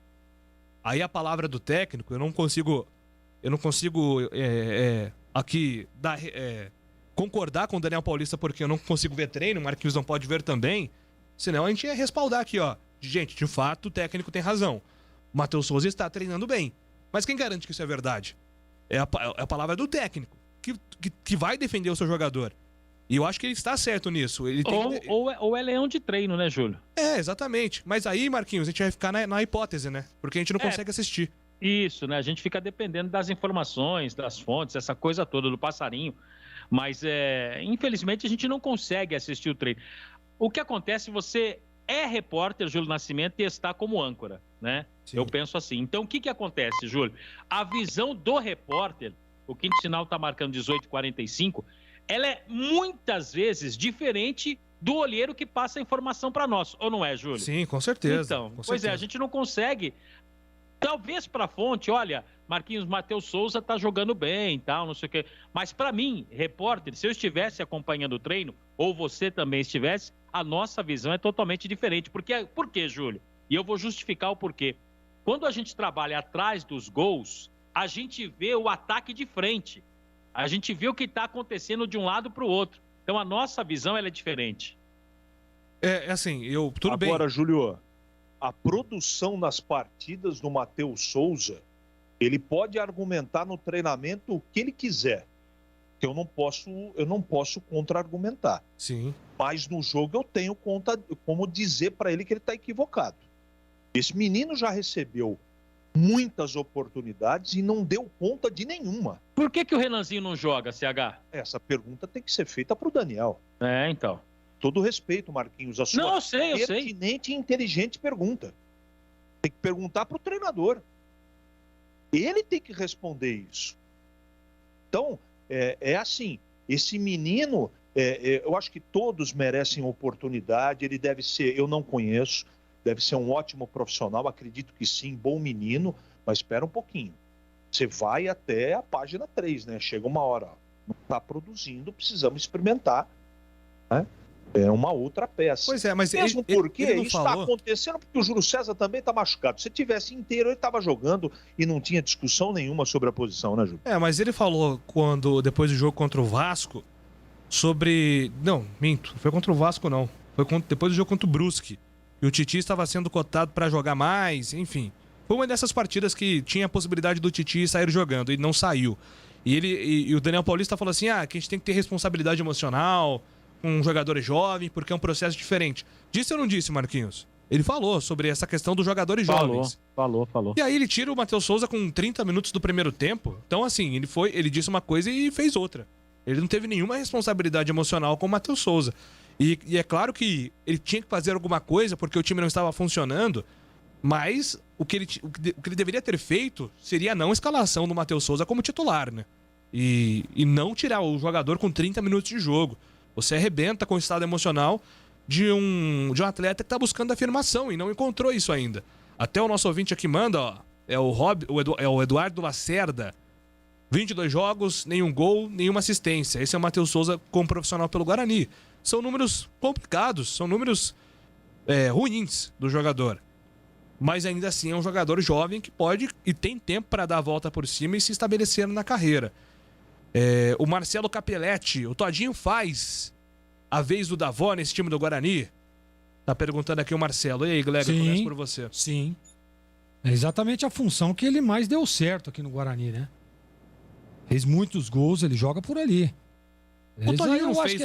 aí a palavra do técnico, eu não consigo aqui concordar com o Daniel Paulista, porque eu não consigo ver treino, o Marquinhos não pode ver também. Senão a gente ia respaldar aqui, ó. Gente, de fato, o técnico tem razão. O Matheus Souza está treinando bem. Mas quem garante que isso é verdade? É a palavra do técnico, que vai defender o seu jogador. E eu acho que ele está certo nisso. Ele tem ou é leão de treino, né, Júlio? É, exatamente. Mas aí, Marquinhos, a gente vai ficar na hipótese, né? Porque a gente não consegue assistir. Isso, né? A gente fica dependendo das informações, das fontes, essa coisa toda do passarinho. Mas, infelizmente, a gente não consegue assistir o treino. O que acontece, você é repórter, Júlio Nascimento, e está como âncora, né? Sim. Eu penso assim. Então, o que acontece, Júlio? A visão do repórter, o quinto sinal está marcando 18h45, ela é muitas vezes diferente do olheiro que passa a informação para nós, ou não é, Júlio? Sim, com certeza. Então, com pois certeza. a gente não consegue, talvez para a fonte, olha, Marquinhos, Matheus Souza tá jogando bem e tal, não sei o quê, mas para mim, repórter, se eu estivesse acompanhando o treino, ou você também estivesse, a nossa visão é totalmente diferente. Por quê, Júlio? E eu vou justificar o porquê. Quando a gente trabalha atrás dos gols, a gente vê o ataque de frente. A gente vê o que está acontecendo de um lado para o outro. Então, a nossa visão ela é diferente. Assim, tudo bem. Agora, Júlio, a produção nas partidas do Matheus Souza, ele pode argumentar no treinamento o que ele quiser. Que eu não posso contra-argumentar. Sim. Mas no jogo eu tenho como dizer para ele que ele está equivocado. Esse menino já recebeu muitas oportunidades e não deu conta de nenhuma. Por que o Renanzinho não joga, CH? Essa pergunta tem que ser feita para o Daniel. Então. Todo respeito, Marquinhos. A sua não, eu sei. pertinente e inteligente pergunta. Tem que perguntar para o treinador. Ele tem que responder isso. Então, assim, esse menino, eu acho que todos merecem oportunidade, ele deve ser, eu não conheço, deve ser um ótimo profissional, acredito que sim, bom menino, mas espera um pouquinho. Você vai até a página 3, né? Chega uma hora, não está produzindo, precisamos experimentar, né? É uma outra peça. Pois é, mas mesmo porque ele não isso falou... está acontecendo porque o Júlio César também está machucado. Se tivesse inteiro, ele estava jogando e não tinha discussão nenhuma sobre a posição, né, Júlio? Mas ele falou depois do jogo contra o Vasco sobre... Não, minto, não foi contra o Vasco não. Foi depois do jogo contra o Brusque. E o Titi estava sendo cotado para jogar mais, enfim. Foi uma dessas partidas que tinha a possibilidade do Titi sair jogando e não saiu. E o Daniel Paulista falou assim, que a gente tem que ter responsabilidade emocional com um jogador jovem, porque é um processo diferente. Disse ou não disse, Marquinhos? Ele falou sobre essa questão dos jogadores jovens. Falou. E aí ele tira o Matheus Souza com 30 minutos do primeiro tempo. Então, assim, ele disse uma coisa e fez outra. Ele não teve nenhuma responsabilidade emocional com o Matheus Souza. E é claro que ele tinha que fazer alguma coisa porque o time não estava funcionando, mas o que ele deveria ter feito seria a não escalação do Matheus Souza como titular, né? E não tirar o jogador com 30 minutos de jogo. Você arrebenta com o estado emocional de um atleta que está buscando afirmação e não encontrou isso ainda. Até o nosso ouvinte aqui manda, é o Eduardo Lacerda. 22 jogos, nenhum gol, nenhuma assistência. Esse é o Matheus Souza como profissional pelo Guarani. São números complicados, são números ruins do jogador. Mas ainda assim é um jogador jovem que pode e tem tempo para dar a volta por cima e se estabelecer na carreira. O Marcelo Capelletti, o Todinho faz a vez do Davó nesse time do Guarani? Tá perguntando aqui o Marcelo. E aí, Glega, começo por você. Sim. É exatamente a função que ele mais deu certo aqui no Guarani, né? Fez muitos gols, ele joga por ali. O Todinho não fez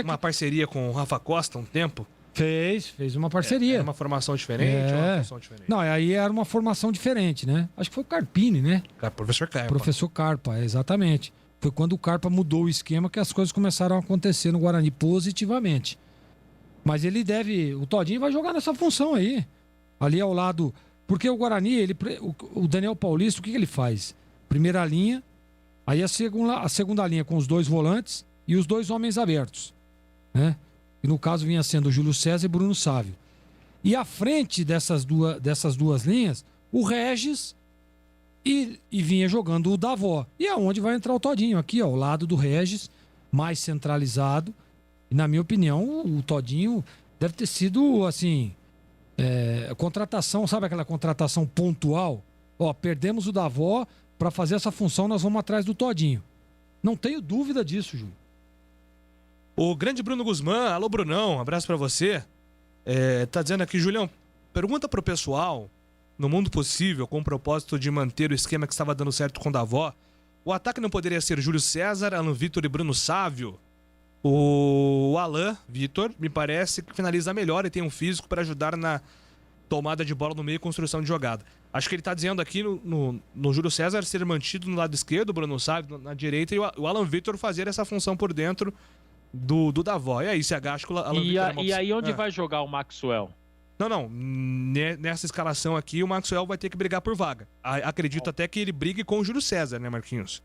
uma parceria com o Rafa Costa um tempo? Fez uma parceria. Era uma formação diferente? Uma função diferente? Não, aí era uma formação diferente, né? Acho que foi o Carpini, né? Professor Carpa. Professor Carpa, exatamente. Foi quando o Carpa mudou o esquema que as coisas começaram a acontecer no Guarani positivamente. Mas o Todinho vai jogar nessa função aí. Ali ao lado. Porque o Guarani, o Daniel Paulista, o que ele faz? Primeira linha, aí a segunda linha com os dois volantes e os dois homens abertos, né? E no caso vinha sendo o Júlio César e Bruno Sávio. E à frente dessas duas linhas, o Regis e vinha jogando o Davó. E é onde vai entrar o Todinho, aqui, ó, ao lado do Regis, mais centralizado. E na minha opinião, o Todinho deve ter sido, assim, contratação, sabe aquela contratação pontual? Ó, perdemos o Davó, para fazer essa função nós vamos atrás do Todinho. Não tenho dúvida disso, Júlio. O grande Bruno Guzmán, alô Brunão, abraço pra você. Tá dizendo aqui, Julião, pergunta pro pessoal, no mundo possível, com o propósito de manter o esquema que estava dando certo com o Davó, o ataque não poderia ser Júlio César, Alan Vitor e Bruno Sávio? O Alan Vitor, me parece que finaliza melhor e tem um físico para ajudar na tomada de bola no meio e construção de jogada. Acho que ele tá dizendo aqui no Júlio César ser mantido no lado esquerdo, o Bruno Sávio na direita e o Alan Vitor fazer essa função por dentro do Davó. E aí, se acha que o Alan Vitor E aí onde vai jogar o Maxwell? Não. Nessa escalação aqui, o Maxwell vai ter que brigar por vaga. Acredito até que ele brigue com o Júlio César, né, Marquinhos?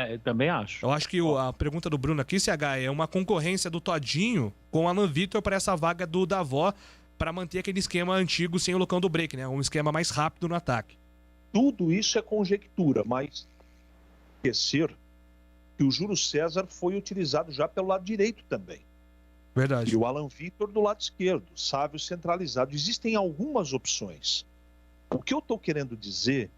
Eu também acho. Eu acho que a pergunta do Bruno aqui, CH, é uma concorrência do Todinho com o Alan Vitor para essa vaga do Davó, para manter aquele esquema antigo sem o Lucão do break, né? Um esquema mais rápido no ataque. Tudo isso é conjectura, mas esquecer que o Júlio César foi utilizado já pelo lado direito também. Verdade. E o Alan Vitor do lado esquerdo, Sávio centralizado. Existem algumas opções. O que eu estou querendo dizer,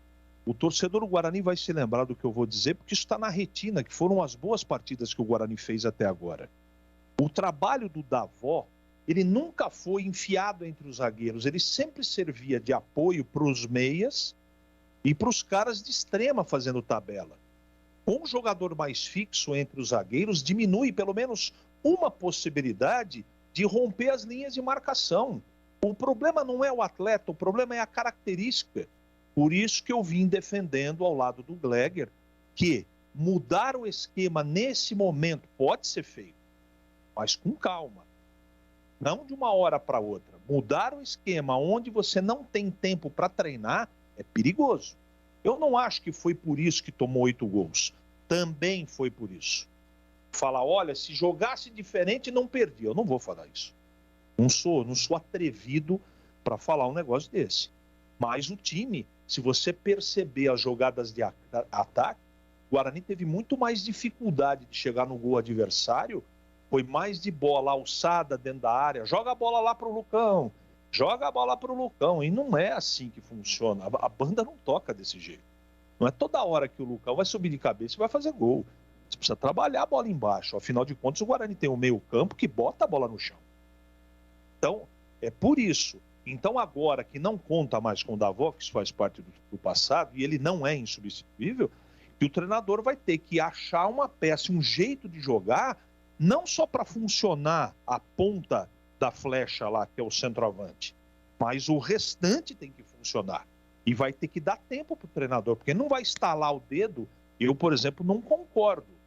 o torcedor do Guarani vai se lembrar do que eu vou dizer, porque isso está na retina, que foram as boas partidas que o Guarani fez até agora. O trabalho do Davó, ele nunca foi enfiado entre os zagueiros, ele sempre servia de apoio para os meias e para os caras de extrema fazendo tabela. Com um jogador mais fixo entre os zagueiros, diminui pelo menos uma possibilidade de romper as linhas de marcação. O problema não é o atleta, o problema é a característica. Por isso que eu vim defendendo ao lado do Gleger que mudar o esquema nesse momento pode ser feito, mas com calma. Não de uma hora para outra. Mudar o esquema onde você não tem tempo para treinar é perigoso. Eu não acho que foi por isso que tomou 8 gols. Também foi por isso. Falar, olha, se jogasse diferente não perdia. Eu não vou falar isso. Não sou atrevido para falar um negócio desse. Mas o time, se você perceber as jogadas de ataque, o Guarani teve muito mais dificuldade de chegar no gol adversário. Foi mais de bola alçada dentro da área. Joga a bola lá pro Lucão. Joga a bola pro Lucão. E não é assim que funciona. A banda não toca desse jeito. Não é toda hora que o Lucão vai subir de cabeça e vai fazer gol. Você precisa trabalhar a bola embaixo. Afinal de contas, o Guarani tem um meio campo que bota a bola no chão. Então, é por isso. Então, agora que não conta mais com o Davó, que isso faz parte do passado, e ele não é insubstituível, que o treinador vai ter que achar uma peça, um jeito de jogar, não só para funcionar a ponta da flecha lá, que é o centroavante, mas o restante tem que funcionar. E vai ter que dar tempo para o treinador, porque não vai estalar o dedo. Eu, por exemplo, não concordo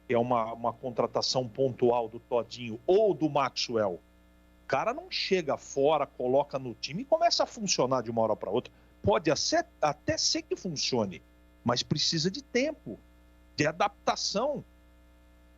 que é uma contratação pontual do Todinho ou do Maxwell. O cara não chega fora, coloca no time e começa a funcionar de uma hora para outra. Pode até ser que funcione, mas precisa de tempo, de adaptação.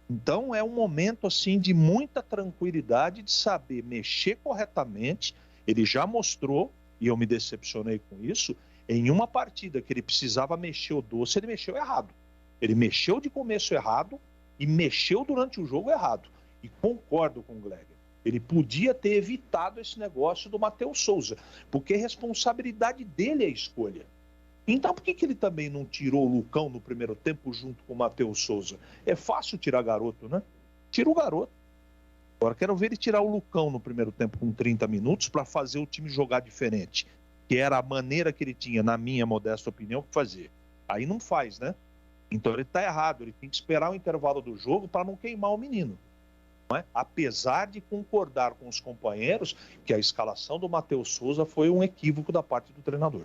Então é um momento assim de muita tranquilidade, de saber mexer corretamente. Ele já mostrou, e eu me decepcionei com isso, em uma partida que ele precisava mexer o doce, ele mexeu errado. Ele mexeu de começo errado e mexeu durante o jogo errado. E concordo com o Gleger. Ele podia ter evitado esse negócio do Matheus Souza, porque a responsabilidade dele é a escolha. Então por que ele também não tirou o Lucão no primeiro tempo junto com o Matheus Souza? É fácil tirar garoto, né? Tira o garoto. Agora quero ver ele tirar o Lucão no primeiro tempo com 30 minutos para fazer o time jogar diferente, que era a maneira que ele tinha, na minha modesta opinião, que fazer. Aí não faz, né? Então ele está errado, ele tem que esperar o intervalo do jogo para não queimar o menino. Não é? Apesar de concordar com os companheiros que a escalação do Matheus Souza foi um equívoco da parte do treinador.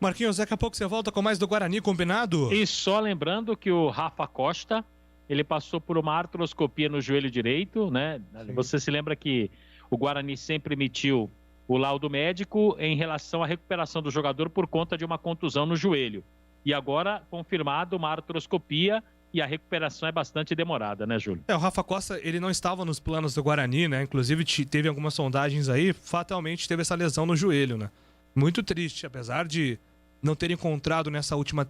Marquinhos, daqui a pouco você volta com mais do Guarani, combinado? E só lembrando que o Rafa Costa, ele passou por uma artroscopia no joelho direito, né? Sim. Você se lembra que o Guarani sempre emitiu o laudo médico em relação à recuperação do jogador por conta de uma contusão no joelho. E agora, confirmado, uma artroscopia e a recuperação é bastante demorada, né, Júlio? O Rafa Costa, ele não estava nos planos do Guarani, né? Inclusive, teve algumas sondagens aí, fatalmente teve essa lesão no joelho, né? Muito triste, apesar de não ter encontrado nessa última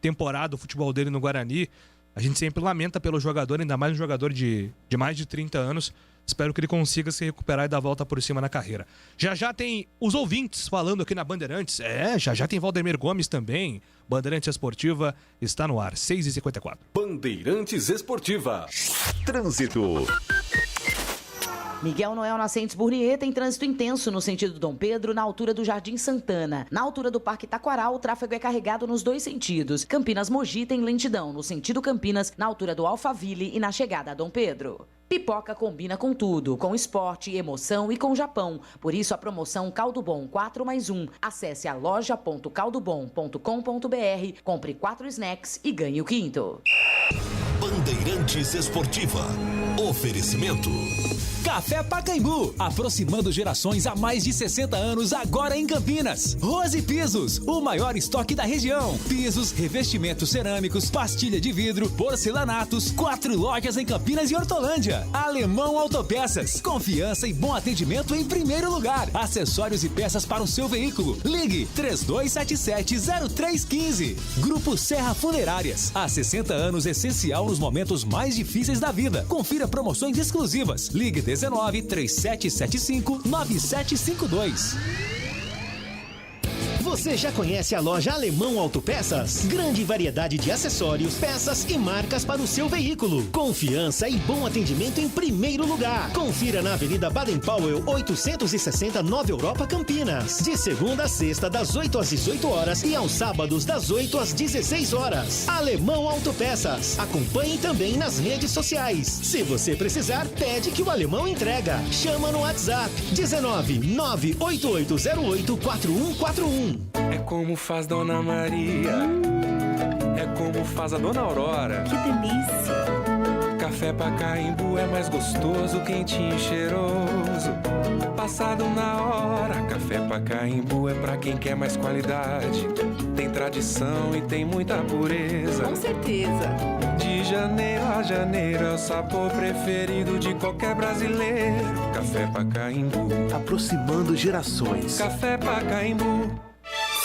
temporada o futebol dele no Guarani. A gente sempre lamenta pelo jogador, ainda mais um jogador de mais de 30 anos. Espero que ele consiga se recuperar e dar a volta por cima na carreira. Já tem os ouvintes falando aqui na Bandeirantes. Já tem Valdemir Gomes também. Bandeirantes Esportiva está no ar, 6h54. Bandeirantes Esportiva. Trânsito. Miguel Noel Nascentes Burnier tem trânsito intenso no sentido Dom Pedro, na altura do Jardim Santana. Na altura do Parque Taquaral, o tráfego é carregado nos dois sentidos. Campinas-Mogi tem lentidão no sentido Campinas, na altura do Alphaville e na chegada a Dom Pedro. Pipoca combina com tudo, com esporte, emoção e com Japão. Por isso a promoção Caldo Bom 4+1. Acesse a loja.caldobom.com.br, compre 4 snacks e ganhe o quinto. Bandeirantes Esportiva. Oferecimento. Café Pacaembu, aproximando gerações há mais de 60 anos, agora em Campinas. Rose Pisos, o maior estoque da região. Pisos, revestimentos cerâmicos, pastilha de vidro, porcelanatos, 4 lojas em Campinas e Hortolândia. Alemão Autopeças, confiança e bom atendimento em primeiro lugar. Acessórios e peças para o seu veículo. Ligue 3277-0315. Grupo Serra Funerárias, há 60 anos essencial nos momentos mais difíceis da vida. Confira promoções exclusivas. Ligue 19-3775-9752. Você já conhece a loja Alemão Autopeças? Grande variedade de acessórios, peças e marcas para o seu veículo. Confiança e bom atendimento em primeiro lugar. Confira na Avenida Baden-Powell, 860, Nova Europa, Campinas. De segunda a sexta, das 8 às 18 horas e aos sábados, das 8 às 16 horas. Alemão Autopeças. Acompanhe também nas redes sociais. Se você precisar, pede que o Alemão entrega. Chama no WhatsApp 19-98808-4141. É como faz Dona Maria, é como faz a Dona Aurora. Que delícia! Café Pacaembu é mais gostoso, quentinho e cheiroso. Passado na hora, Café Pacaembu é pra quem quer mais qualidade. Tem tradição e tem muita pureza. Com certeza! De janeiro a janeiro é o sabor preferido de qualquer brasileiro. Café Pacaembu, aproximando gerações. Café Pacaembu.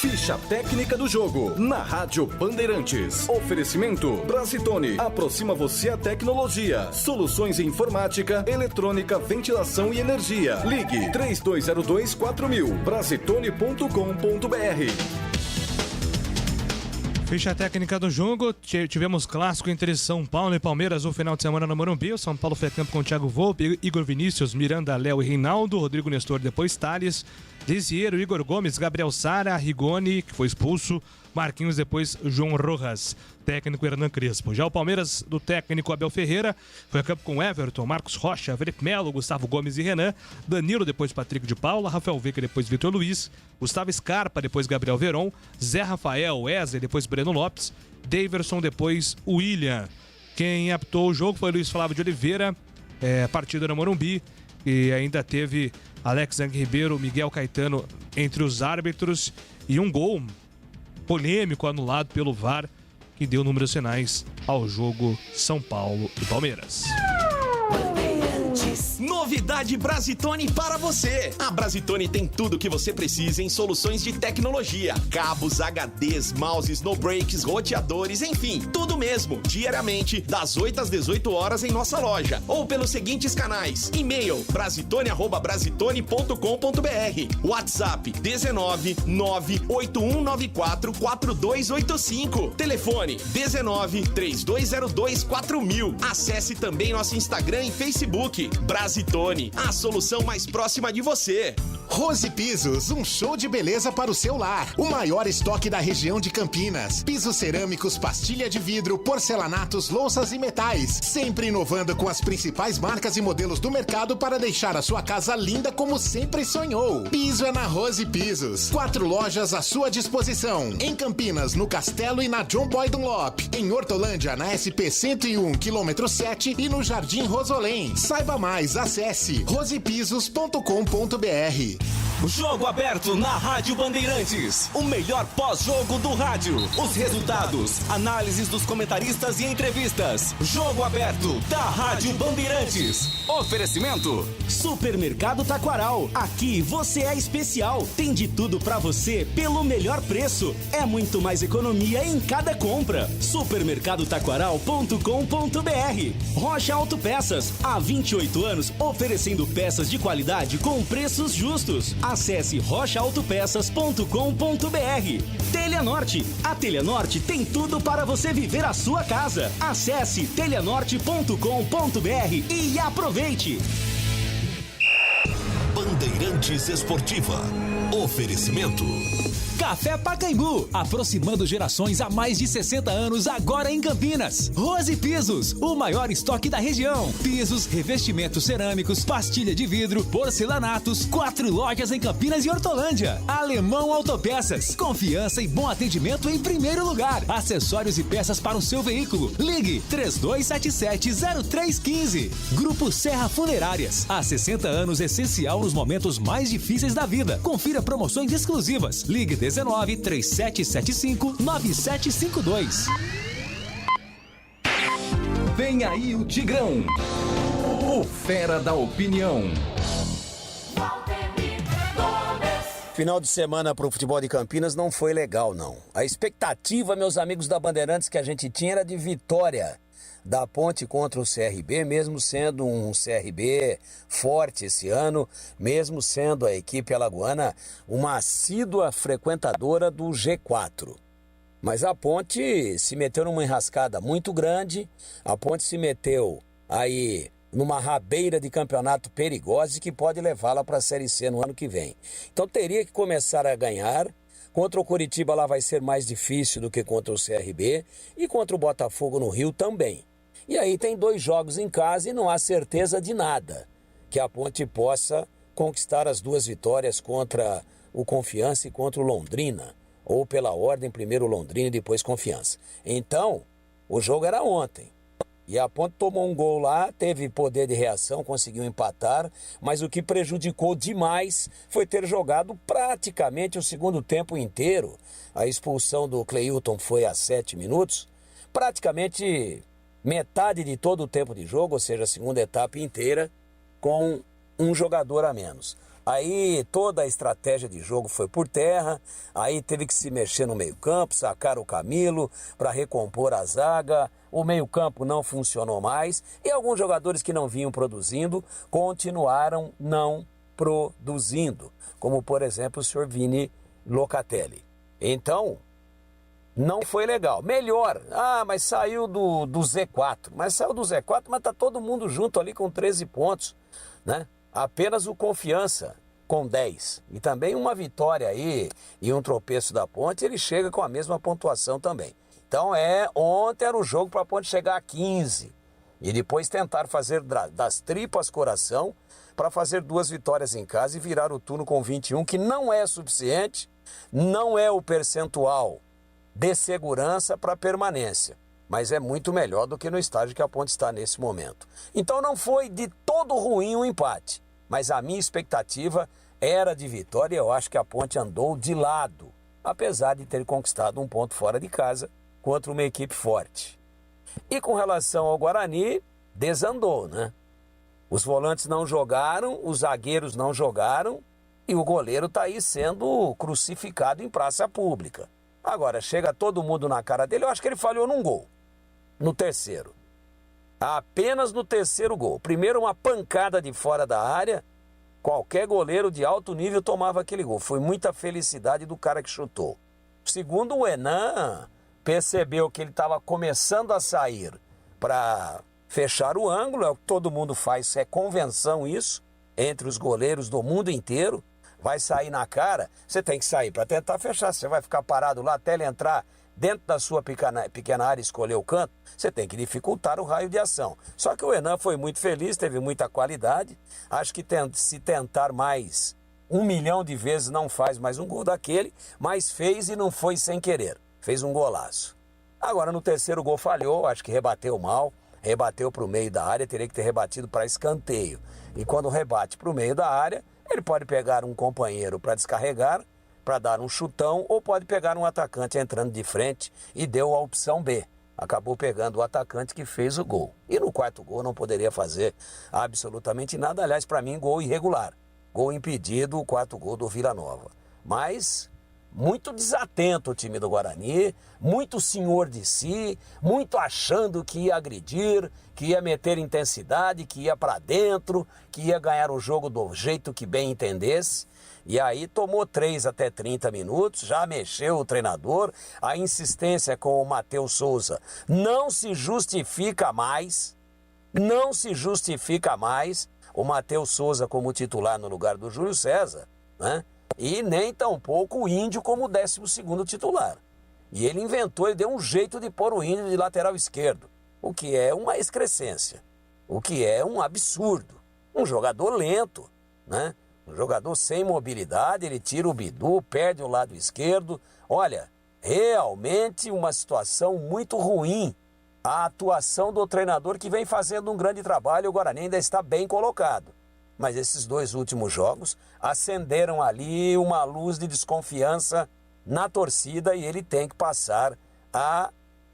Ficha técnica do jogo, na Rádio Bandeirantes. Oferecimento Brasitone, aproxima você à tecnologia. Soluções em informática, eletrônica, ventilação e energia. Ligue 3202-4000, brasitone.com.br. Ficha técnica do jogo, tivemos clássico entre São Paulo e Palmeiras no final de semana no Morumbi. O São Paulo foi a campo com Thiago Volpe, Igor Vinícius, Miranda, Léo e Reinaldo, Rodrigo Nestor, depois Thales, Lisiero, Igor Gomes, Gabriel Sara, Rigoni, que foi expulso, Marquinhos, depois João Rojas, técnico Hernan Crespo. Já o Palmeiras, do técnico Abel Ferreira, foi a campo com Everton, Marcos Rocha, Felipe Melo, Gustavo Gomes e Renan, Danilo, depois Patrick de Paula, Rafael Veiga, depois Vitor Luiz, Gustavo Scarpa, depois Gabriel Veron, Zé Rafael, Wesley, depois Breno Lopes, Daverson, depois William. Quem apitou o jogo foi Luiz Flávio de Oliveira, partida no Morumbi, e ainda teve Alex Ang Ribeiro, Miguel Caetano entre os árbitros e um gol polêmico anulado pelo VAR que deu números finais ao jogo São Paulo e Palmeiras. Novidade Brasitone para você. A Brasitone tem tudo o que você precisa em soluções de tecnologia. Cabos, HDs, mouses, no breaks, roteadores, enfim, tudo mesmo. Diariamente, das 8 às 18 horas em nossa loja. Ou pelos seguintes canais. E-mail, brasitone@brasitone.com.br. WhatsApp, 19981944285. Telefone, 19-3202-4000. Acesse também nosso Instagram e Facebook. Brasitone, a solução mais próxima de você. Rose Pisos, um show de beleza para o seu lar. O maior estoque da região de Campinas. Pisos cerâmicos, pastilha de vidro, porcelanatos, louças e metais. Sempre inovando com as principais marcas e modelos do mercado para deixar a sua casa linda como sempre sonhou. Piso é na Rose Pisos. 4 lojas à sua disposição. Em Campinas, no Castelo e na John Boy Dunlop. Em Hortolândia, na SP 101, quilômetro 7 e no Jardim Rosolém. Saiba mais, acesse rosepisos.com.br. Jogo aberto na Rádio Bandeirantes. O melhor pós-jogo do rádio. Os resultados, análises dos comentaristas e entrevistas. Jogo aberto da Rádio Bandeirantes. Oferecimento Supermercado Taquaral. Aqui você é especial. Tem de tudo pra você pelo melhor preço. É muito mais economia em cada compra. Supermercadotaquaral.com.br. Rocha Autopeças. Há 28 anos oferecendo peças de qualidade com preços justos. Acesse rochaautopeças.com.br. Telha Norte. A Telha Norte tem tudo para você viver a sua casa. Acesse telhanorte.com.br e aproveite. Bandeirantes Esportiva. Oferecimento. Café Pacaembu, aproximando gerações há mais de 60 anos, agora em Campinas. Rose Pisos, o maior estoque da região. Pisos, revestimentos cerâmicos, pastilha de vidro, porcelanatos, 4 lojas em Campinas e Hortolândia. Alemão Autopeças, confiança e bom atendimento em primeiro lugar. Acessórios e peças para o seu veículo. Ligue 3277-0315. Grupo Serra Funerárias, há 60 anos essencial nos momentos mais difíceis da vida. Confira promoções exclusivas. Ligue 19-3775-9752. Vem aí o Tigrão, o fera da opinião. Final de semana para o futebol de Campinas não foi legal, não. A expectativa, meus amigos da Bandeirantes, que a gente tinha era de vitória da Ponte contra o CRB, mesmo sendo um CRB forte esse ano, mesmo sendo a equipe alagoana uma assídua frequentadora do G4. Mas a Ponte se meteu numa enrascada muito grande, a Ponte se meteu aí numa rabeira de campeonato perigosa que pode levá-la para a Série C no ano que vem. Então teria que começar a ganhar. Contra o Coritiba lá vai ser mais difícil do que contra o CRB e contra o Botafogo no Rio também. E aí tem 2 jogos em casa e não há certeza de nada que a Ponte possa conquistar as 2 vitórias contra o Confiança e contra o Londrina. Ou pela ordem, primeiro Londrina e depois Confiança. Então, o jogo era ontem. E a Ponte tomou um gol lá, teve poder de reação, conseguiu empatar, mas o que prejudicou demais foi ter jogado praticamente o segundo tempo inteiro. A expulsão do Cleilton foi a 7 minutos, praticamente metade de todo o tempo de jogo, ou seja, a segunda etapa inteira, com um jogador a menos. Aí toda a estratégia de jogo foi por terra, aí teve que se mexer no meio-campo, sacar o Camilo para recompor a zaga, o meio-campo não funcionou mais e alguns jogadores que não vinham produzindo continuaram não produzindo, como por exemplo o senhor Vini Locatelli. Então, não foi legal. Melhor, mas saiu do Z4, mas saiu do Z4, mas tá todo mundo junto ali com 13 pontos, né? Apenas o Confiança com 10. E também uma vitória aí e um tropeço da Ponte, ele chega com a mesma pontuação também. Então ontem era o jogo para a Ponte chegar a 15. E depois tentar fazer das tripas coração para fazer 2 vitórias em casa e virar o turno com 21, que não é suficiente, não é o percentual de segurança para permanência. Mas é muito melhor do que no estágio que a Ponte está nesse momento. Então não foi de todo ruim o empate, mas a minha expectativa era de vitória e eu acho que a Ponte andou de lado, apesar de ter conquistado um ponto fora de casa contra uma equipe forte. E com relação ao Guarani, desandou, né? Os volantes não jogaram, os zagueiros não jogaram e o goleiro está aí sendo crucificado em praça pública. Agora, chega todo mundo na cara dele, eu acho que ele falhou num gol. No terceiro. Apenas no terceiro gol. Primeiro, uma pancada de fora da área. Qualquer goleiro de alto nível tomava aquele gol. Foi muita felicidade do cara que chutou. Segundo, o Henan percebeu que ele estava começando a sair para fechar o ângulo. É o que todo mundo faz, é convenção isso, entre os goleiros do mundo inteiro. Vai sair na cara, você tem que sair para tentar fechar. Você vai ficar parado lá até ele entrar dentro da sua pequena área e escolher o canto, você tem que dificultar o raio de ação. Só que o Henan foi muito feliz, teve muita qualidade. Acho que se tentar mais 1 milhão de vezes não faz mais um gol daquele, mas fez e não foi sem querer. Fez um golaço. Agora no terceiro gol falhou, acho que rebateu mal, rebateu para o meio da área, teria que ter rebatido para escanteio. E quando rebate para o meio da área, ele pode pegar um companheiro para descarregar, para dar um chutão, ou pode pegar um atacante entrando de frente e deu a opção B. Acabou pegando o atacante que fez o gol. E no quarto gol não poderia fazer absolutamente nada. Aliás, para mim, gol irregular. Gol impedido, o quarto gol do Vila Nova. Mas muito desatento o time do Guarani, muito senhor de si, muito achando que ia agredir, que ia meter intensidade, que ia para dentro, que ia ganhar o jogo do jeito que bem entendesse. E aí tomou 3 até 30 minutos, já mexeu o treinador, a insistência com o Matheus Souza não se justifica mais, o Matheus Souza como titular no lugar do Júlio César, né? E nem tampouco o Índio como 12º titular. E ele deu um jeito de pôr o Índio de lateral esquerdo, o que é uma excrescência, o que é um absurdo. Um jogador lento, né? Um jogador sem mobilidade, ele tira o Bidu, perde o lado esquerdo. Olha, realmente uma situação muito ruim. A atuação do treinador que vem fazendo um grande trabalho, o Guarani ainda está bem colocado. Mas esses 2 últimos jogos acenderam ali uma luz de desconfiança na torcida e ele tem que passar a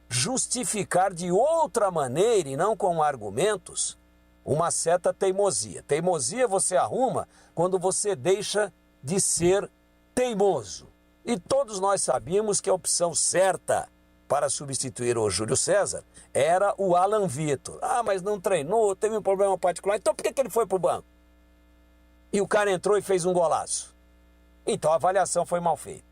justificar de outra maneira e não com argumentos uma certa teimosia. Teimosia você arruma quando você deixa de ser teimoso. E todos nós sabíamos que a opção certa para substituir o Júlio César era o Alan Vitor. Ah, mas não treinou, teve um problema particular. Então por que ele foi para o banco? E o cara entrou e fez um golaço. Então a avaliação foi mal feita.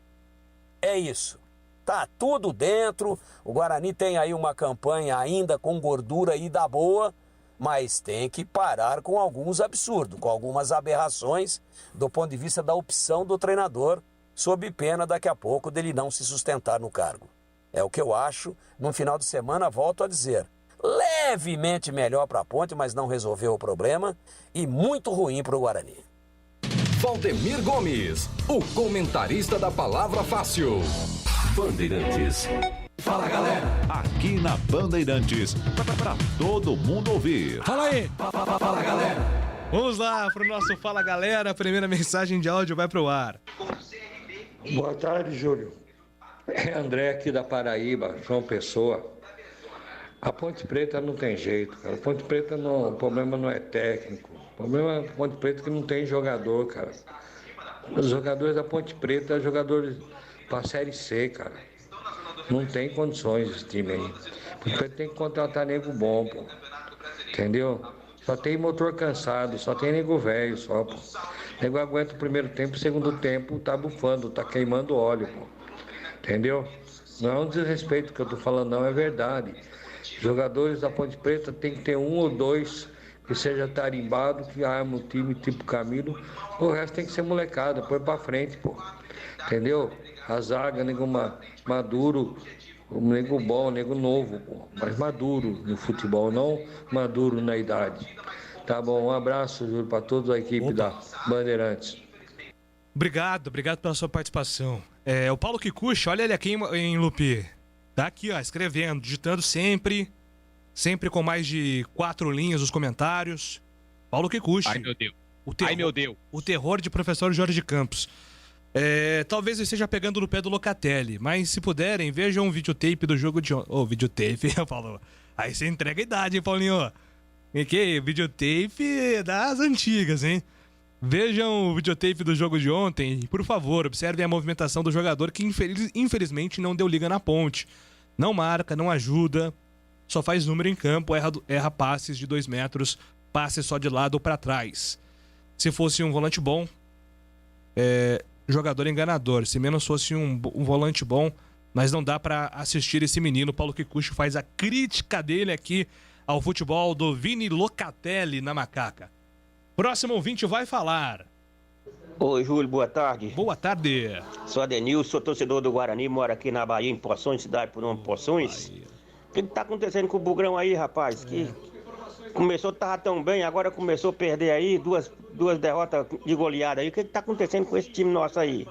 É isso. Tá tudo dentro. O Guarani tem aí uma campanha ainda com gordura e da boa, mas tem que parar com alguns absurdos, com algumas aberrações do ponto de vista da opção do treinador, sob pena daqui a pouco dele não se sustentar no cargo. É o que eu acho. No final de semana, volto a dizer, levemente melhor para a Ponte, mas não resolveu o problema, e muito ruim para o Guarani. Valdemir Gomes, o comentarista da Palavra Fácil. Bandeirantes. Fala, galera. Aqui na Bandeirantes, pra todo mundo ouvir. Fala aí. Fala, galera. Vamos lá pro nosso Fala Galera. A primeira mensagem de áudio vai pro ar. Boa tarde, Júlio. É André aqui da Paraíba, João Pessoa. A Ponte Preta não tem jeito, cara. A Ponte Preta o problema não é técnico. O problema é a Ponte Preta que não tem jogador, cara. Os jogadores da Ponte Preta, jogadores pra Série C, cara. Não tem condições esse time aí. A Ponte Preta tem que contratar nego bom, pô. Entendeu? Só tem motor cansado, só tem nego velho, só, pô. Nego aguenta o primeiro tempo, o segundo tempo tá bufando, tá queimando óleo, pô. Entendeu? Não é um desrespeito que eu tô falando, não, é verdade. Jogadores da Ponte Preta tem que ter 1 ou 2 que seja tarimbado, que arma o time tipo Camilo. O resto tem que ser molecada, põe pra frente, pô. Entendeu? A zaga, nego maduro, nego bom, nego novo, pô. Mas maduro no futebol, não maduro na idade. Tá bom, um abraço, Júlio, pra toda a equipe da Bandeirantes. Obrigado pela sua participação. O Paulo Kikuchi, olha ele aqui em Lupi. Tá aqui, ó, escrevendo, digitando sempre com mais de 4 linhas os comentários. Paulo Kikuchi. Ai, meu Deus. Ai, meu Deus. O terror de professor Jorge Campos. Talvez eu esteja pegando no pé do Locatelli, mas se puderem, vejam um videotape do jogo de ontem. Videotape, falou. Aí você entrega a idade, hein, Paulinho? Videotape das antigas, hein? Vejam o videotape do jogo de ontem e, por favor, observem a movimentação do jogador que infelizmente não deu liga na Ponte. Não marca, não ajuda, só faz número em campo, erra passes de 2 metros, passes só de lado ou para trás. Se fosse um volante bom, jogador enganador. Se menos fosse um volante bom, mas não dá para assistir esse menino. Paulo Kikuchi faz a crítica dele aqui ao futebol do Vini Locatelli na Macaca. Próximo ouvinte vai falar. Oi, Júlio, boa tarde. Boa tarde. Sou Adenilson, sou torcedor do Guarani, moro aqui na Bahia, em Poções, cidade por nome Poções. O que tá acontecendo com o Bugrão aí, rapaz? Que começou, tava tão bem, agora começou a perder aí, duas derrotas de goleada aí. O que tá acontecendo com esse time nosso aí?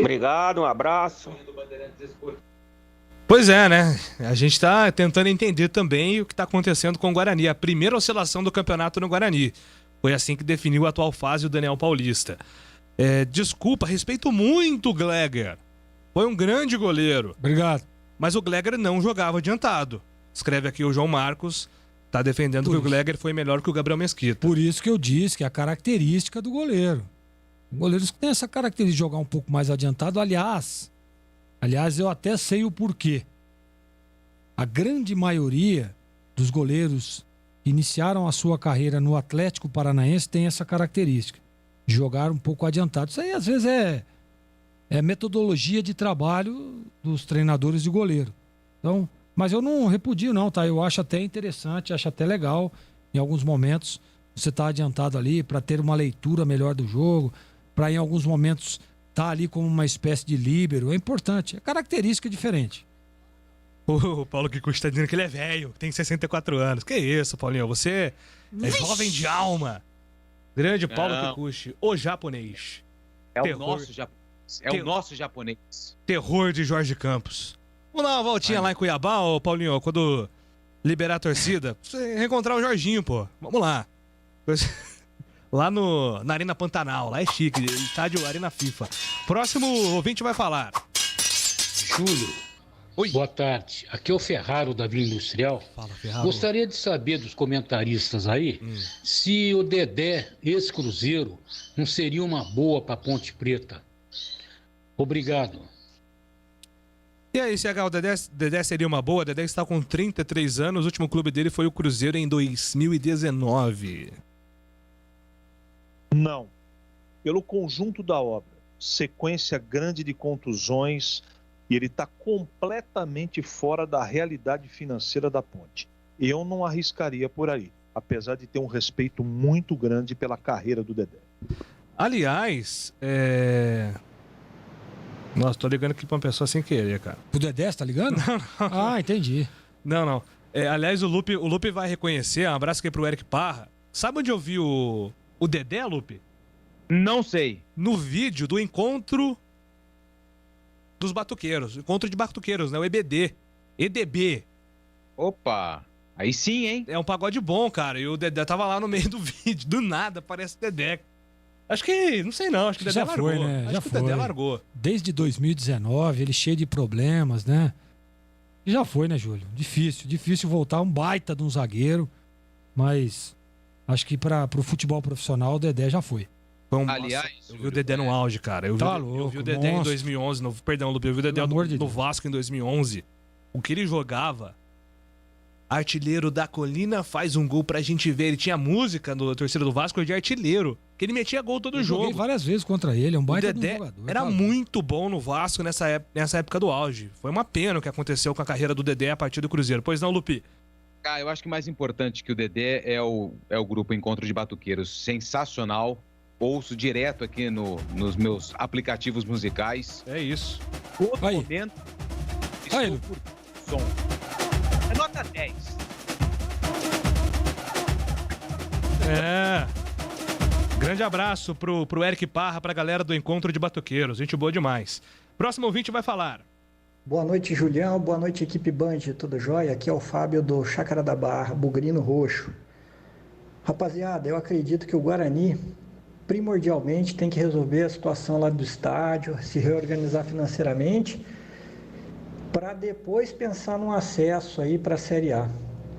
Obrigado, um abraço. Pois é, né? A gente tá tentando entender também o que tá acontecendo com o Guarani. A primeira oscilação do campeonato no Guarani. Foi assim que definiu a atual fase o Daniel Paulista. Desculpa, respeito muito o Gleger. Foi um grande goleiro. Obrigado. Mas o Gleger não jogava adiantado. Escreve aqui o João Marcos, tá defendendo que o Gleger foi melhor que o Gabriel Mesquita. Por isso que eu disse que é a característica do goleiro. Goleiros que têm essa característica de jogar um pouco mais adiantado, aliás, eu até sei o porquê. A grande maioria dos goleiros que iniciaram a sua carreira no Atlético Paranaense tem essa característica, de jogar um pouco adiantado. Isso aí, às vezes, é metodologia de trabalho dos treinadores de goleiro. Então, mas eu não repudio, não, tá? Eu acho até interessante, acho até legal, em alguns momentos, você tá adiantado ali para ter uma leitura melhor do jogo, para em alguns momentos estar ali como uma espécie de líbero. É importante, é característica diferente. O Paulo Kikuchi está dizendo que ele é velho, tem 64 anos. Que isso, Paulinho? Você é jovem de alma. Grande Paulo Kikuchi, o japonês. É o nosso japonês. É o nosso japonês. Terror de Jorge Campos. Vamos dar uma voltinha lá em Cuiabá, ô Paulinho, quando liberar a torcida. Pra você reencontrar o Jorginho, pô. Vamos lá. Lá na Arena Pantanal, lá é chique, estádio Arena FIFA. Próximo ouvinte vai falar. Júlio. Oi. Boa tarde. Aqui é o Ferraro da Vila Industrial. Fala, Ferraro. Gostaria de saber dos comentaristas aí se o Dedé, ex-Cruzeiro, não seria uma boa para Ponte Preta. Obrigado. E aí, CH, o Dedé seria uma boa? O Dedé está com 33 anos, o último clube dele foi o Cruzeiro em 2019. Não. Pelo conjunto da obra, sequência grande de contusões, e ele está completamente fora da realidade financeira da Ponte. Eu não arriscaria por aí, apesar de ter um respeito muito grande pela carreira do Dedé. Aliás, Nossa, tô ligando aqui pra uma pessoa sem querer, cara. O Dedé, você tá ligando? Não. Ah, entendi. Não. Aliás, o Lupe vai reconhecer, um abraço aqui pro Eric Parra. Sabe onde eu vi o Dedé, Lupe? Não sei. No vídeo do encontro dos batuqueiros. Encontro de batuqueiros, né? O EDB. Opa, aí sim, hein? É um pagode bom, cara. E o Dedé tava lá no meio do vídeo. Do nada aparece o Dedé. Acho que, não sei não, acho que o Dedé largou. Né? Acho que o Dedé largou. Desde 2019, ele cheio de problemas, né? E já foi, né, Júlio? Difícil voltar, um baita de um zagueiro. Mas acho que pro futebol profissional o Dedé já foi. Aliás, eu vi o Dedé no auge, cara. Eu vi o Dedé em 2011. Perdão, Lupe, eu vi o Dedé no Vasco em 2011. O que ele jogava, artilheiro da colina, faz um gol pra gente ver. Ele tinha música no torcida do Vasco de artilheiro, que ele metia gol todo jogo. Joguei várias vezes contra ele, é um baita Dedé jogador. Era muito bom no Vasco nessa época do auge. Foi uma pena o que aconteceu com a carreira do Dedé a partir do Cruzeiro. Pois não, Lupe? Eu acho que mais importante que o Dedé é o grupo Encontro de Batuqueiros. Sensacional. Ouço direto aqui nos meus aplicativos musicais. É isso. Todo momento estou por som. É nota 10. Grande abraço pro Eric Parra, pra galera do Encontro de Batuqueiros. Gente boa demais. Próximo ouvinte vai falar. Boa noite, Julião. Boa noite, equipe Band. Tudo jóia? Aqui é o Fábio do Chácara da Barra, Bugrino Roxo. Rapaziada, eu acredito que o Guarani primordialmente tem que resolver a situação lá do estádio, se reorganizar financeiramente, para depois pensar num acesso aí para a Série A.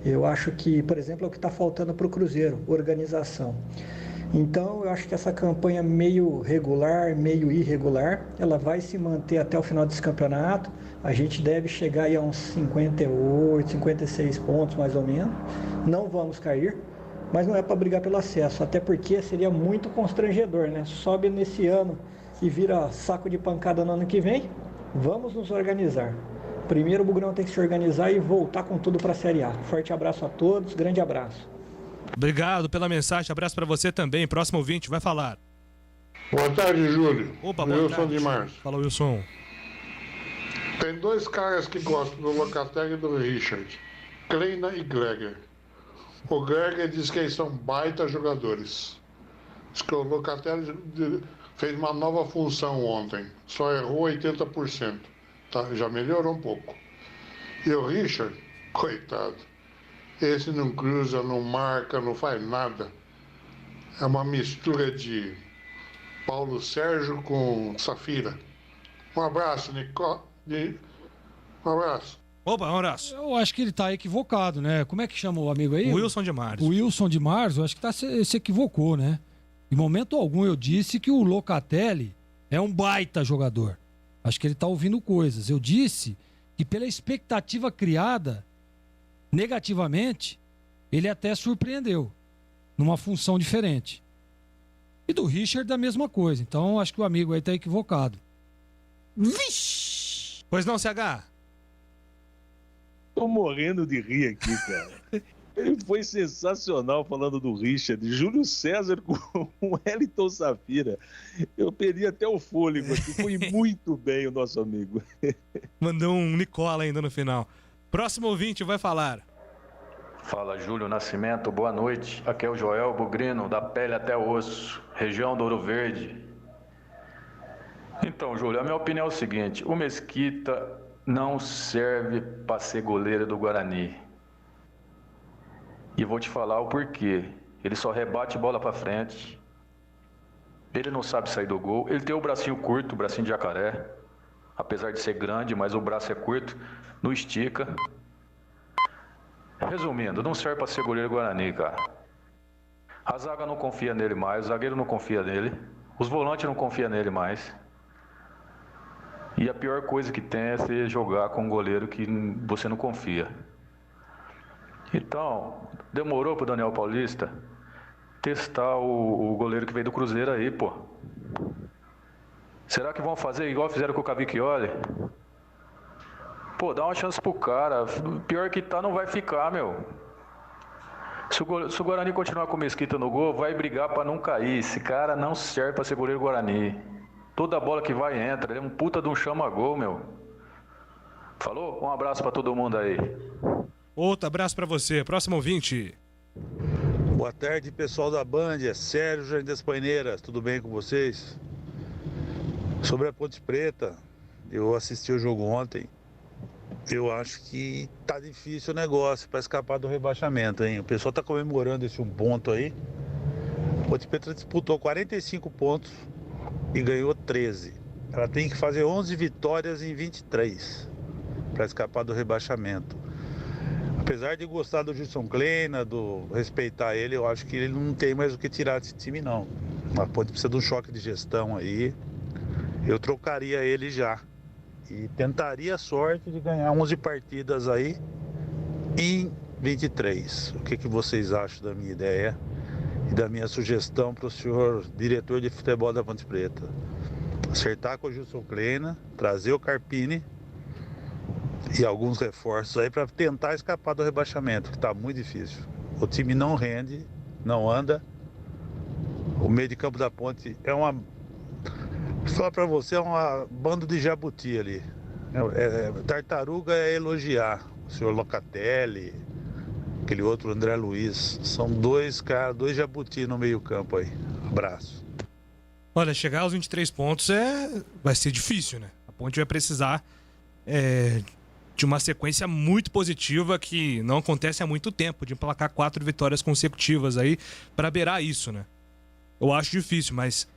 Eu acho que, por exemplo, é o que está faltando para o Cruzeiro, organização. Então, eu acho que essa campanha meio regular, meio irregular, ela vai se manter até o final desse campeonato. A gente deve chegar aí a uns 58, 56 pontos mais ou menos. Não vamos cair, mas não é para brigar pelo acesso, até porque seria muito constrangedor, né? Sobe nesse ano e vira saco de pancada no ano que vem. Vamos nos organizar. Primeiro o Bugrão tem que se organizar e voltar com tudo para a Série A. Forte abraço a todos, grande abraço. Obrigado pela mensagem, abraço para você também. Próximo ouvinte vai falar. Boa tarde, Júlio. Opa, boa Wilson tarde. de Março. Fala, Wilson. Tem dois caras que gostam do Locatelli e do Richard, Kleina e Greger. O Greger diz que eles são baita jogadores. Diz que o Locatelli fez uma nova função ontem, só errou 80%. Tá, já melhorou um pouco. E o Richard, coitado, esse não cruza, não marca, não faz nada. É uma mistura de Paulo Sérgio com Safira. Um abraço, Nico. Um abraço. Opa, um abraço. Eu acho que ele tá equivocado, né? Como é que chama o amigo aí? Wilson de Marzo. O Wilson de Marzo, eu acho que se equivocou, né? Em momento algum eu disse que o Locatelli é um baita jogador. Acho que ele tá ouvindo coisas. Eu disse que pela expectativa criada negativamente, ele até surpreendeu numa função diferente. E do Richard da mesma coisa. Então acho que o amigo aí tá equivocado. Vixe! Pois não, CH? Tô morrendo de rir aqui, cara. Ele foi sensacional falando do Richard. Júlio César com o Wellington Safira. Eu perdi até o fôlego aqui. Foi muito bem o nosso amigo. Mandou um Nicola ainda no final. Próximo ouvinte vai falar. Fala, Júlio Nascimento, boa noite. Aqui é o Joel Bugrino, da pele até o osso, região do Ouro Verde. Então, Júlio, a minha opinião é o seguinte: o Mesquita não serve para ser goleiro do Guarani. E vou te falar o porquê. Ele só rebate bola para frente. Ele não sabe sair do gol. Ele tem o bracinho curto, o bracinho de jacaré. Apesar de ser grande, mas o braço é curto, não estica. Resumindo, não serve para ser goleiro do Guarani, cara. A zaga não confia nele mais, o zagueiro não confia nele, os volantes não confiam nele mais. E a pior coisa que tem é você jogar com um goleiro que você não confia. Então, demorou pro Daniel Paulista testar o goleiro que veio do Cruzeiro aí, pô. Será que vão fazer igual fizeram com o Cavicchioli? Pô, dá uma chance pro cara. Pior que tá, não vai ficar, meu. Se o Guarani continuar com o Mesquita no gol, vai brigar pra não cair. Esse cara não serve pra ser goleiro do Guarani. Toda bola que vai entra. Ele é um puta de um chama-gol, meu. Falou? Um abraço pra todo mundo aí. Outro abraço pra você. Próximo ouvinte. Boa tarde, pessoal da Band. É Sérgio Jardim das Paineiras. Tudo bem com vocês? Sobre a Ponte Preta, eu assisti o jogo ontem. Eu acho que tá difícil o negócio para escapar do rebaixamento, hein? O pessoal tá comemorando esse 1 ponto aí. A Ponte Preta disputou 45 pontos e ganhou 13. Ela tem que fazer 11 vitórias em 23 para escapar do rebaixamento. Apesar de gostar do Gilson Kleina, respeitar ele, eu acho que ele não tem mais o que tirar desse time, não. A Ponte precisa de um choque de gestão aí. Eu trocaria ele já. E tentaria a sorte de ganhar 11 partidas aí em 23. O que vocês acham da minha ideia e da minha sugestão para o senhor diretor de futebol da Ponte Preta? Acertar com o Gilson Kleina, trazer o Carpini e alguns reforços aí para tentar escapar do rebaixamento, que está muito difícil. O time não rende, não anda. O meio de campo da Ponte é uma... Vou falar pra você, é um bando de jabuti ali. Tartaruga é elogiar. O senhor Locatelli, aquele outro André Luiz. São dois caras, dois jabuti no meio campo aí. Abraço. Olha, chegar aos 23 pontos vai ser difícil, né? A Ponte vai precisar de uma sequência muito positiva que não acontece há muito tempo, de emplacar 4 vitórias consecutivas aí para beirar isso, né? Eu acho difícil, mas...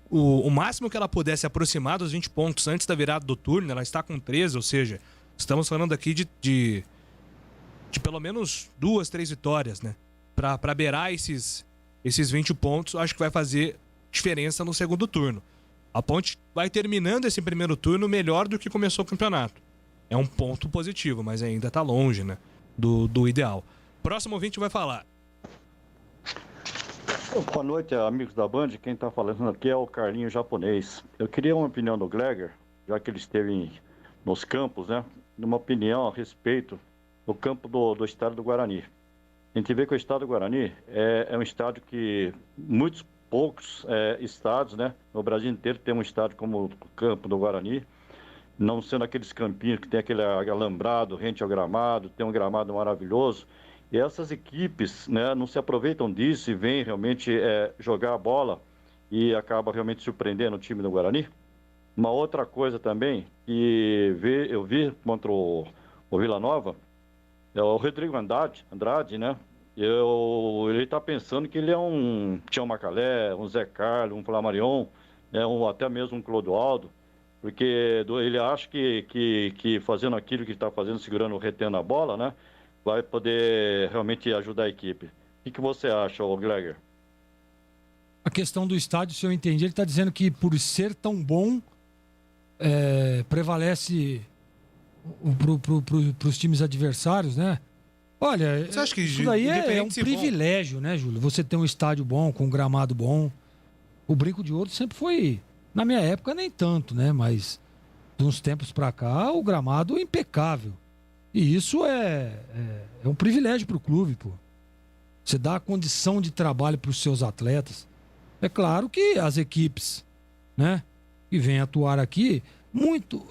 O máximo que ela pudesse aproximar dos 20 pontos antes da virada do turno, ela está com 13, ou seja, estamos falando aqui de pelo menos 2, 3 vitórias, né? Para beirar esses 20 pontos, acho que vai fazer diferença no segundo turno. A Ponte vai terminando esse primeiro turno melhor do que começou o campeonato. É um ponto positivo, mas ainda está longe, né? Do ideal. Próximo ouvinte vai falar. Boa noite, amigos da Band. Quem está falando aqui é o Carlinho Japonês. Eu queria uma opinião do Gleger, já que ele esteve nos campos, né? Uma opinião a respeito do campo do estado do Guarani. A gente vê que o estado do Guarani é um estádio que muitos poucos estados, né? No Brasil inteiro tem um estádio como o campo do Guarani, não sendo aqueles campinhos que tem aquele alambrado, rente ao gramado, tem um gramado maravilhoso. E essas equipes, né, não se aproveitam disso e vêm realmente jogar a bola e acaba realmente surpreendendo o time do Guarani. Uma outra coisa também que eu vi contra o Vila Nova é o Rodrigo Andrade, né? Ele está pensando que ele é um Tião Macalé, um Zé Carlos, um Flamarion, né, até mesmo um Clodoaldo, porque ele acha que fazendo aquilo que está fazendo, segurando, retendo a bola, né, vai poder realmente ajudar a equipe. O que você acha, Gleger? A questão do estádio, se eu entendi, ele está dizendo que por ser tão bom, prevalece para os times adversários, né? Olha, você acha que isso daí é um privilégio, né, Júlio? Você ter um estádio bom, com um gramado bom. O Brinco de Ouro sempre foi, na minha época nem tanto, né? Mas de uns tempos para cá, o gramado é impecável. E isso é um privilégio para o clube, pô. Você dá a condição de trabalho para os seus atletas. É claro que as equipes, né, que vêm atuar aqui, muito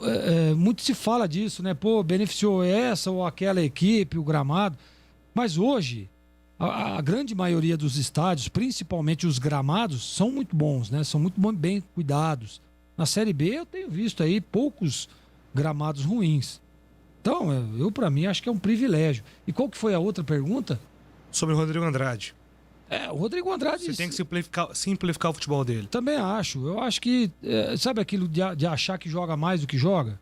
se fala disso, né? Pô, beneficiou essa ou aquela equipe, o gramado. Mas hoje, a grande maioria dos estádios, principalmente os gramados, são muito bons, né? São muito bem cuidados. Na Série B eu tenho visto aí poucos gramados ruins. Então, para mim, acho que é um privilégio. E qual que foi a outra pergunta? Sobre o Rodrigo Andrade. O Rodrigo Andrade... Você tem que simplificar o futebol dele. Também acho. Eu acho que... sabe aquilo de achar que joga mais do que joga?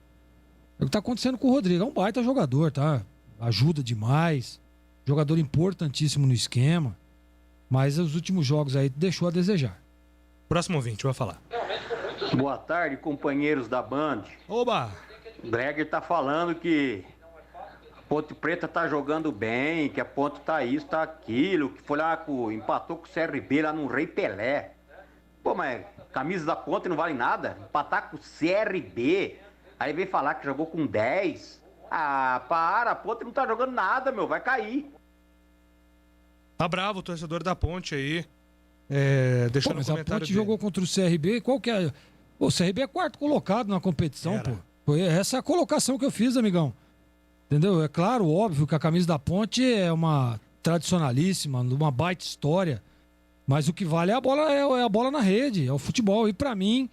É o que tá acontecendo com o Rodrigo. É um baita jogador, tá? Ajuda demais. Jogador importantíssimo no esquema. Mas os últimos jogos aí deixou a desejar. Próximo ouvinte, vai falar. Boa tarde, companheiros da Band. Oba! O Greger tá falando que a Ponte Preta tá jogando bem, que a Ponte tá isso, tá aquilo, que foi lá, empatou com o CRB lá no Rei Pelé. Pô, mas camisa da Ponte não vale nada? Empatar com o CRB, aí vem falar que jogou com 10. Ah, para, a Ponte não tá jogando nada, meu, vai cair. Tá bravo o torcedor da Ponte aí. Deixando mas no comentário a Ponte jogou contra o CRB, qual que é? O CRB é quarto colocado na competição, pô. Foi essa a colocação que eu fiz, amigão. Entendeu? É claro, óbvio que a camisa da Ponte é uma tradicionalíssima, uma baita história. Mas o que vale é a bola na rede, é o futebol. E pra mim,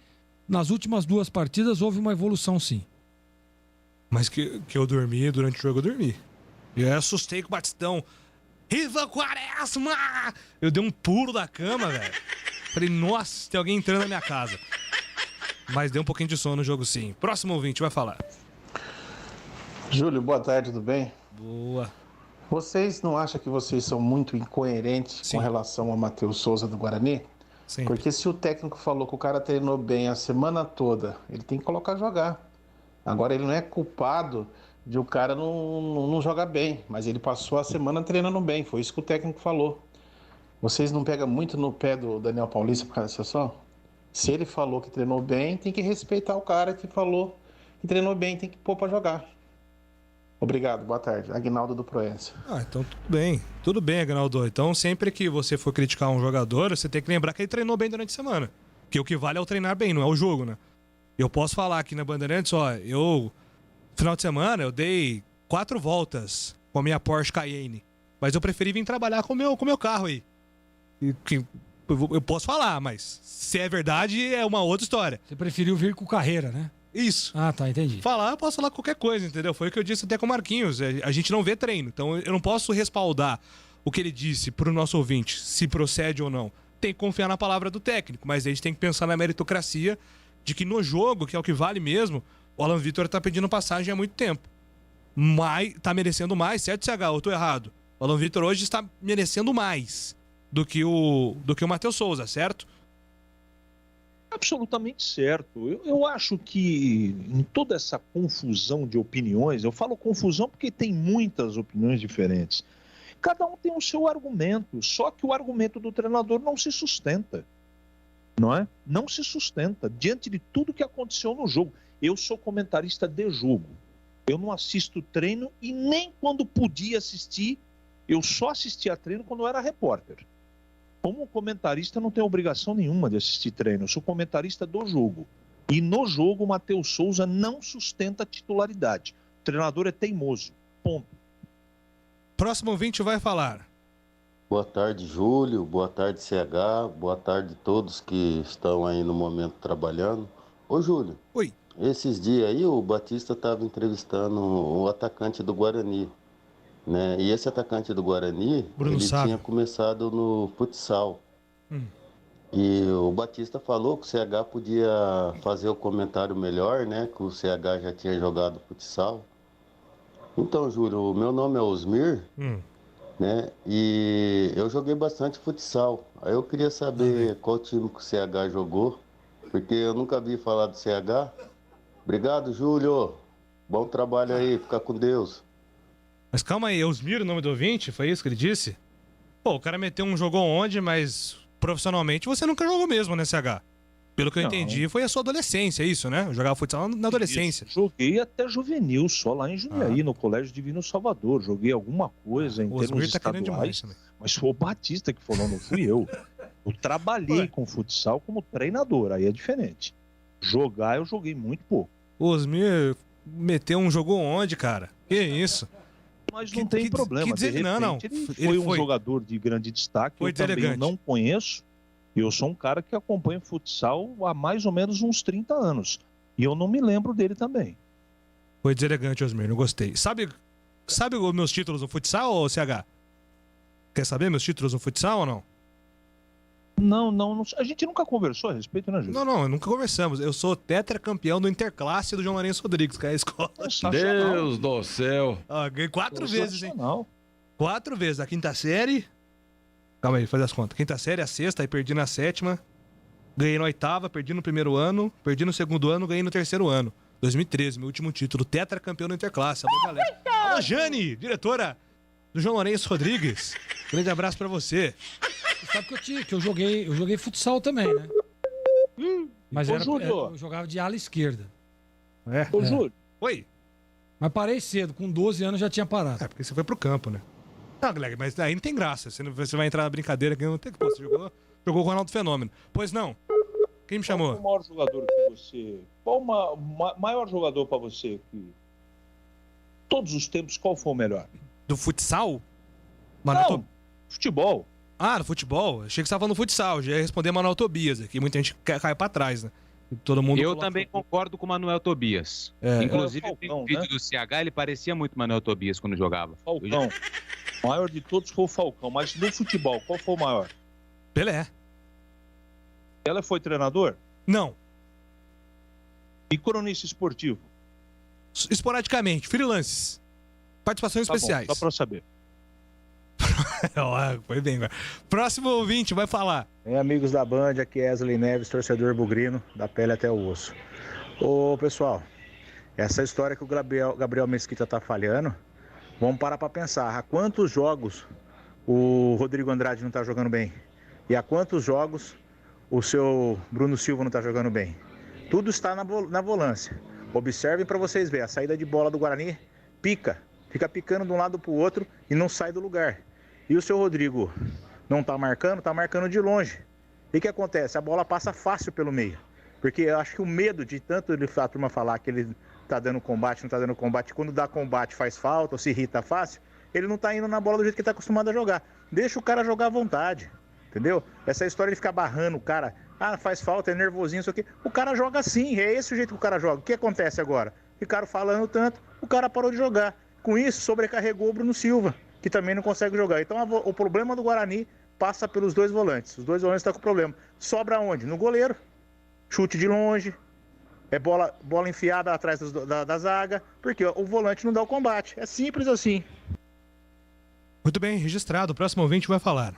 nas últimas 2 partidas, houve uma evolução, sim. Mas que eu dormi, durante o jogo eu dormi. E eu assustei com o Batistão. Ivan Quaresma! Eu dei um pulo da cama, velho. Falei, nossa, tem alguém entrando na minha casa. Mas deu um pouquinho de sono no jogo, sim. Próximo ouvinte, vai falar. Júlio, boa tarde, tudo bem? Boa. Vocês não acham que vocês são muito incoerentes com relação ao Matheus Souza do Guarani? Sim. Porque se o técnico falou que o cara treinou bem a semana toda, ele tem que colocar jogar. Agora, ele não é culpado de o cara não jogar bem, mas ele passou a semana treinando bem, foi isso que o técnico falou. Vocês não pegam muito no pé do Daniel Paulista por causa dessa sessão? Se ele falou que treinou bem, tem que respeitar o cara que falou que treinou bem, tem que pôr pra jogar. Obrigado, boa tarde. Aguinaldo do Proença. Então tudo bem, Aguinaldo. Então sempre que você for criticar um jogador, você tem que lembrar que ele treinou bem durante a semana. Que o que vale é o treinar bem, não é o jogo, né? Eu posso falar aqui na Bandeirantes, final de semana eu dei 4 voltas com a minha Porsche Cayenne, mas eu preferi vir trabalhar com o meu carro aí. Eu posso falar, mas se é verdade, é uma outra história. Você preferiu vir com carreira, né? Isso. Ah, tá, entendi. Eu posso falar qualquer coisa, entendeu? Foi o que eu disse até com o Marquinhos. A gente não vê treino, então eu não posso respaldar o que ele disse pro nosso ouvinte, se procede ou não. Tem que confiar na palavra do técnico, mas a gente tem que pensar na meritocracia de que no jogo, que é o que vale mesmo, o Alan Vitor tá pedindo passagem há muito tempo. Mas tá merecendo mais, certo, CH? Eu tô errado. O Alan Vitor hoje está merecendo mais do que o Matheus Souza, certo? Absolutamente certo. Eu acho que em toda essa confusão de opiniões, eu falo confusão porque tem muitas opiniões diferentes. Cada um tem o seu argumento, só que o argumento do treinador não se sustenta. Não é? Não se sustenta diante de tudo que aconteceu no jogo. Eu sou comentarista de jogo. Eu não assisto treino e nem quando podia assistir, eu só assistia treino quando eu era repórter. Como comentarista, não tenho obrigação nenhuma de assistir treino. Eu sou comentarista do jogo. E no jogo, o Matheus Souza não sustenta a titularidade. O treinador é teimoso. Ponto. Próximo ouvinte vai falar. Boa tarde, Júlio. Boa tarde, CH. Boa tarde a todos que estão aí no momento trabalhando. Ô, Júlio. Oi. Esses dias aí, o Batista estava entrevistando o atacante do Guarani. Né? E esse atacante do Guarani, ele tinha começado no futsal. E o Batista falou que o CH podia fazer o comentário melhor, né? Que o CH já tinha jogado futsal. Então, Júlio, o meu nome é Osmir, né? E eu joguei bastante futsal. Aí eu queria saber qual time que o CH jogou, porque eu nunca vi falar do CH. Obrigado, Júlio. Bom trabalho aí, fica com Deus. Mas calma aí, Osmir, o nome do ouvinte? Foi isso que ele disse? Pô, o cara meteu jogou onde, mas profissionalmente você nunca jogou mesmo, né, CH? Pelo que eu entendi, foi a sua adolescência, isso, né? Eu jogava futsal na adolescência. Isso. Joguei até juvenil, só lá em Jundiaí, no Colégio Divino Salvador. Joguei alguma coisa em termos estaduais. Mas foi o Batista que falou, não fui eu. Eu trabalhei com futsal como treinador, aí é diferente. Jogar, eu joguei muito pouco. O Osmir meteu um jogo onde, cara? Que isso? Mas não tem problema. De repente, não. Ele foi um jogador de grande destaque. Foi eu também elegante. Não conheço. Eu sou um cara que acompanha futsal há mais ou menos uns 30 anos. E eu não me lembro dele também. Foi deselegante, Osmir, não gostei. Sabe os meus títulos no futsal, ou CH? Quer saber meus títulos no futsal ou não? Não. A gente nunca conversou a respeito, né, Júlio? Não, nunca conversamos. Eu sou tetracampeão do Interclasse do João Lourenço Rodrigues, que é a escola. Deus do céu. Ganhei 4 vezes, hein? 4 vezes. A quinta série... Calma aí, faz as contas. Quinta série, a sexta, aí perdi na sétima. Ganhei na oitava, perdi no primeiro ano. Perdi no segundo ano, ganhei no terceiro ano. 2013, meu último título. Tetracampeão do Interclasse. Alô, galera. Alô, Jane, diretora do João Lourenço Rodrigues. Grande abraço pra você. Você sabe que eu joguei futsal também, né? Mas eu jogava de ala esquerda. Ô, Júlio. Oi. Mas parei cedo, com 12 anos já tinha parado. Porque você foi pro campo, né? Não, Gleg, mas aí não tem graça. Você vai entrar na brincadeira que não tem que. Você jogou com o Ronaldo Fenômeno. Pois não. Quem me chamou? Qual o maior jogador que você... Qual o maior jogador pra você? Todos os tempos, qual foi o melhor? Do futsal? Não, futebol. Ah, no futebol? Achei que você estava falando no futsal. Já ia responder Manuel Tobias aqui. Muita gente cai pra trás, né? Todo mundo eu também concordo com o Manuel Tobias. Inclusive, tem um vídeo do CH, ele parecia muito Manuel Tobias quando jogava. Falcão. O maior de todos foi o Falcão. Mas no futebol, qual foi o maior? Pelé. Pelé foi treinador? Não. E cronista esportivo? Esporadicamente, freelances. Participações especiais. Bom, só pra eu saber. Foi bem, agora. Próximo ouvinte vai falar. Amigos da Band, aqui é Wesley Neves, torcedor bugrino, da pele até o osso. Ô, pessoal, essa história que o Gabriel Mesquita tá falhando, vamos parar pra pensar. Há quantos jogos o Rodrigo Andrade não tá jogando bem? E há quantos jogos o seu Bruno Silva não tá jogando bem? Tudo está na volância. Observem para vocês verem, a saída de bola do Guarani fica picando de um lado pro outro e não sai do lugar. E o seu Rodrigo não tá marcando de longe. E o que acontece? A bola passa fácil pelo meio. Porque eu acho que o medo de tanto a turma falar que ele tá dando combate, não tá dando combate, quando dá combate faz falta ou se irrita fácil, ele não tá indo na bola do jeito que ele tá acostumado a jogar. Deixa o cara jogar à vontade, entendeu? Essa história de ficar barrando o cara, faz falta, é nervosinho, isso aqui. O cara joga assim, é esse o jeito que o cara joga. O que acontece agora? Ficaram falando tanto, o cara parou de jogar. Com isso, sobrecarregou o Bruno Silva, que também não consegue jogar. Então o problema do Guarani passa pelos dois volantes. Os dois volantes estão com problema. Sobra onde? No goleiro. Chute de longe. É bola enfiada atrás da zaga. Porque o volante não dá o combate. É simples assim. Muito bem, registrado. O próximo ouvinte vai falar.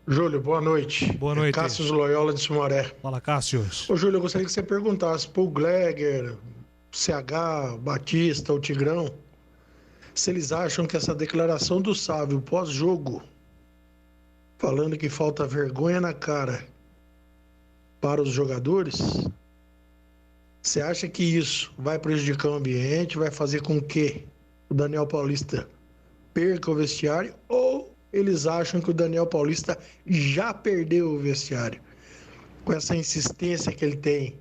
Júlio, boa noite. Boa noite. Cássio Loyola de Sumaré. Fala, Cássio. Ô, Júlio, eu gostaria que você perguntasse pro Gleger, CH, Batista, o Tigrão, se eles acham que essa declaração do Sávio pós-jogo, falando que falta vergonha na cara para os jogadores, você acha que isso vai prejudicar o ambiente, vai fazer com que o Daniel Paulista perca o vestiário, ou eles acham que o Daniel Paulista já perdeu o vestiário? Com essa insistência que ele tem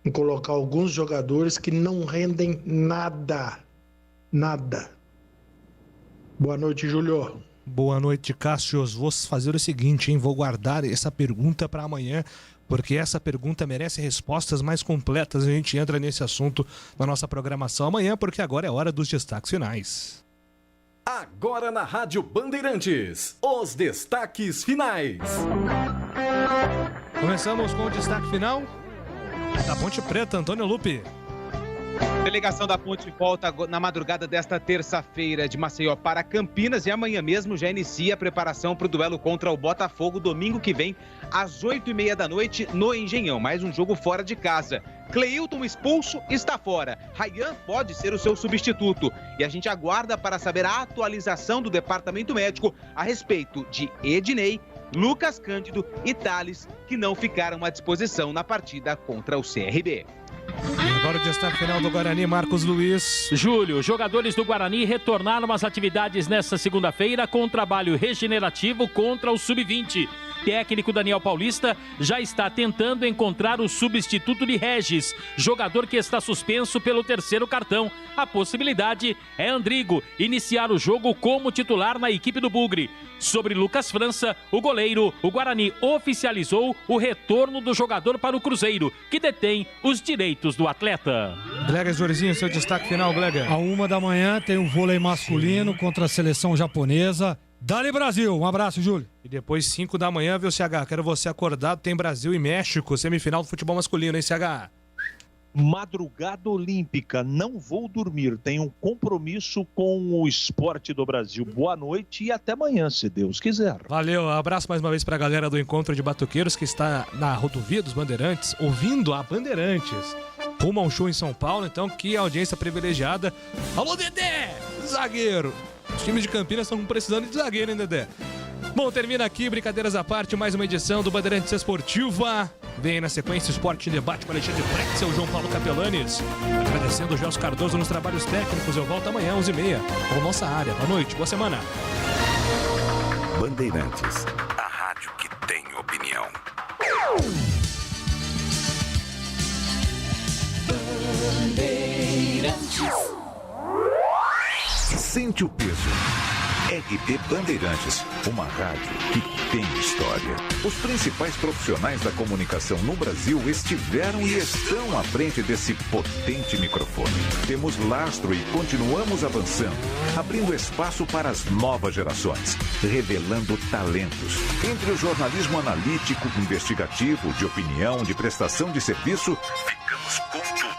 em colocar alguns jogadores que não rendem nada. Boa noite, Júlio. Boa noite, Cássio. Vou fazer o seguinte, hein? Vou guardar essa pergunta para amanhã, porque essa pergunta merece respostas mais completas. A gente entra nesse assunto na nossa programação amanhã, porque agora é hora dos destaques finais. Agora na Rádio Bandeirantes, os destaques finais. Começamos com o destaque final da Ponte Preta, Antônio Lupe. Delegação da Ponte volta na madrugada desta terça-feira de Maceió para Campinas e amanhã mesmo já inicia a preparação para o duelo contra o Botafogo domingo que vem às 8h30 da noite no Engenhão. Mais um jogo fora de casa. Cleilton expulso está fora. Ryan pode ser o seu substituto. E a gente aguarda para saber a atualização do departamento médico a respeito de Ednei, Lucas Cândido e Thales, que não ficaram à disposição na partida contra o CRB. Agora o destaque final do Guarani, Marcos Luiz. Júlio, jogadores do Guarani retornaram às atividades nesta segunda-feira com trabalho regenerativo contra o Sub-20. Técnico Daniel Paulista já está tentando encontrar o substituto de Regis, jogador que está suspenso pelo 3º cartão. A possibilidade é Andrigo iniciar o jogo como titular na equipe do Bugre. Sobre Lucas França, o goleiro, o Guarani oficializou o retorno do jogador para o Cruzeiro, que detém os direitos do atleta. Gleger Zorzinho, seu destaque final, Gleger. À 1h tem o vôlei masculino contra a seleção japonesa. Dali Brasil, um abraço, Júlio. E depois 5h, viu, CH? Quero você acordado, tem Brasil e México, semifinal do futebol masculino, hein, CH? Madrugada Olímpica, não vou dormir, tenho um compromisso com o esporte do Brasil. Boa noite e até amanhã, se Deus quiser. Valeu, abraço mais uma vez pra galera do Encontro de Batuqueiros que está na rodovia dos Bandeirantes, ouvindo a Bandeirantes. Rumo a um show em São Paulo, então que audiência privilegiada. Alô, Dedé, zagueiro. Os times de Campinas estão precisando de zagueiro, hein, Dedé? Bom, termina aqui, brincadeiras à parte, mais uma edição do Bandeirantes Esportiva. Vem na sequência Esporte em Debate com Alexandre Pretzel, João Paulo Capelanes. Agradecendo o Gelson Cardoso nos trabalhos técnicos. Eu volto amanhã, 11h30, com nossa área. Boa noite, boa semana. Bandeirantes, a rádio que tem opinião. Bandeirantes. Sente o peso. RB Bandeirantes, uma rádio que tem história. Os principais profissionais da comunicação no Brasil estiveram e estão à frente desse potente microfone. Temos lastro e continuamos avançando, abrindo espaço para as novas gerações, revelando talentos. Entre o jornalismo analítico, investigativo, de opinião, de prestação de serviço, ficamos com tudo.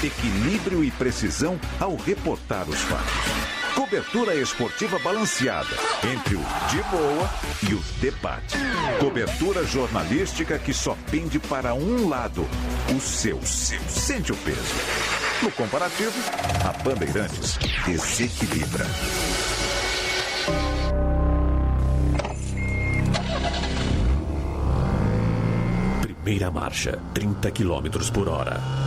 Equilíbrio e precisão ao reportar os fatos. Cobertura esportiva balanceada entre o de boa e o debate. Cobertura jornalística que só pende para um lado, o seu. Sente o peso. No comparativo, a Bandeirantes desequilibra. Primeira marcha, 30 km/h.